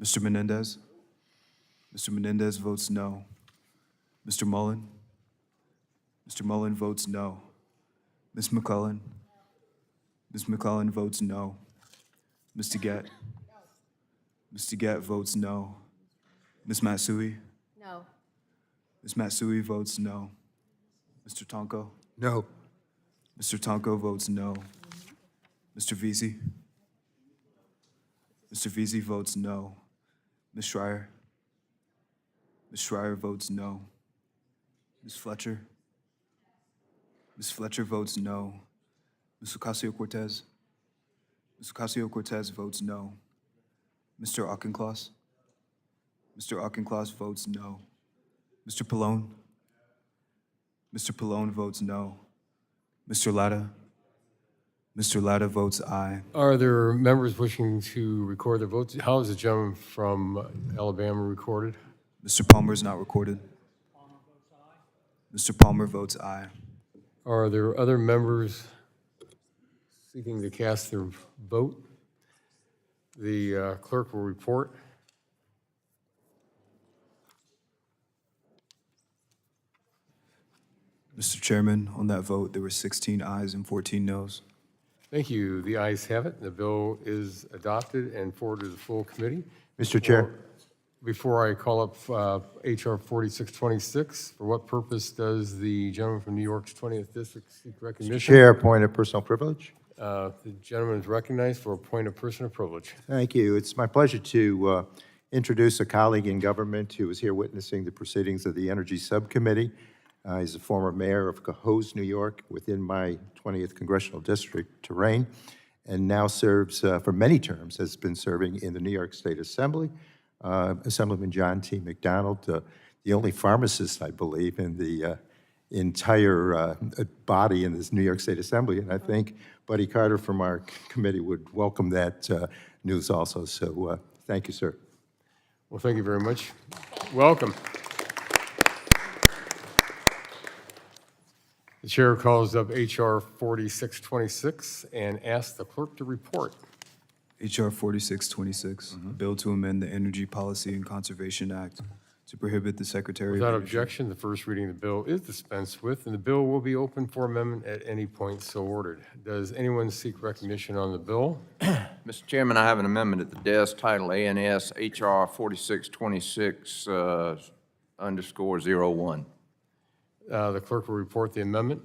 Mr. Menendez? Mr. Menendez votes no. Mr. Mullen? Mr. Mullen votes no. Ms. McClellan? Ms. McClellan votes no. Ms. DeGette? Ms. DeGette votes no. Ms. Matsui? No. Ms. Matsui votes no. Mr. Tonko? No. Mr. Tonko votes no. Mr. Veazey? Mr. Veazey votes no. Ms. Schreier? Ms. Schreier votes no. Ms. Fletcher? Ms. Fletcher votes no. Ms. Ocasio-Cortez? Ms. Ocasio-Cortez votes no. Mr. Auchincloss? Mr. Auchincloss votes no. Mr. Pallone? Mr. Pallone votes no. Mr. Latta? Mr. Latta votes aye. Are there members wishing to record their votes? How is the gentleman from Alabama recorded? Mr. Palmer is not recorded. Mr. Palmer votes aye. Are there other members seeking to cast their vote? The clerk will report. Mr. Chairman, on that vote, there were 16 ayes and 14 noes. Thank you. The ayes have it. The bill is adopted and forwarded to the full committee. Mr. Chair. Before I call up HR 4626, for what purpose does the gentleman from New York's 20th District seek recognition? Chair, point of personal privilege. The gentleman is recognized for a point of personal privilege. Thank you. It's my pleasure to introduce a colleague in government who is here witnessing the proceedings of the Energy Subcommittee. He's a former mayor of Cohoes, New York, within my 20th Congressional District terrain, and now serves for many terms, has been serving in the New York State Assembly. Assemblyman John T. McDonald, the only pharmacist, I believe, in the entire body in this New York State Assembly, and I think Buddy Carter from our committee would welcome that news also. So thank you, sir. Well, thank you very much. Welcome. The chair calls up HR 4626 and asks the clerk to report. HR 4626, a bill to amend the Energy Policy and Conservation Act to prohibit the Secretary of Without Energy. objection, the first reading of the bill is dispensed with, and the bill will be open for amendment at any point so ordered. Does anyone seek recognition on the bill? Mr. Chairman, I have an amendment at the desk titled ANS HR 4626 _01. The clerk will report the amendment.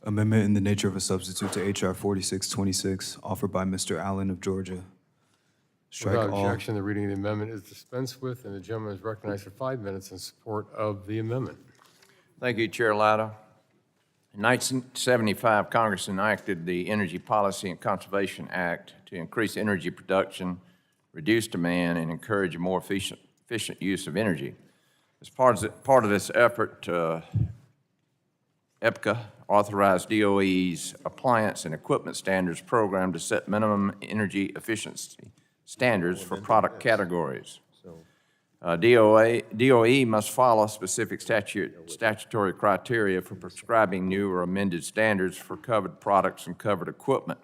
Amendment in the nature of a substitute to HR 4626, offered by Mr. Allen of Georgia. Strike Without all. objection, the reading of the amendment is dispensed with, and the gentleman is recognized for 5 minutes in support of the amendment. Thank you, Chair Latta. In 1975, Congress enacted the Energy Policy and Conservation Act to increase energy production, reduce demand, and encourage a more efficient use of energy. As part of this effort, EPCA authorized DOE's Appliance and Equipment Standards Program to set minimum energy efficiency standards for product categories. DOE must follow specific statutory criteria for prescribing new or amended standards for covered products and covered equipment.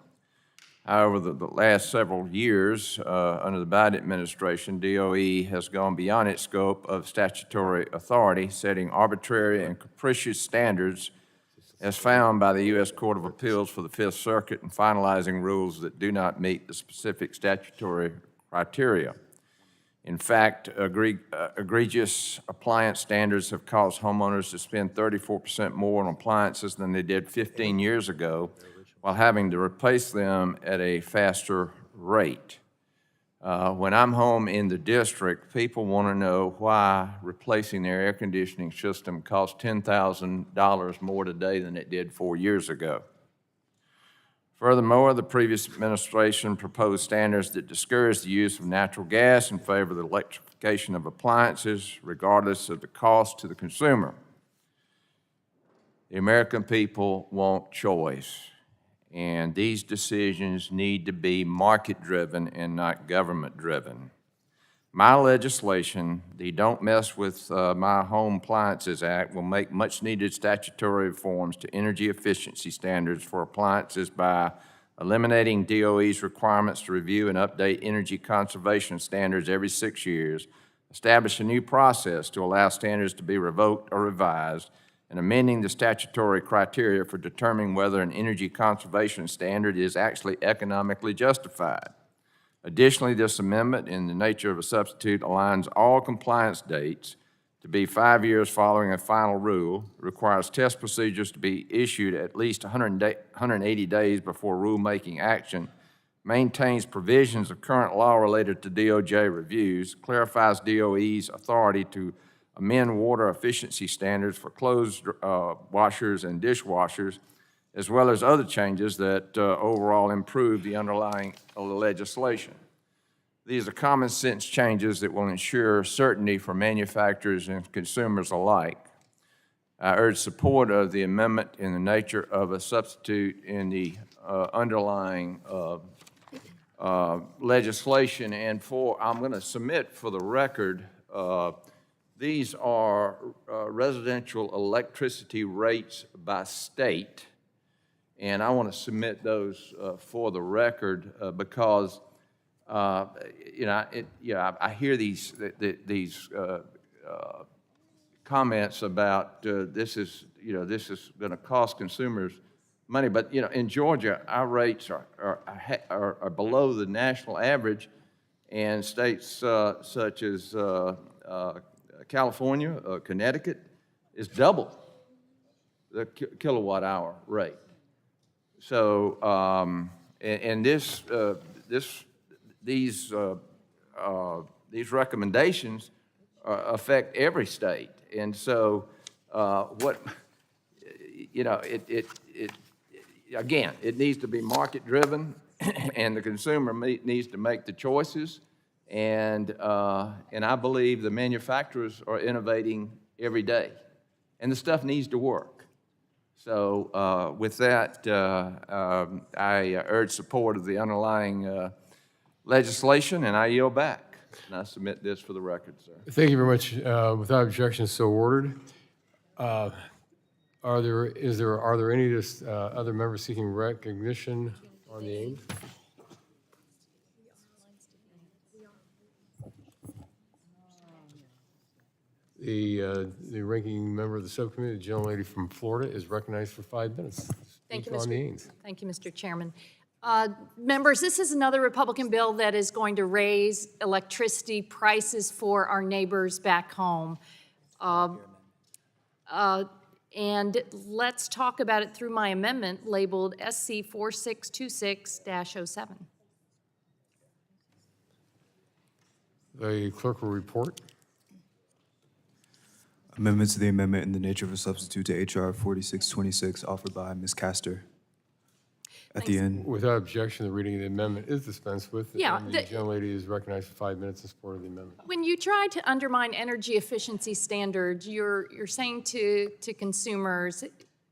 However, the last several years, under the Biden administration, DOE has gone beyond its scope of statutory authority, setting arbitrary and capricious standards as found by the U.S. Court of Appeals for the Fifth Circuit and finalizing rules that do not meet the specific statutory criteria. In fact, egregious appliance standards have caused homeowners to spend 34% more on appliances than they did 15 years ago, while having to replace them at a faster rate. When I'm home in the district, people want to know why replacing their air conditioning system costs $10,000 more today than it did 4 years ago. Furthermore, the previous administration proposed standards that discourage the use of natural gas in favor of the electrification of appliances, regardless of the cost to the consumer. The American people want choice, and these decisions need to be market-driven and not government-driven. My legislation, the Don't Mess with My Home Appliances Act, will make much-needed statutory reforms to energy efficiency standards for appliances by eliminating DOE's requirements to review and update energy conservation standards every 6 years, establish a new process to allow standards to be revoked or revised, and amending the statutory criteria for determining whether an energy conservation standard is actually economically justified. Additionally, this amendment, in the nature of a substitute, aligns all compliance dates to be 5 years following a final rule, requires test procedures to be issued at least 180 days before rulemaking action, maintains provisions of current law related to DOJ reviews, clarifies DOE's authority to amend water efficiency standards for clothes washers and dishwashers, as well as other changes that overall improve the underlying legislation. These are common sense changes that will ensure certainty for manufacturers and consumers alike. I urge support of the amendment in the nature of a substitute in the underlying legislation. And I'm going to submit for the record, these are residential electricity rates by state. And I want to submit those for the record because, I hear these comments about this is going to cost consumers money. But in Georgia, our rates are below the national average, and states such as California, Connecticut, is double the kilowatt hour rate. So, these recommendations affect every state, and so again, it needs to be market driven, and the consumer needs to make the choices, and I believe the manufacturers are innovating every day, and the stuff needs to work. So with that, I urge support of the underlying legislation, and I yield back. And I submit this for the record, sir. Thank you very much. Without objection, so ordered. Are there any other members seeking recognition on the aims? The ranking member of the subcommittee, the gentlelady from Florida, is recognized for 5 minutes. Thank you, Speak on the aims. Thank you, Mr. Chairman. Members, this is another Republican bill that is going to raise electricity prices for our neighbors back home. And let's talk about it through my amendment labeled SC 4626-07. The clerk will report. Amendment to the amendment in the nature of a substitute to H.R. 4626 offered by Ms. Castor. At the end. Without objection, the reading of the amendment is dispensed with. Yeah, And the gentlelady is recognized for 5 minutes in support of the amendment. When you try to undermine energy efficiency standards, you're saying to consumers,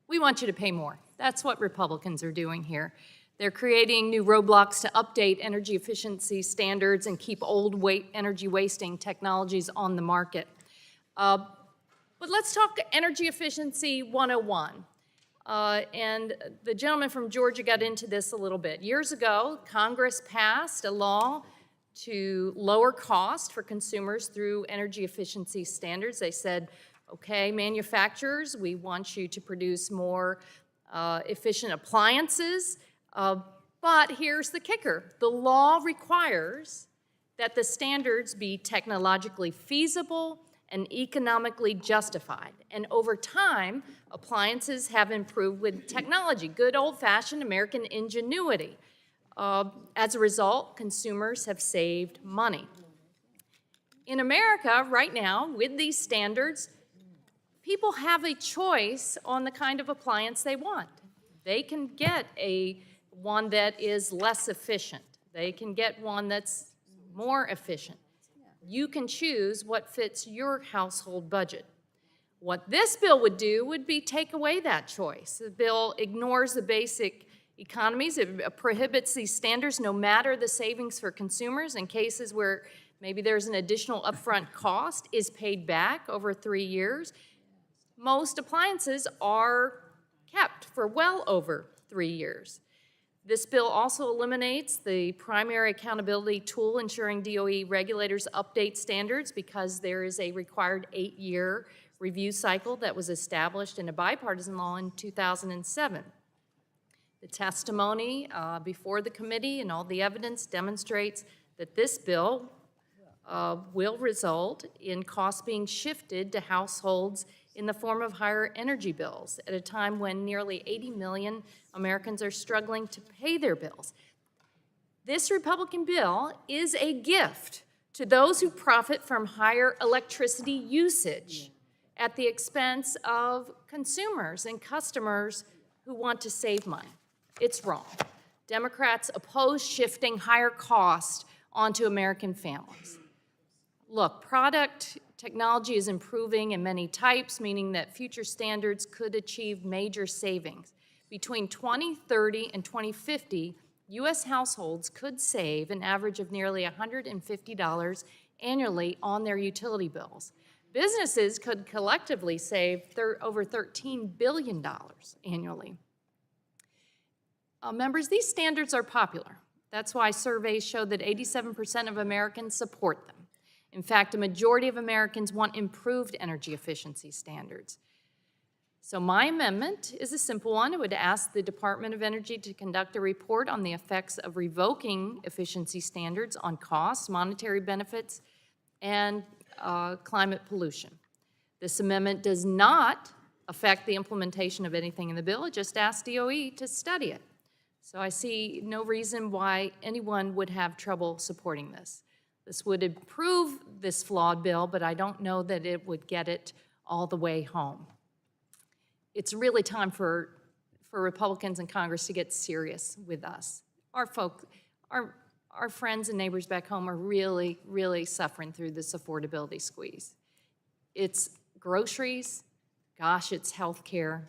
we want you to pay more. That's what Republicans are doing here. They're creating new roadblocks to update energy efficiency standards and keep old energy wasting technologies on the market. But let's talk energy efficiency 101. And the gentleman from Georgia got into this a little bit. Years ago, Congress passed a law to lower cost for consumers through energy efficiency standards. They said, okay, manufacturers, we want you to produce more efficient appliances, but here's the kicker. The law requires that the standards be technologically feasible and economically justified. And over time, appliances have improved with technology, good old-fashioned American ingenuity. As a result, consumers have saved money. In America, right now, with these standards, people have a choice on the kind of appliance they want. They can get a one that is less efficient. They can get one that's more efficient. You can choose what fits your household budget. What this bill would do would be take away that choice. The bill ignores the basic economies. It prohibits these standards no matter the savings for consumers in cases where maybe there's an additional upfront cost is paid back over 3 years. Most appliances are kept for well over 3 years. This bill also eliminates the primary accountability tool ensuring DOE regulators update standards because there is a required 8-year review cycle that was established in a bipartisan law in 2007. The testimony before the committee and all the evidence demonstrates that this bill will result in costs being shifted to households in the form of higher energy bills at a time when nearly 80 million Americans are struggling to pay their bills. This Republican bill is a gift to those who profit from higher electricity usage at the expense of consumers and customers who want to save money. It's wrong. Democrats oppose shifting higher cost onto American families. Look, product technology is improving in many types, meaning that future standards could achieve major savings. Between 2030 and 2050, U.S. households could save an average of nearly $150 annually on their utility bills. Businesses could collectively save over $13 billion annually. Members, these standards are popular. That's why surveys show that 87% of Americans support them. In fact, a majority of Americans want improved energy efficiency standards. So my amendment is a simple one. It would ask the Department of Energy to conduct a report on the effects of revoking efficiency standards on costs, monetary benefits, and climate pollution. This amendment does not affect the implementation of anything in the bill. It just asks DOE to study it. So I see no reason why anyone would have trouble supporting this. This would improve this flawed bill, but I don't know that it would get it all the way home. It's really time for Republicans in Congress to get serious with us. Our friends and neighbors back home are really, really suffering through this affordability squeeze. It's groceries, gosh, it's health care,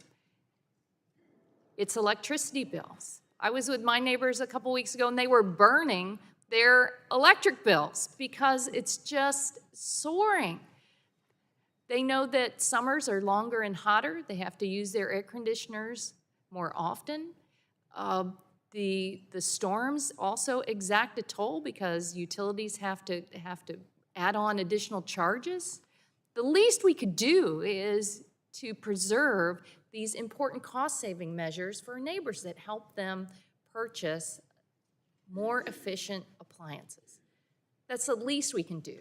it's electricity bills. I was with my neighbors a couple weeks ago and they were burning their electric bills because it's just soaring. They know that summers are longer and hotter. They have to use their air conditioners more often. The storms also exact a toll because utilities have to add on additional charges. The least we could do is to preserve these important cost-saving measures for neighbors that help them purchase more efficient appliances. That's the least we can do,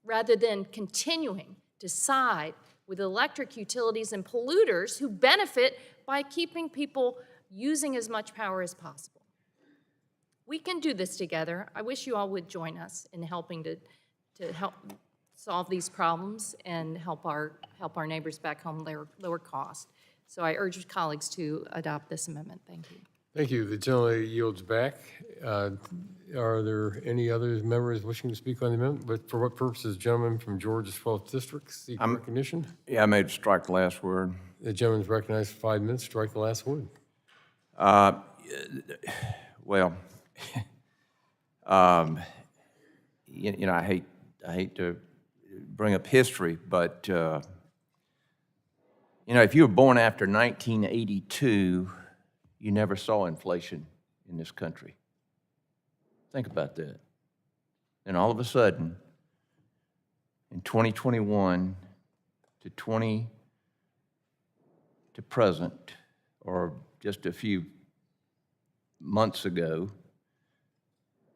rather than continuing to side with electric utilities and polluters who benefit by keeping people using as much power as possible. We can do this together. I wish you all would join us in helping to help solve these problems and help our neighbors back home lower cost. So I urge colleagues to adopt this amendment. Thank you. Thank you. The gentlelady yields back. Are there any other members wishing to speak on the amendment? But for what purposes, gentleman from Georgia's 12th District, seek recognition? Yeah, I made strike the last word. The gentleman's recognized for 5 minutes. Strike the last word. Well, you know, I hate to bring up history, but you know, if you were born after 1982, you never saw inflation in this country. Think about that. And all of a sudden, in 2021 to present, or just a few months ago,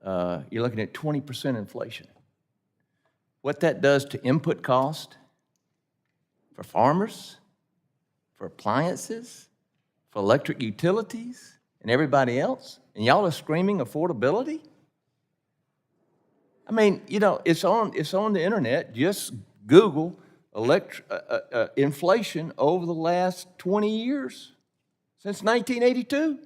you're looking at 20% inflation. What that does to input cost for farmers, for appliances, for electric utilities, and everybody else, and y'all are screaming affordability? I mean, you know, it's on the internet. Just Google inflation over the last 20 years, since 1982.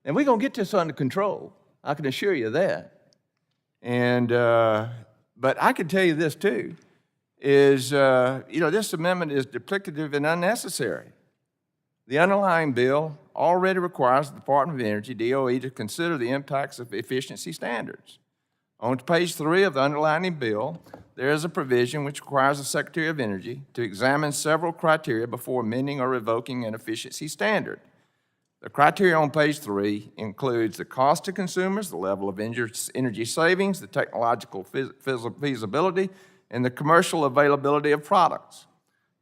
And we're going to get this under control. I can assure you that. And, but I can tell you this too, is, this amendment is duplicative and unnecessary. The underlying bill already requires the Department of Energy, DOE, to consider the impacts of efficiency standards. On page 3 of the underlying bill, there is a provision which requires the Secretary of Energy to examine several criteria before amending or revoking an efficiency standard. The criteria on page 3 includes the cost to consumers, the level of energy savings, the technological feasibility, and the commercial availability of products.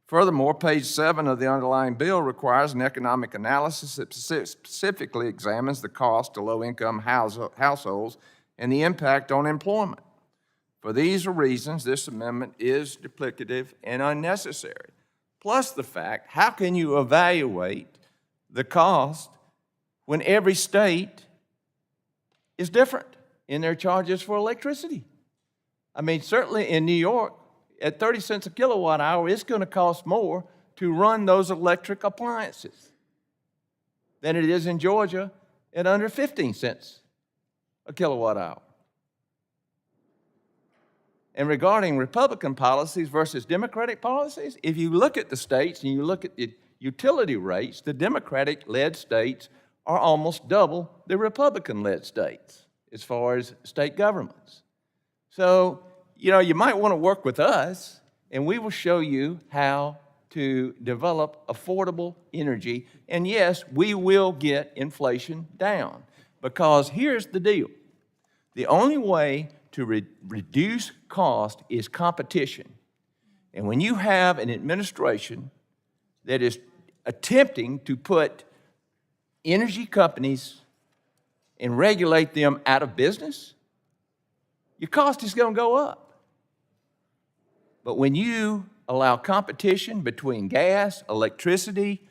Furthermore, page 7 of the underlying bill requires an economic analysis that specifically examines the cost to low-income households and the impact on employment. For these reasons, this amendment is duplicative and unnecessary. Plus the fact, how can you evaluate the cost when every state is different in their charges for electricity? I mean, certainly in New York, at 30 cents a kilowatt hour, it's going to cost more to run those electric appliances than it is in Georgia at under 15 cents a kilowatt hour. And regarding Republican policies versus Democratic policies, if you look at the states and you look at the utility rates, the Democratic-led states are almost double the Republican-led states as far as state governments. So, you might want to work with us, and we will show you how to develop affordable energy. And yes, we will get inflation down, because here's the deal. The only way to reduce cost is competition. And when you have an administration that is attempting to put energy companies and regulate them out of business, your cost is going to go up. But when you allow competition between gas, electricity,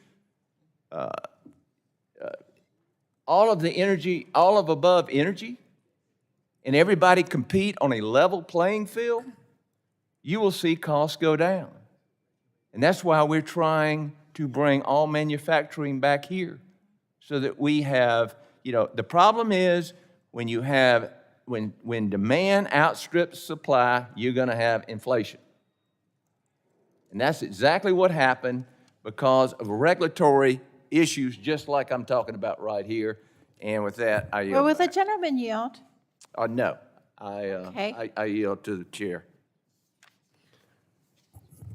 all of the energy, all of above energy, and everybody compete on a level playing field, you will see costs go down. And that's why we're trying to bring all manufacturing back here, so that we have, the problem is when you have, when demand outstrips supply, you're going to have inflation. And that's exactly what happened because of regulatory issues, just like I'm talking about right here. And with that, I yield. Well, will the gentleman yield? No, Okay. I yield to the chair.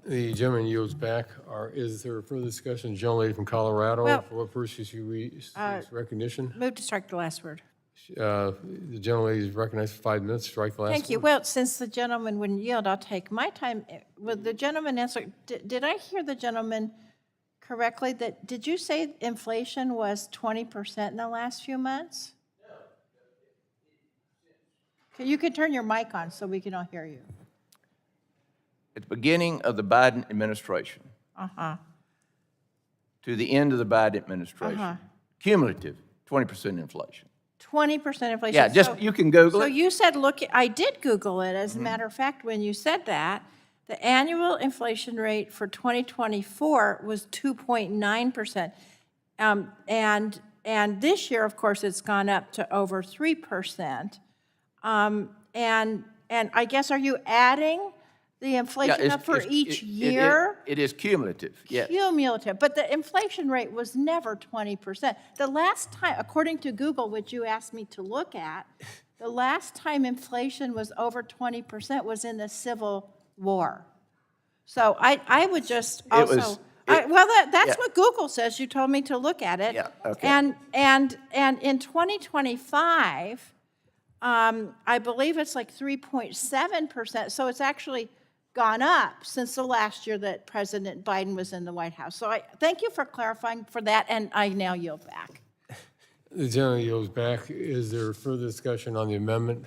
The gentleman yields back. Is there further discussion? The gentlelady from Colorado, Well, for what purpose you recognition? Move to strike the last word. The gentlelady is recognized for 5 minutes. Strike the last Thank you. word. Well, since the gentleman wouldn't yield, I'll take my time. Will the gentleman answer? Did I hear the gentleman correctly? Did you say inflation was 20% in the last few months? No. You can turn your mic on so we can all hear you. At the beginning of the Biden administration to the end of the Biden administration, cumulative 20% inflation. 20% inflation. Yeah, just, you can Google So it. you said, I did Google it. As a matter of fact, when you said that, the annual inflation rate for 2024 was 2.9%. And this year, of course, it's gone up to over 3%. And I guess, are you adding the inflation up for each year? It is cumulative, yes. Cumulative, but the inflation rate was never 20%. The last time, according to Google, which you asked me to look at, the last time inflation was over 20% was in the Civil War. So I would just also, that's what Google says. You told me to look at it. Yeah, okay. And in 2025, I believe it's like 3.7%. So it's actually gone up since the last year that President Biden was in the White House. So I thank you for clarifying for that, and I now yield back. The gentleman yields back. Is there further discussion on the amendment?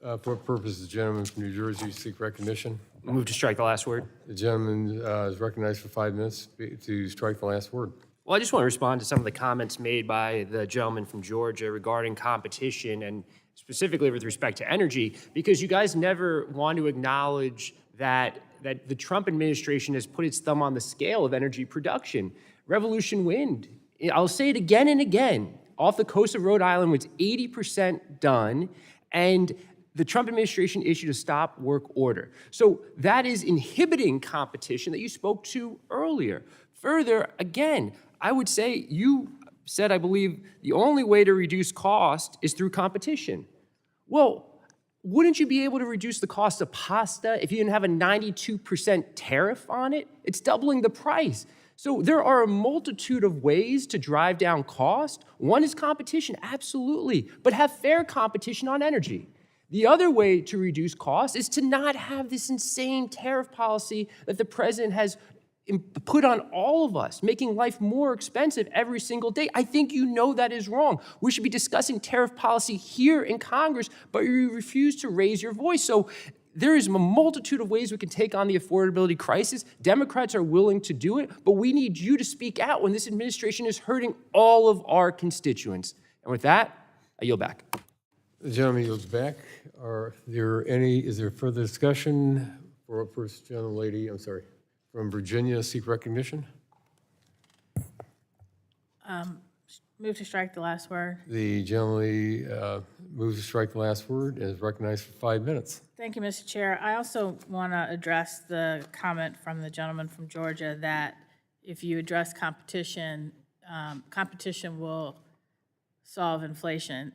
For what purpose does the gentleman from New Jersey seek recognition? Move to strike the last word. The gentleman is recognized for 5 minutes to strike the last word. Well, I just want to respond to some of the comments made by the gentleman from Georgia regarding competition and specifically with respect to energy, because you guys never want to acknowledge that the Trump administration has put its thumb on the scale of energy production. Revolution Wind I'll say it again and again. Off the coast of Rhode Island was 80% done, and the Trump administration issued a stop work order. So that is inhibiting competition that you spoke to earlier. Further, again, I would say you said, I believe, the only way to reduce cost is through competition. Well, wouldn't you be able to reduce the cost of pasta if you didn't have a 92% tariff on it? It's doubling the price. So there are a multitude of ways to drive down cost. One is competition, absolutely, but have fair competition on energy. The other way to reduce costs is to not have this insane tariff policy that the president has put on all of us, making life more expensive every single day. I think you know that is wrong. We should be discussing tariff policy here in Congress, but you refuse to raise your voice. So there is a multitude of ways we can take on the affordability crisis. Democrats are willing to do it, but we need you to speak out when this administration is hurting all of our constituents. And with that, I yield back. The gentleman yields back. Is there further discussion for our first gentlelady, from Virginia, seek recognition? Move to strike the last word. The gentlelady moves to strike the last word and is recognized for 5 minutes. Thank you, Mr. Chair. I also want to address the comment from the gentleman from Georgia that if you address competition, competition will solve inflation.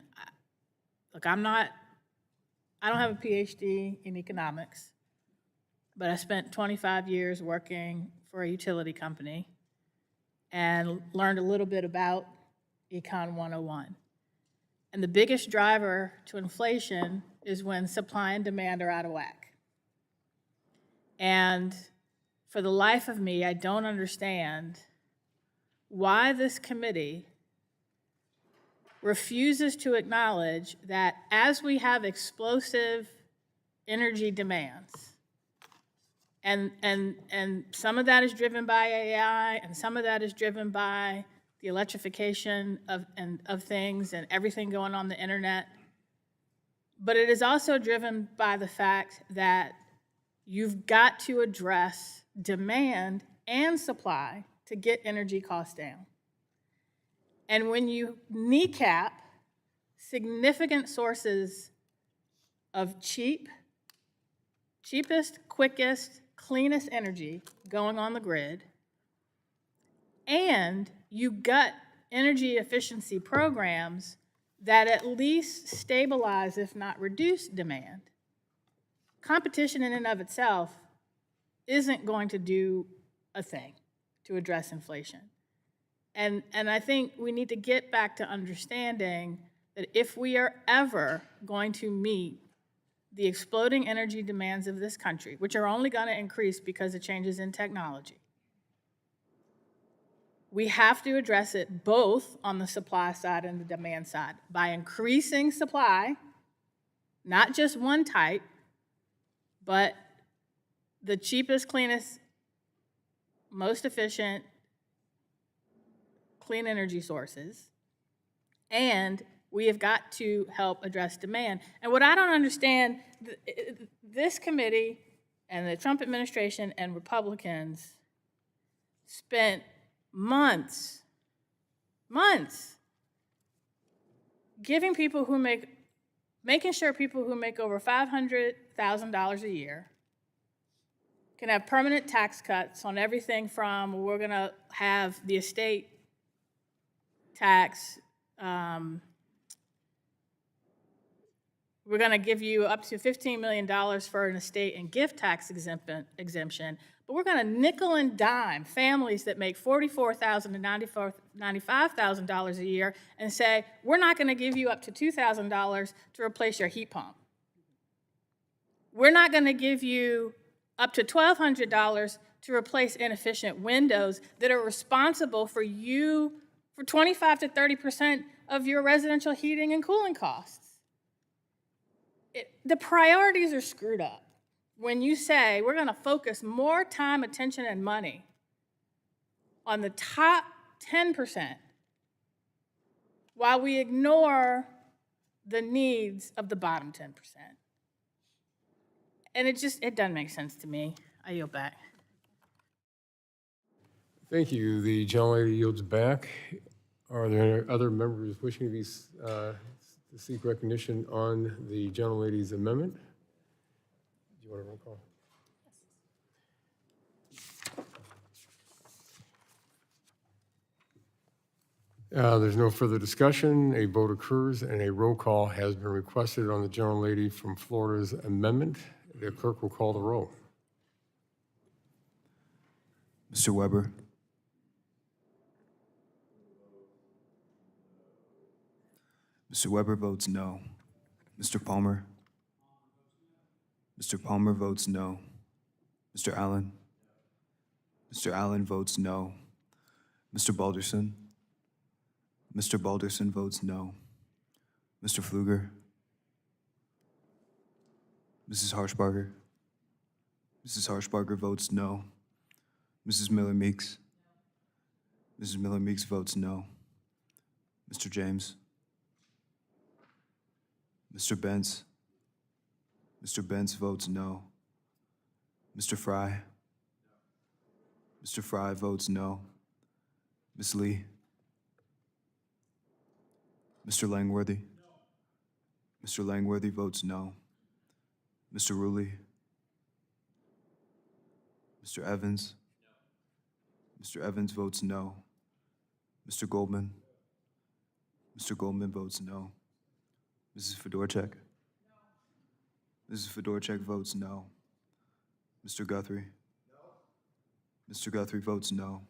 Look, I don't have a PhD in economics, but I spent 25 years working for a utility company and learned a little bit about Econ 101. And the biggest driver to inflation is when supply and demand are out of whack. And for the life of me, I don't understand why this committee refuses to acknowledge that as we have explosive energy demands, and some of that is driven by AI, and some of that is driven by the electrification of things and everything going on the internet. But it is also driven by the fact that you've got to address demand and supply to get energy costs down. And when you kneecap significant sources of cheapest, quickest, cleanest energy going on the grid, and you gut energy efficiency programs that at least stabilize, if not reduce, demand, competition in and of itself isn't going to do a thing to address inflation. And I think we need to get back to understanding that if we are ever going to meet the exploding energy demands of this country, which are only going to increase because of changes in technology, we have to address it both on the supply side and the demand side by increasing supply, not just one type, but the cheapest, cleanest, most efficient, clean energy sources, and we have got to help address demand. And what I don't understand, this committee and the Trump administration and Republicans spent months giving people who making sure people who make over $500,000 a year can have permanent tax cuts on everything from, we're gonna have the estate tax, we're going to give you up to $15 million for an estate and gift tax exemption, but we're going to nickel and dime families that make $44,000 to $95,000 a year and say, we're not going to give you up to $2,000 to replace your heat pump. We're not going to give you up to $1,200 to replace inefficient windows that are responsible for 25 to 30% of your residential heating and cooling costs. The priorities are screwed up when you say we're going to focus more time, attention, and money on the top 10% while we ignore the needs of the bottom 10%. And it doesn't make sense to me. I yield back. Thank you. The gentlelady yields back. Are there other members wishing to to seek recognition on the gentlelady's amendment? Do you want a roll call? There's no further discussion. A vote occurs, and a roll call has been requested on the gentlelady from Florida's amendment. The clerk will call the roll. Mr. Weber? Mr. Weber votes no. Mr. Palmer? Mr. Palmer votes no. Mr. Allen? Mr. Allen votes no. Mr. Balderson? Mr. Balderson votes no. Mr. Pfluger? Mrs. Harshbarger? Mrs. Harshbarger votes no. Mrs. Miller Meeks? Mrs. Miller Meeks votes no. Mr. James? Mr. Bentz? Mr. Bentz votes no. Mr. Fry? Mr. Fry votes no. Ms. Lee? Mr. Langworthy? Mr. Langworthy votes no. Mr. Rulli? Mr. Evans? Mr. Evans votes no. Mr. Goldman? Mr. Goldman votes no. Mrs. Fedorchak? Mrs. Fedorchak votes no. Mr. Guthrie? Mr. Guthrie votes no.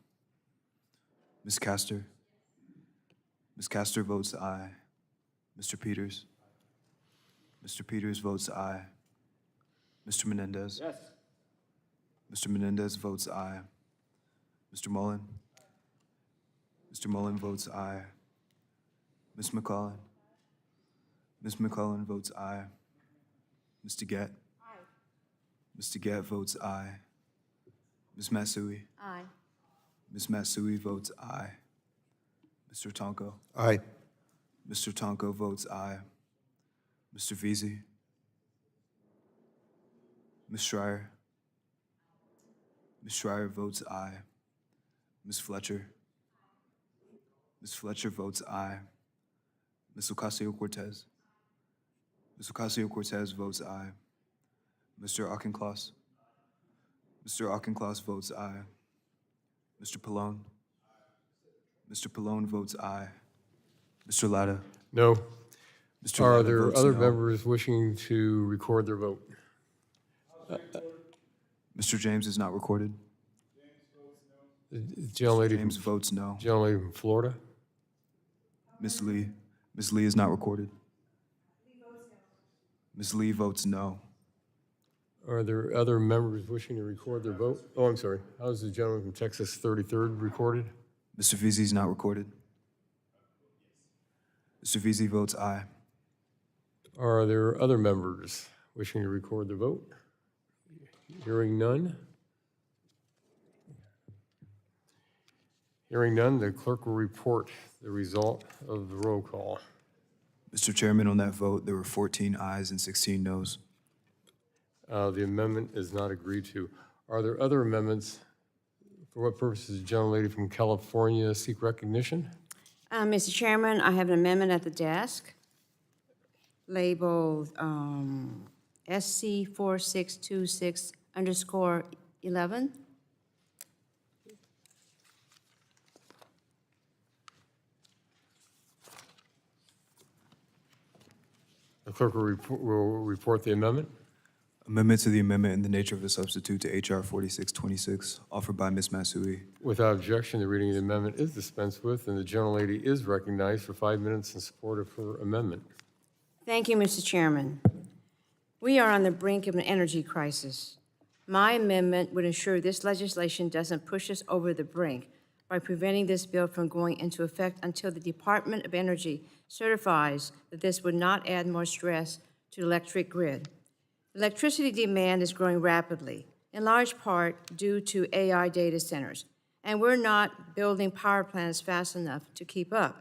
Ms. Castor? Ms. Castor votes aye. Mr. Peters? Mr. Peters votes aye. Mr. Menendez? Yes. Mr. Menendez votes aye. Mr. Mullen? Mr. Mullen votes aye. Ms. McClellan? Ms. McClellan votes aye. Mr. Gett? Aye. Mr. Gett votes aye. Ms. Matsui? Aye. Ms. Matsui votes aye. Mr. Tonko? Aye. Mr. Tonko votes aye. Mr. Veazey? Ms. Schreier? Ms. Schreier votes aye. Ms. Fletcher? Ms. Fletcher votes aye. Ms. Ocasio-Cortez? Ms. Ocasio-Cortez votes aye. Mr. Auchincloss? Mr. Auchincloss votes aye. Mr. Pallone? Mr. Pallone votes aye. Mr. Latta? No. Mr. Are Latta there votes other no. members wishing to record their vote? Mr. James is not recorded. Gentlelady James votes no. Gentlelady from Florida? Ms. Lee? Ms. Lee is not recorded. Ms. Lee votes no. Are there other members wishing to record their vote? Oh, I'm sorry. How's the gentleman from Texas 33rd recorded? Mr. Veazey is not recorded. Mr. Veazey votes aye. Are there other members wishing to record their vote? Hearing none? Hearing none, the clerk will report the result of the roll call. Mr. Chairman, on that vote, there were 14 ayes and 16 noes. The amendment is not agreed to. Are there other amendments? For what purposes, gentlelady from California seek recognition? Mr. Chairman, I have an amendment at the desk labeled SC 4626_11. The clerk will report the amendment. Amendment to the amendment in the nature of a substitute to H.R. 4626, offered by Ms. Matsui. Without objection, the reading of the amendment is dispensed with, and the gentlelady is recognized for 5 minutes in support of her amendment. Thank you, Mr. Chairman. We are on the brink of an energy crisis. My amendment would ensure this legislation doesn't push us over the brink by preventing this bill from going into effect until the Department of Energy certifies that this would not add more stress to the electric grid. Electricity demand is growing rapidly, in large part due to AI data centers, and we're not building power plants fast enough to keep up.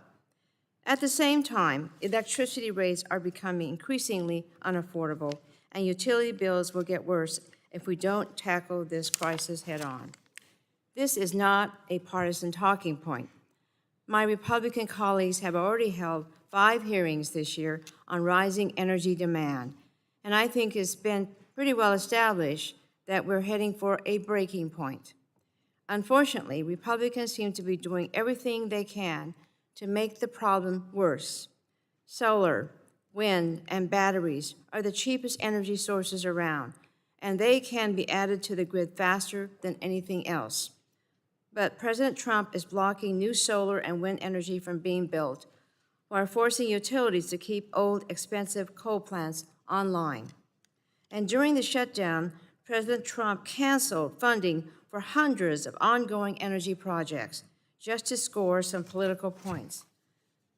At the same time, electricity rates are becoming increasingly unaffordable, and utility bills will get worse if we don't tackle this crisis head-on. This is not a partisan talking point. My Republican colleagues have already held 5 hearings this year on rising energy demand, and I think it's been pretty well established that we're heading for a breaking point. Unfortunately, Republicans seem to be doing everything they can to make the problem worse. Solar, wind, and batteries are the cheapest energy sources around, and they can be added to the grid faster than anything else. But President Trump is blocking new solar and wind energy from being built, while forcing utilities to keep old, expensive coal plants online. And during the shutdown, President Trump canceled funding for hundreds of ongoing energy projects just to score some political points.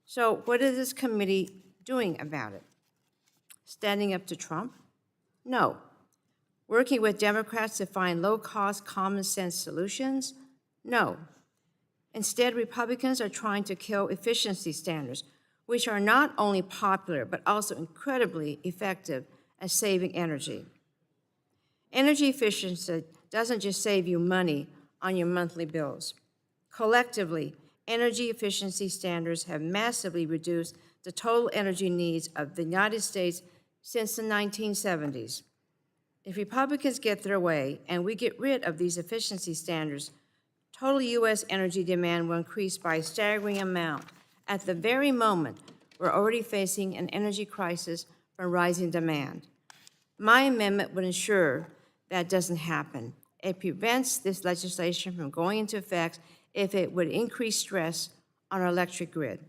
So what is this committee doing about it? Standing up to Trump? No. Working with Democrats to find low-cost, common-sense solutions? No. Instead, Republicans are trying to kill efficiency standards, which are not only popular, but also incredibly effective at saving energy. Energy efficiency doesn't just save you money on your monthly bills. Collectively, energy efficiency standards have massively reduced the total energy needs of the United States since the 1970s. If Republicans get their way and we get rid of these efficiency standards, total U.S. energy demand will increase by a staggering amount at the very moment we're already facing an energy crisis from rising demand. My amendment would ensure that doesn't happen. It prevents this legislation from going into effect if it would increase stress on our electric grid.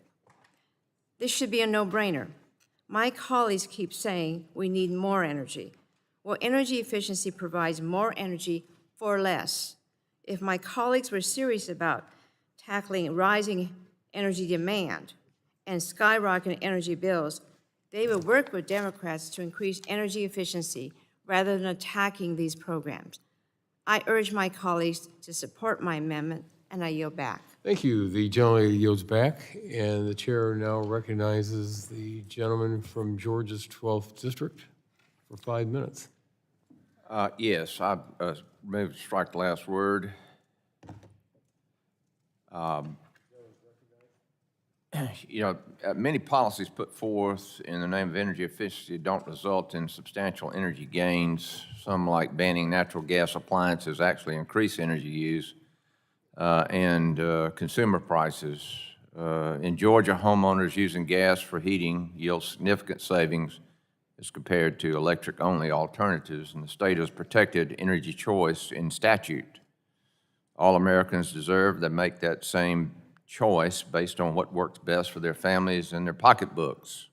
This should be a no-brainer. My colleagues keep saying we need more energy. Well, energy efficiency provides more energy for less. If my colleagues were serious about tackling rising energy demand and skyrocketing energy bills, they would work with Democrats to increase energy efficiency rather than attacking these programs. I urge my colleagues to support my amendment, and I yield back. Thank you. The gentleman yields back, and the chair now recognizes the gentleman from Georgia's 12th District for 5 minutes. Yes, I move to strike the last word. You know, many policies put forth in the name of energy efficiency don't result in substantial energy gains. Some, like banning natural gas appliances, actually increase energy use and consumer prices. In Georgia, homeowners using gas for heating yield significant savings as compared to electric-only alternatives, and the state has protected energy choice in statute. All Americans deserve to make that same choice based on what works best for their families and their pocketbooks.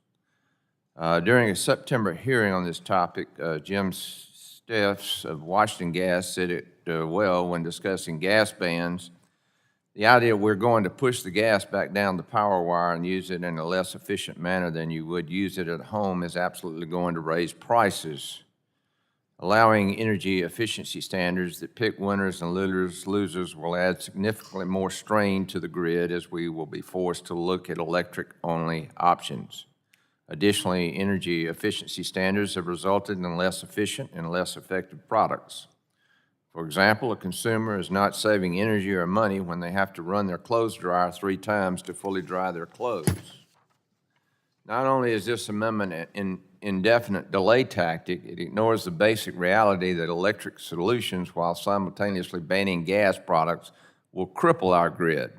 During a September hearing on this topic, Jim Steffes of Washington Gas said it well when discussing gas bans. The idea we're going to push the gas back down the power wire and use it in a less efficient manner than you would use it at home is absolutely going to raise prices. Allowing energy efficiency standards that pick winners and losers will add significantly more strain to the grid, as we will be forced to look at electric-only options. Additionally, energy efficiency standards have resulted in less efficient and less effective products. For example, a consumer is not saving energy or money when they have to run their clothes dryer 3 times to fully dry their clothes. Not only is this amendment an indefinite delay tactic, it ignores the basic reality that electric solutions, while simultaneously banning gas products, will cripple our grid.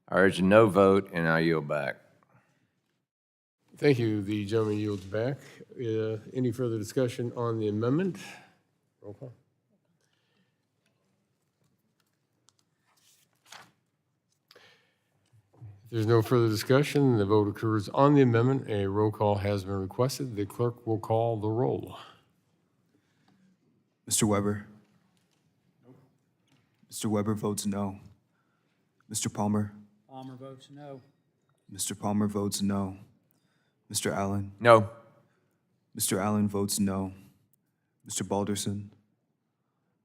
I urge a no vote, and I yield back. Thank you. The gentleman yields back. Any further discussion on the amendment? Roll call. If there's no further discussion, the vote occurs on the amendment. A roll call has been requested. The clerk will call the roll. Mr. Weber? Mr. Weber votes no. Mr. Palmer? Palmer votes no. Mr. Palmer votes no. Mr. Allen? No. Mr. Allen votes no. Mr. Balderson?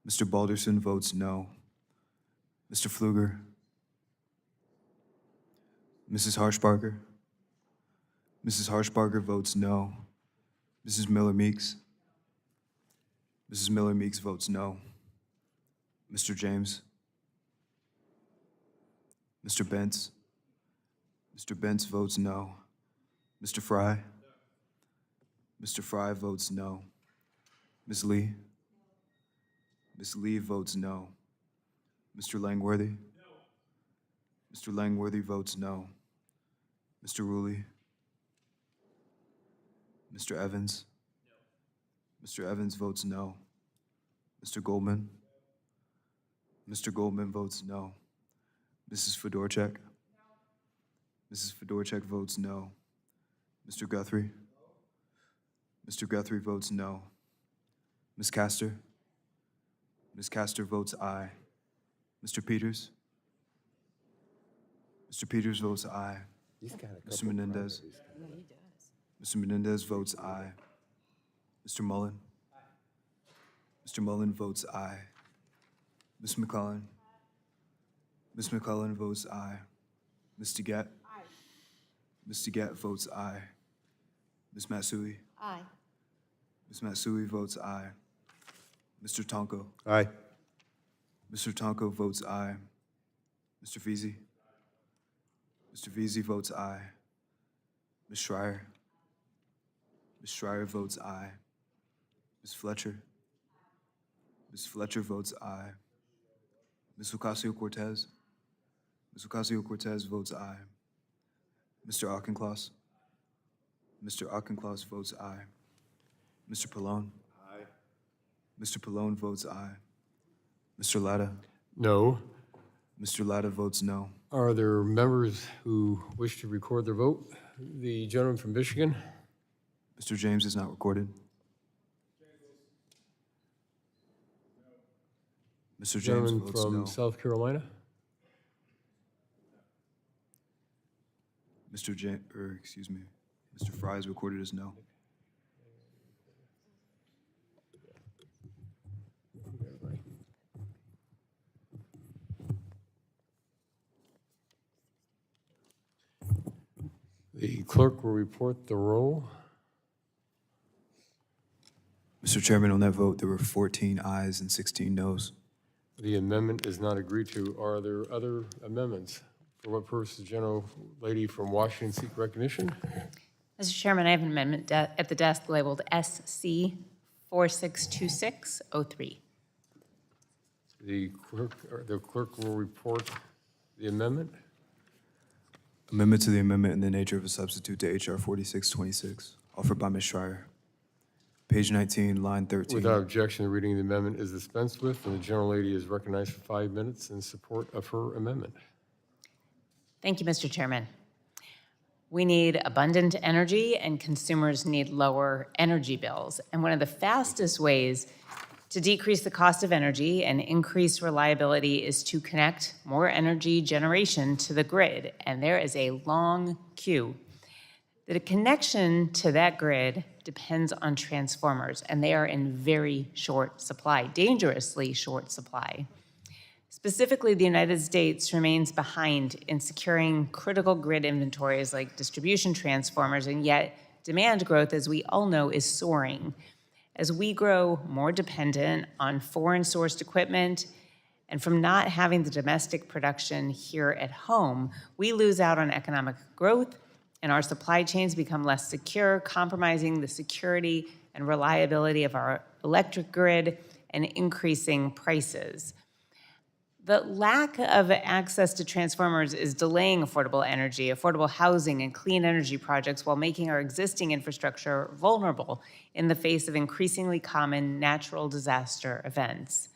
Mr. Balderson votes no. Mr. Pfluger? Mrs. Harshbarger? Mrs. Harshbarger votes no. Mrs. Miller-Meeks? Mrs. Miller-Meeks votes no. Mr. James? Mr. Bentz? Mr. Bentz votes no. Mr. Fry? Mr. Fry votes no. Ms. Lee? Ms. Lee votes no. Mr. Langworthy? Mr. Langworthy votes no. Mr. Rulli? Mr. Evans? Mr. Evans votes no. Mr. Goldman? Mr. Goldman votes no. Mrs. Fedorchak? Mrs. Fedorchak votes no. Mr. Guthrie? Mr. Guthrie votes no. Ms. Castor? Ms. Castor votes aye. Mr. Peters? Mr. Peters votes aye. Mr. Menendez? Mr. Menendez votes aye. Mr. Mullen? Mr. Mullen votes aye. Ms. McClellan? Ms. McClellan votes aye. Ms. DeGette? Ms. DeGette votes aye. Ms. Matsui? Aye. Ms. Matsui votes aye. Mr. Tonko? Aye. Mr. Tonko votes aye. Mr. Veazey? Mr. Veazey votes aye. Ms. Schreier? Ms. Schreier votes aye. Ms. Fletcher? Ms. Fletcher votes aye. Ms. Ocasio-Cortez? Ms. Ocasio-Cortez votes aye. Mr. Auchincloss? Mr. Auchincloss votes aye. Mr. Pallone? Aye. Mr. Pallone votes aye. Mr. Latta? No. Mr. Latta votes no. Are there members who wish to record their vote? The gentleman from Michigan? Mr. James is not recorded. Mr. James Gentleman votes from no. South Carolina? Mr. Fry is recorded as no. The clerk will report the roll. Mr. Chairman, on that vote, there were 14 ayes and 16 noes. The amendment is not agreed to. Are there other amendments? For what purpose does the gentlelady from Washington seek recognition? Mr. Chairman, I have an amendment at the desk labeled SC 462603. The clerk will report the amendment. Amendment to the amendment in the nature of a substitute to HR 4626, offered by Ms. Schreier. Page 19, line 13. Without objection, the reading of the amendment is dispensed with, and the gentlelady is recognized for 5 minutes in support of her amendment. Thank you, Mr. Chairman. We need abundant energy, and consumers need lower energy bills. And one of the fastest ways to decrease the cost of energy and increase reliability is to connect more energy generation to the grid. And there is a long queue. The connection to that grid depends on transformers, and they are in very short supply, dangerously short supply. Specifically, the United States remains behind in securing critical grid inventories like distribution transformers, and yet demand growth, as we all know, is soaring. As we grow more dependent on foreign-sourced equipment and from not having the domestic production here at home, we lose out on economic growth, and our supply chains become less secure, compromising the security and reliability of our electric grid and increasing prices. The lack of access to transformers is delaying affordable energy, affordable housing, and clean energy projects while making our existing infrastructure vulnerable in the face of increasingly common natural disaster events.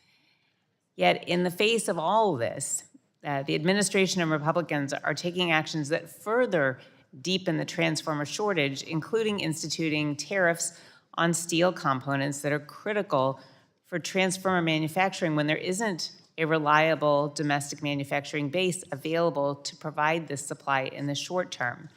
Yet, in the face of all this, the administration and Republicans are taking actions that further deepen the transformer shortage, including instituting tariffs on steel components that are critical for transformer manufacturing when there isn't a reliable domestic manufacturing base available to provide this supply in the short term.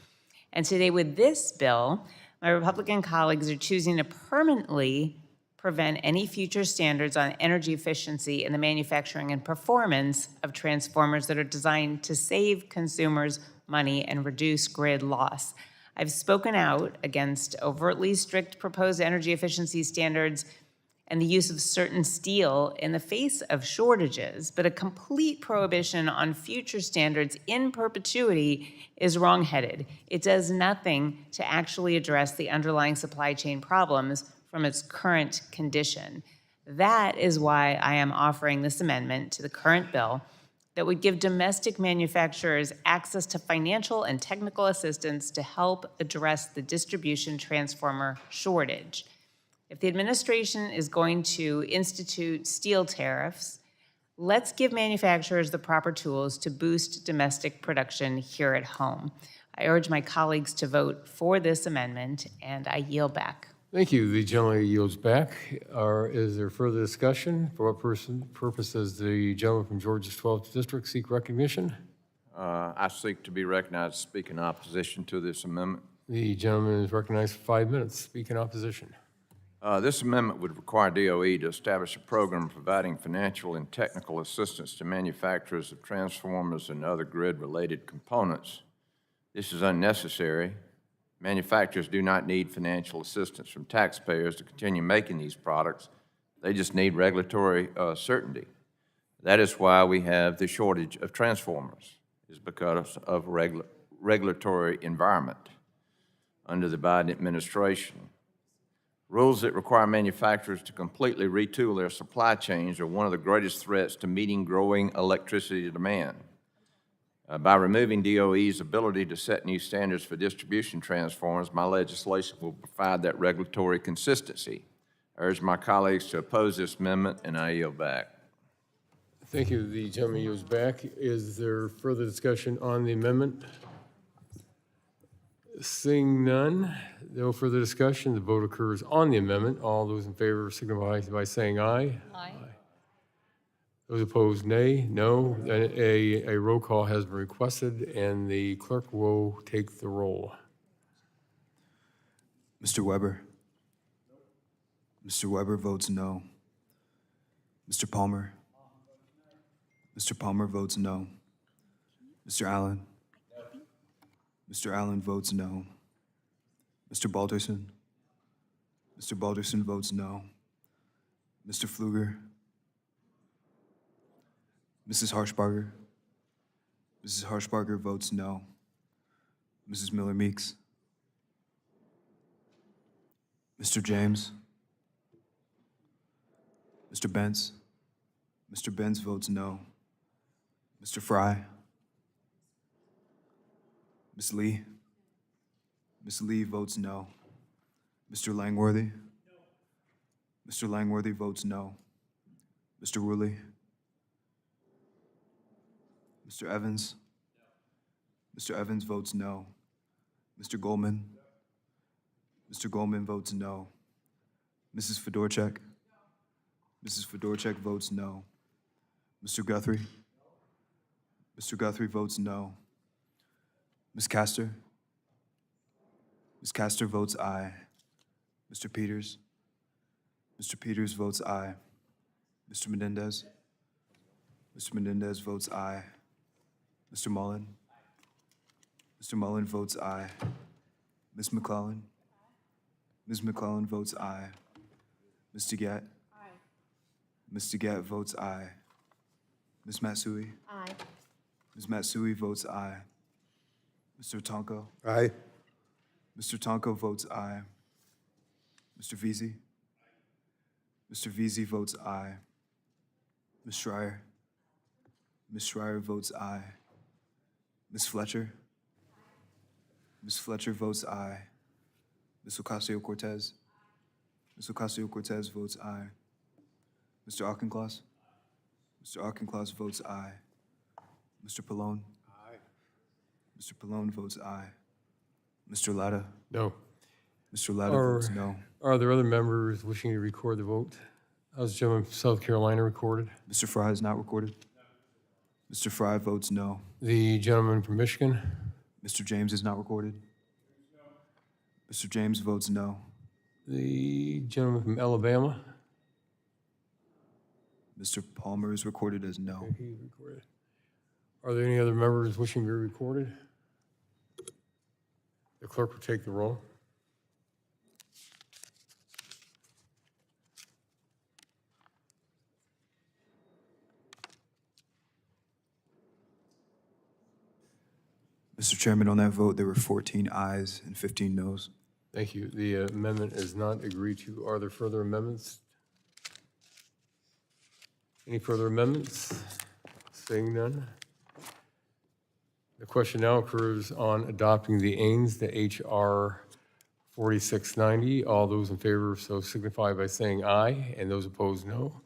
And today with this bill, my Republican colleagues are choosing to permanently prevent any future standards on energy efficiency in the manufacturing and performance of transformers that are designed to save consumers money and reduce grid loss. I've spoken out against overtly strict proposed energy efficiency standards and the use of certain steel in the face of shortages, but a complete prohibition on future standards in perpetuity is wrongheaded. It does nothing to actually address the underlying supply chain problems from its current condition. That is why I am offering this amendment to the current bill that would give domestic manufacturers access to financial and technical assistance to help address the distribution transformer shortage. If the administration is going to institute steel tariffs, let's give manufacturers the proper tools to boost domestic production here at home. I urge my colleagues to vote for this amendment, and I yield back. Thank you. The gentleman yields back. Is there further discussion? For what purpose does the gentleman from Georgia's 12th District seek recognition? I seek to be recognized to speak in opposition to this amendment. The gentleman is recognized for 5 minutes. Speak in opposition. This amendment would require DOE to establish a program providing financial and technical assistance to manufacturers of transformers and other grid-related components. This is unnecessary. Manufacturers do not need financial assistance from taxpayers to continue making these products. They just need regulatory certainty. That is why we have the shortage of transformers, is because of regulatory environment under the Biden administration. Rules that require manufacturers to completely retool their supply chains are one of the greatest threats to meeting growing electricity demand. By removing DOE's ability to set new standards for distribution transformers, my legislation will provide that regulatory consistency. I urge my colleagues to oppose this amendment, and I yield back. Thank you. The gentleman yields back. Is there further discussion on the amendment? Seeing none, no further discussion. The vote occurs on the amendment. All those in favor signify by saying aye. Aye. Those opposed, nay. No. Then a roll call has been requested, and the clerk will take the roll. Mr. Weber? Mr. Weber votes no. Mr. Palmer? Mr. Palmer votes no. Mr. Allen? Mr. Allen votes no. Mr. Balderson? Mr. Balderson votes no. Mr. Pfluger? Mrs. Harshbarger? Mrs. Harshbarger votes no. Mrs. Miller-Meeks? Mr. James? Mr. Benz? Mr. Benz votes no. Mr. Fry? Ms. Lee? Ms. Lee votes no. Mr. Langworthy? Mr. Langworthy votes no. Mr. Woolley? Mr. Evans? Mr. Evans votes no. Mr. Goldman? Mr. Goldman votes no. Mrs. Fedorchak? Mrs. Fedorchak votes no. Mr. Guthrie? Mr. Guthrie votes no. Ms. Castor? Ms. Castor votes aye. Mr. Peters? Mr. Peters votes aye. Mr. Menendez? Mr. Menendez votes aye. Mr. Mullen? Mr. Mullen votes aye. Ms. McClellan? Ms. McClellan votes aye. Ms. DeGette? Aye. Ms. DeGette votes aye. Ms. Matsui? Aye. Ms. Matsui votes aye. Mr. Tonko? Aye. Mr. Tonko votes aye. Mr. Veazey? Mr. Veazey votes aye. Ms. Schreier? Ms. Schreier votes aye. Ms. Fletcher? Ms. Fletcher votes aye. Ms. Ocasio-Cortez? Ms. Ocasio-Cortez votes aye. Mr. Auchincloss? Mr. Auchincloss votes aye. Mr. Pallone? Aye. Mr. Pallone votes aye. Mr. Latta? No. Mr. Latta votes no. Are there other members wishing to record the vote? How's the gentleman from South Carolina recorded? Mr. Fry is not recorded. Mr. Fry votes no. The gentleman from Michigan? Mr. James is not recorded. Mr. James votes no. The gentleman from Alabama? Mr. Palmer is recorded as no. He's recorded. Are there any other members wishing to be recorded? The clerk will take the roll. Mr. Chairman, on that vote, there were 14 ayes and 15 noes. Thank you. The amendment is not agreed to. Are there further amendments? Any further amendments? Seeing none. The question now occurs on adopting the AINS to HR 4690. All those in favor so signify by saying aye, and those opposed, no.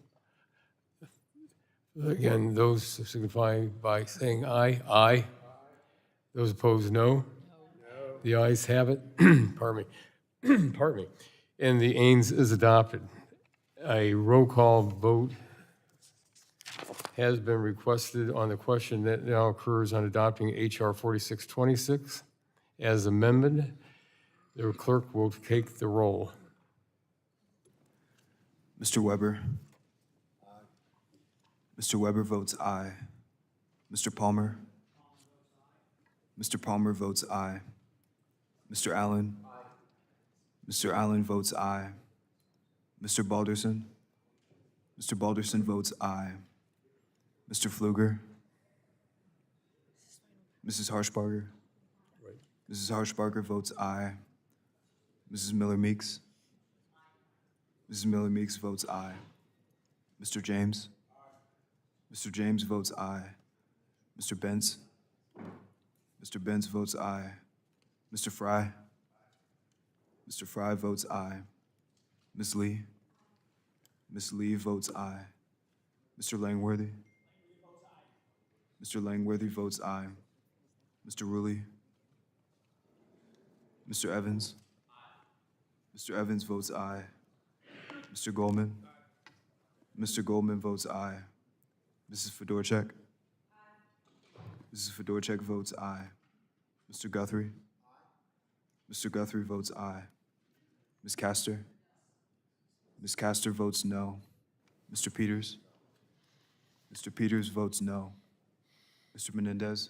Again, those signify by saying aye. Aye. Those opposed, no. The ayes have it. Pardon me. Pardon me. And the AINS is adopted. A roll call vote has been requested on the question that now occurs on adopting HR 4626 as amended. The clerk will take the roll. Mr. Weber? Mr. Weber votes aye. Mr. Palmer? Mr. Palmer votes aye. Mr. Allen? Mr. Allen votes aye. Mr. Balderson? Mr. Balderson votes aye. Mr. Pfluger? Mrs. Harshbarger? Mrs. Harshbarger votes aye. Mrs. Miller Meeks? Mrs. Miller Meeks votes aye. Mr. James? Mr. James votes aye. Mr. Benz? Mr. Benz votes aye. Mr. Fry? Mr. Fry votes aye. Ms. Lee? Ms. Lee votes aye. Mr. Langworthy? Mr. Langworthy votes aye. Mr. Rulli? Mr. Evans? Mr. Evans votes aye. Mr. Goldman? Mr. Goldman votes aye. Mrs. Fedorchak? Mrs. Fedorchak votes aye. Mr. Guthrie? Mr. Guthrie votes aye. Ms. Castor? Ms. Castor votes no. Mr. Peters? Mr. Peters votes no. Mr. Menendez?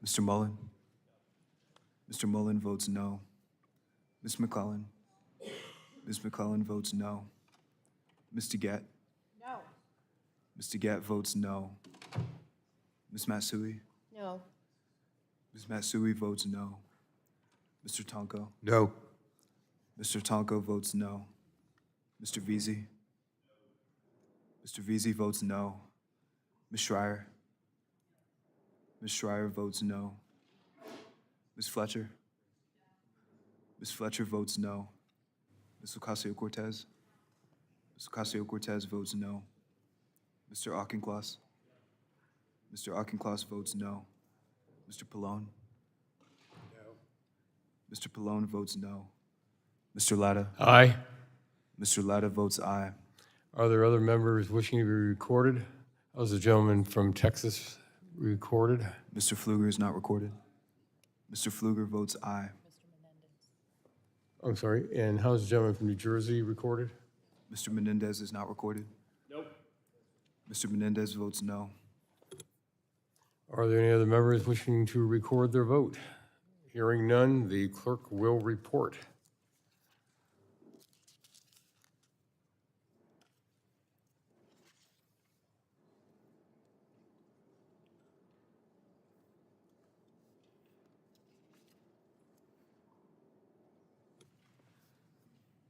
Mr. Mullen? Mr. Mullen votes no. Ms. McClellan? Ms. McClellan votes no. Ms. DeGette? No. Ms. DeGette votes no. Ms. Matsui? No. Ms. Matsui votes no. Mr. Tonko? No. Mr. Tonko votes no. Mr. Veazey? Mr. Veazey votes no. Ms. Schreier? Ms. Schreier votes no. Ms. Fletcher? Ms. Fletcher votes no. Ms. Ocasio-Cortez? Ms. Ocasio-Cortez votes no. Mr. Auchincloss? Mr. Auchincloss votes no. Mr. Pallone? No. Mr. Pallone votes no. Mr. Latta? Aye. Mr. Latta votes aye. Are there other members wishing to be recorded? How's the gentleman from Texas recorded? Mr. Pfluger is not recorded. Mr. Pfluger votes aye. I'm sorry, and how's the gentleman from New Jersey recorded? Mr. Menendez is not recorded. Nope. Mr. Menendez votes no. Are there any other members wishing to record their vote? Hearing none, the clerk will report.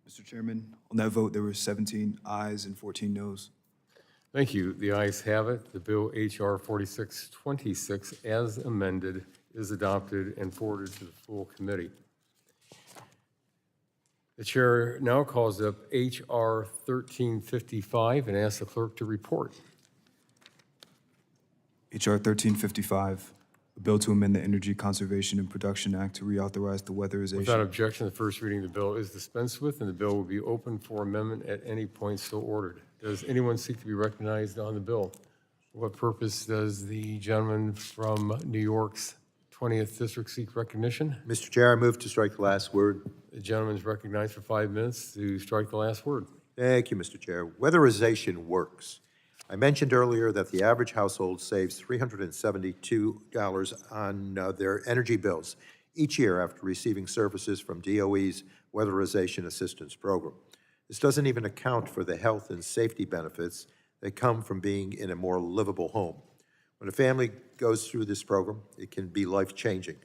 Mr. Chairman, on that vote, there were 17 ayes and 14 noes. Thank you. The ayes have it. The bill HR 4626 as amended is adopted and forwarded to the full committee. The chair now calls up HR 1355 and asks the clerk to report. H.R. 1355, a bill to amend the Energy Conservation and Production Act to reauthorize the Without weatherization. objection, the first reading of the bill is dispensed with, and the bill will be open for amendment at any point so ordered. Does anyone seek to be recognized on the bill? For what purpose does the gentleman from New York's 20th District seek recognition? Mr. Chair, I move to strike the last word. The gentleman is recognized for 5 minutes to strike the last word. Thank you, Mr. Chair. Weatherization works. I mentioned earlier that the average household saves $372 on their energy bills each year after receiving services from DOE's Weatherization Assistance Program. This doesn't even account for the health and safety benefits that come from being in a more livable home. When a family goes through this program, it can be life-changing.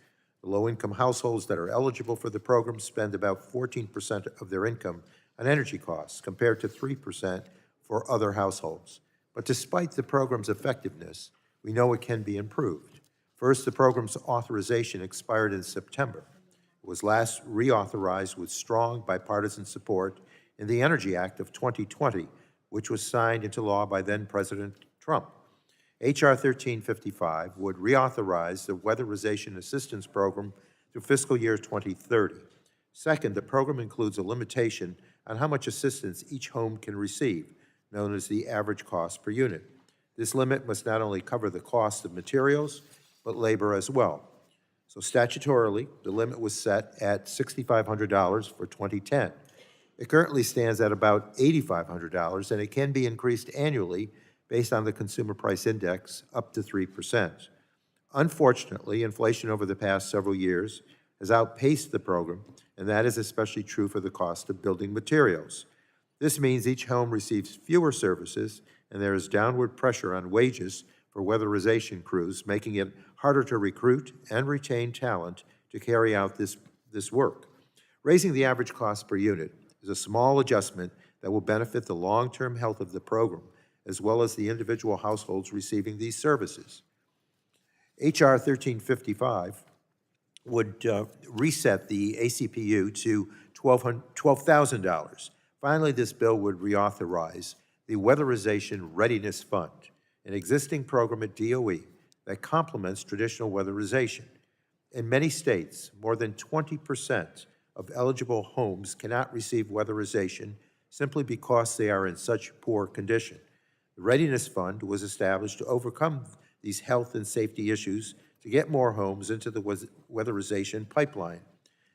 The low-income households that are eligible for the program spend about 14% of their income on energy costs, compared to 3% for other households. But despite the program's effectiveness, we know it can be improved. First, the program's authorization expired in September. It was last reauthorized with strong bipartisan support in the Energy Act of 2020, which was signed into law by then-President Trump. H.R. 1355 would reauthorize the Weatherization Assistance Program through fiscal year 2030. Second, the program includes a limitation on how much assistance each home can receive, known as the average cost per unit. This limit must not only cover the cost of materials, but labor as well. So statutorily, the limit was set at $6,500 for 2010. It currently stands at about $8,500, and it can be increased annually based on the Consumer Price Index up to 3%. Unfortunately, inflation over the past several years has outpaced the program, and that is especially true for the cost of building materials. This means each home receives fewer services, and there is downward pressure on wages for weatherization crews, making it harder to recruit and retain talent to carry out this work. Raising the average cost per unit is a small adjustment that will benefit the long-term health of the program, as well as the individual households receiving these services. H.R. 1355 would reset the ACPU to $12,000. Finally, this bill would reauthorize the Weatherization Readiness Fund, an existing program at DOE that complements traditional weatherization. In many states, more than 20% of eligible homes cannot receive weatherization simply because they are in such poor condition. The Readiness Fund was established to overcome these health and safety issues to get more homes into the weatherization pipeline.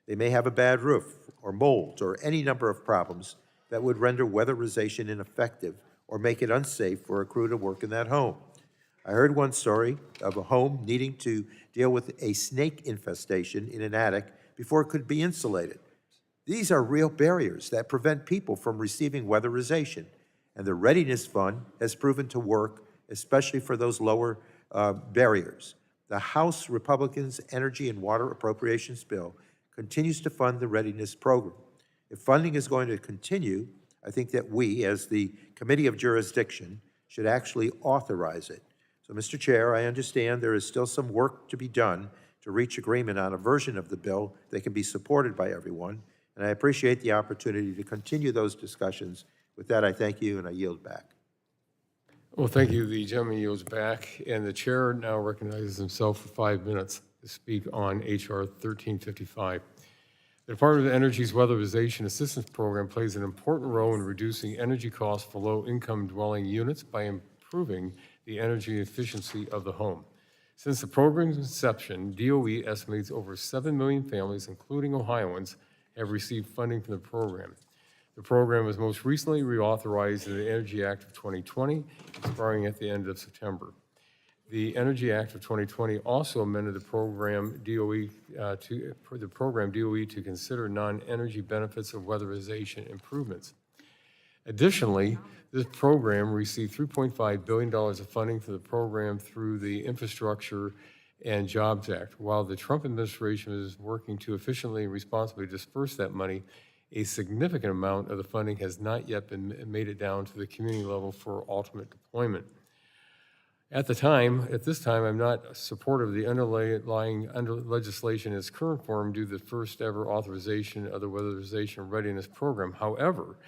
They may have a bad roof or mold or any number of problems that would render weatherization ineffective or make it unsafe for a crew to work in that home. I heard one story of a home needing to deal with a snake infestation in an attic before it could be insulated. These are real barriers that prevent people from receiving weatherization, and the Readiness Fund has proven to work, especially for those lower barriers. The House Republicans' Energy and Water Appropriations Bill continues to fund the Readiness Program. If funding is going to continue, I think that we, as the Committee of Jurisdiction, should actually authorize it. So, Mr. Chair, I understand there is still some work to be done to reach agreement on a version of the bill that can be supported by everyone, and I appreciate the opportunity to continue those discussions. With that, I thank you, and I yield back. Well, thank you. The gentleman yields back, and the chair now recognizes himself for 5 minutes to speak on H.R. 1355. The Department of Energy's Weatherization Assistance Program plays an important role in reducing energy costs for low-income dwelling units by improving the energy efficiency of the home. Since the program's inception, DOE estimates over 7 million families, including Ohioans, have received funding from the program. The program was most recently reauthorized in the Energy Act of 2020, expiring at the end of September. The Energy Act of 2020 also amended the program DOE to consider non-energy benefits of weatherization improvements. Additionally, this program received $3.5 billion of funding for the program through the Infrastructure and Jobs Act. While the Trump administration is working to efficiently and responsibly disperse that money, a significant amount of the funding has not yet made it down to the community level for ultimate deployment. At this time, I'm not supportive of the underlying legislation in its current form due to the first ever authorization of the Weatherization Readiness Program. However,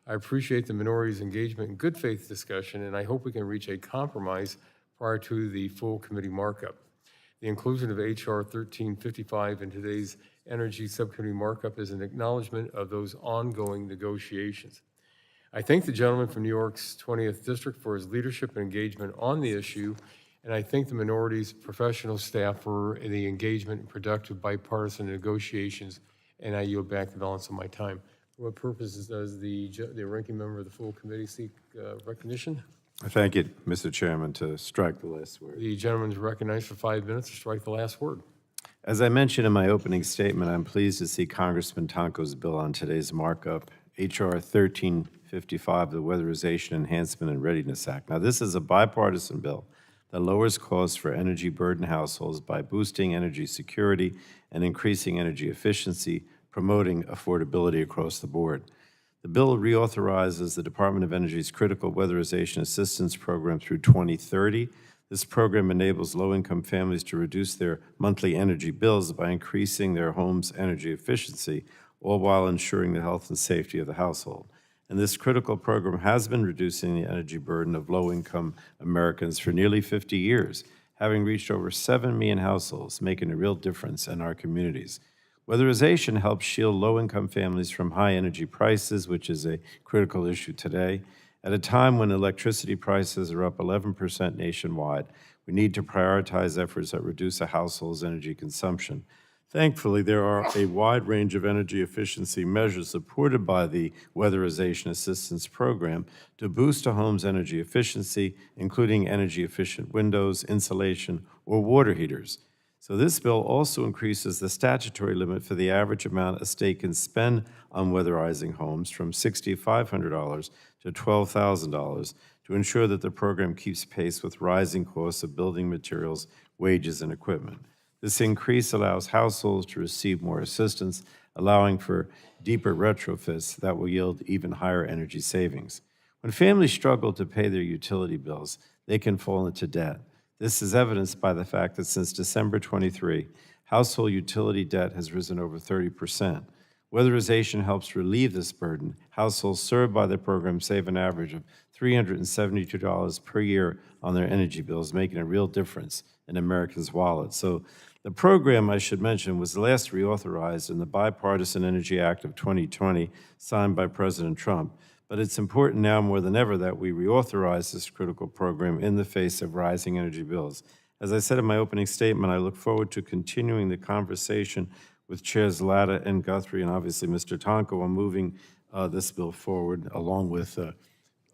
I appreciate the minority's engagement in good faith discussion, and I hope we can reach a compromise prior to the full committee markup. The inclusion of H.R. 1355 in today's Energy Subcommittee markup is an acknowledgement of those ongoing negotiations. I thank the gentleman from New York's 20th District for his leadership and engagement on the issue, and I thank the minority's professional staff for the engagement and productive bipartisan negotiations, and I yield back the balance of my time. For what purposes does the ranking member of the full committee seek recognition? I thank you, Mr. Chairman, to strike the last word. The gentleman is recognized for 5 minutes to strike the last word. As I mentioned in my opening statement, I'm pleased to see Congressman Tonko's bill on today's markup, H.R. 1355, the Weatherization, Enhancement, and Readiness Act. Now, this is a bipartisan bill that lowers costs for energy-burdened households by boosting energy security and increasing energy efficiency, promoting affordability across the board. The bill reauthorizes the Department of Energy's Critical Weatherization Assistance Program through 2030. This program enables low-income families to reduce their monthly energy bills by increasing their home's energy efficiency, all while ensuring the health and safety of the household. And this critical program has been reducing the energy burden of low-income Americans for nearly 50 years, having reached over 7 million households, making a real difference in our communities. Weatherization helps shield low-income families from high energy prices, which is a critical issue today. At a time when electricity prices are up 11% nationwide, we need to prioritize efforts that reduce a household's energy consumption. Thankfully, there are a wide range of energy efficiency measures supported by the Weatherization Assistance Program to boost a home's energy efficiency, including energy-efficient windows, insulation, or water heaters. So this bill also increases the statutory limit for the average amount a state can spend on weatherizing homes from $6,500 to $12,000 to ensure that the program keeps pace with rising costs of building materials, wages, and equipment. This increase allows households to receive more assistance, allowing for deeper retrofits that will yield even higher energy savings. When families struggle to pay their utility bills, they can fall into debt. This is evidenced by the fact that since December 23, household utility debt has risen over 30%. Weatherization helps relieve this burden. Households served by the program save an average of $372 per year on their energy bills, making a real difference in Americans' wallets. So the program, I should mention, was last reauthorized in the Bipartisan Energy Act of 2020, signed by President Trump. But it's important now more than ever that we reauthorize this critical program in the face of rising energy bills. As I said in my opening statement, I look forward to continuing the conversation with Chairs Latta and Guthrie, and obviously Mr. Tonko, on moving this bill forward, along with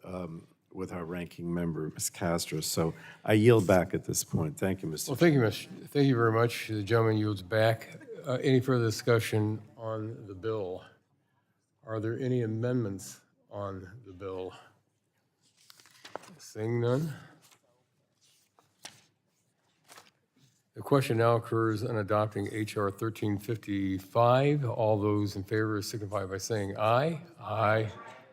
our ranking member, Ms. Castro. So I yield back at this point. Thank you, Mr. Well, thank you very much. The gentleman yields back. Any further discussion on the bill? Are there any amendments on the bill? Seeing none. The question now occurs on adopting H.R. 1355. All those in favor signify by saying aye. Aye.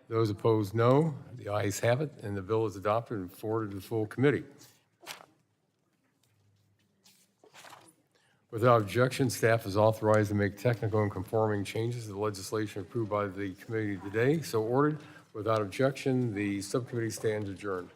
Those opposed, no. The ayes have it, and the bill is adopted and forwarded to the full committee. Without objection, staff is authorized to make technical and conforming changes to the legislation approved by the committee today. So ordered. Without objection, the subcommittee stands adjourned.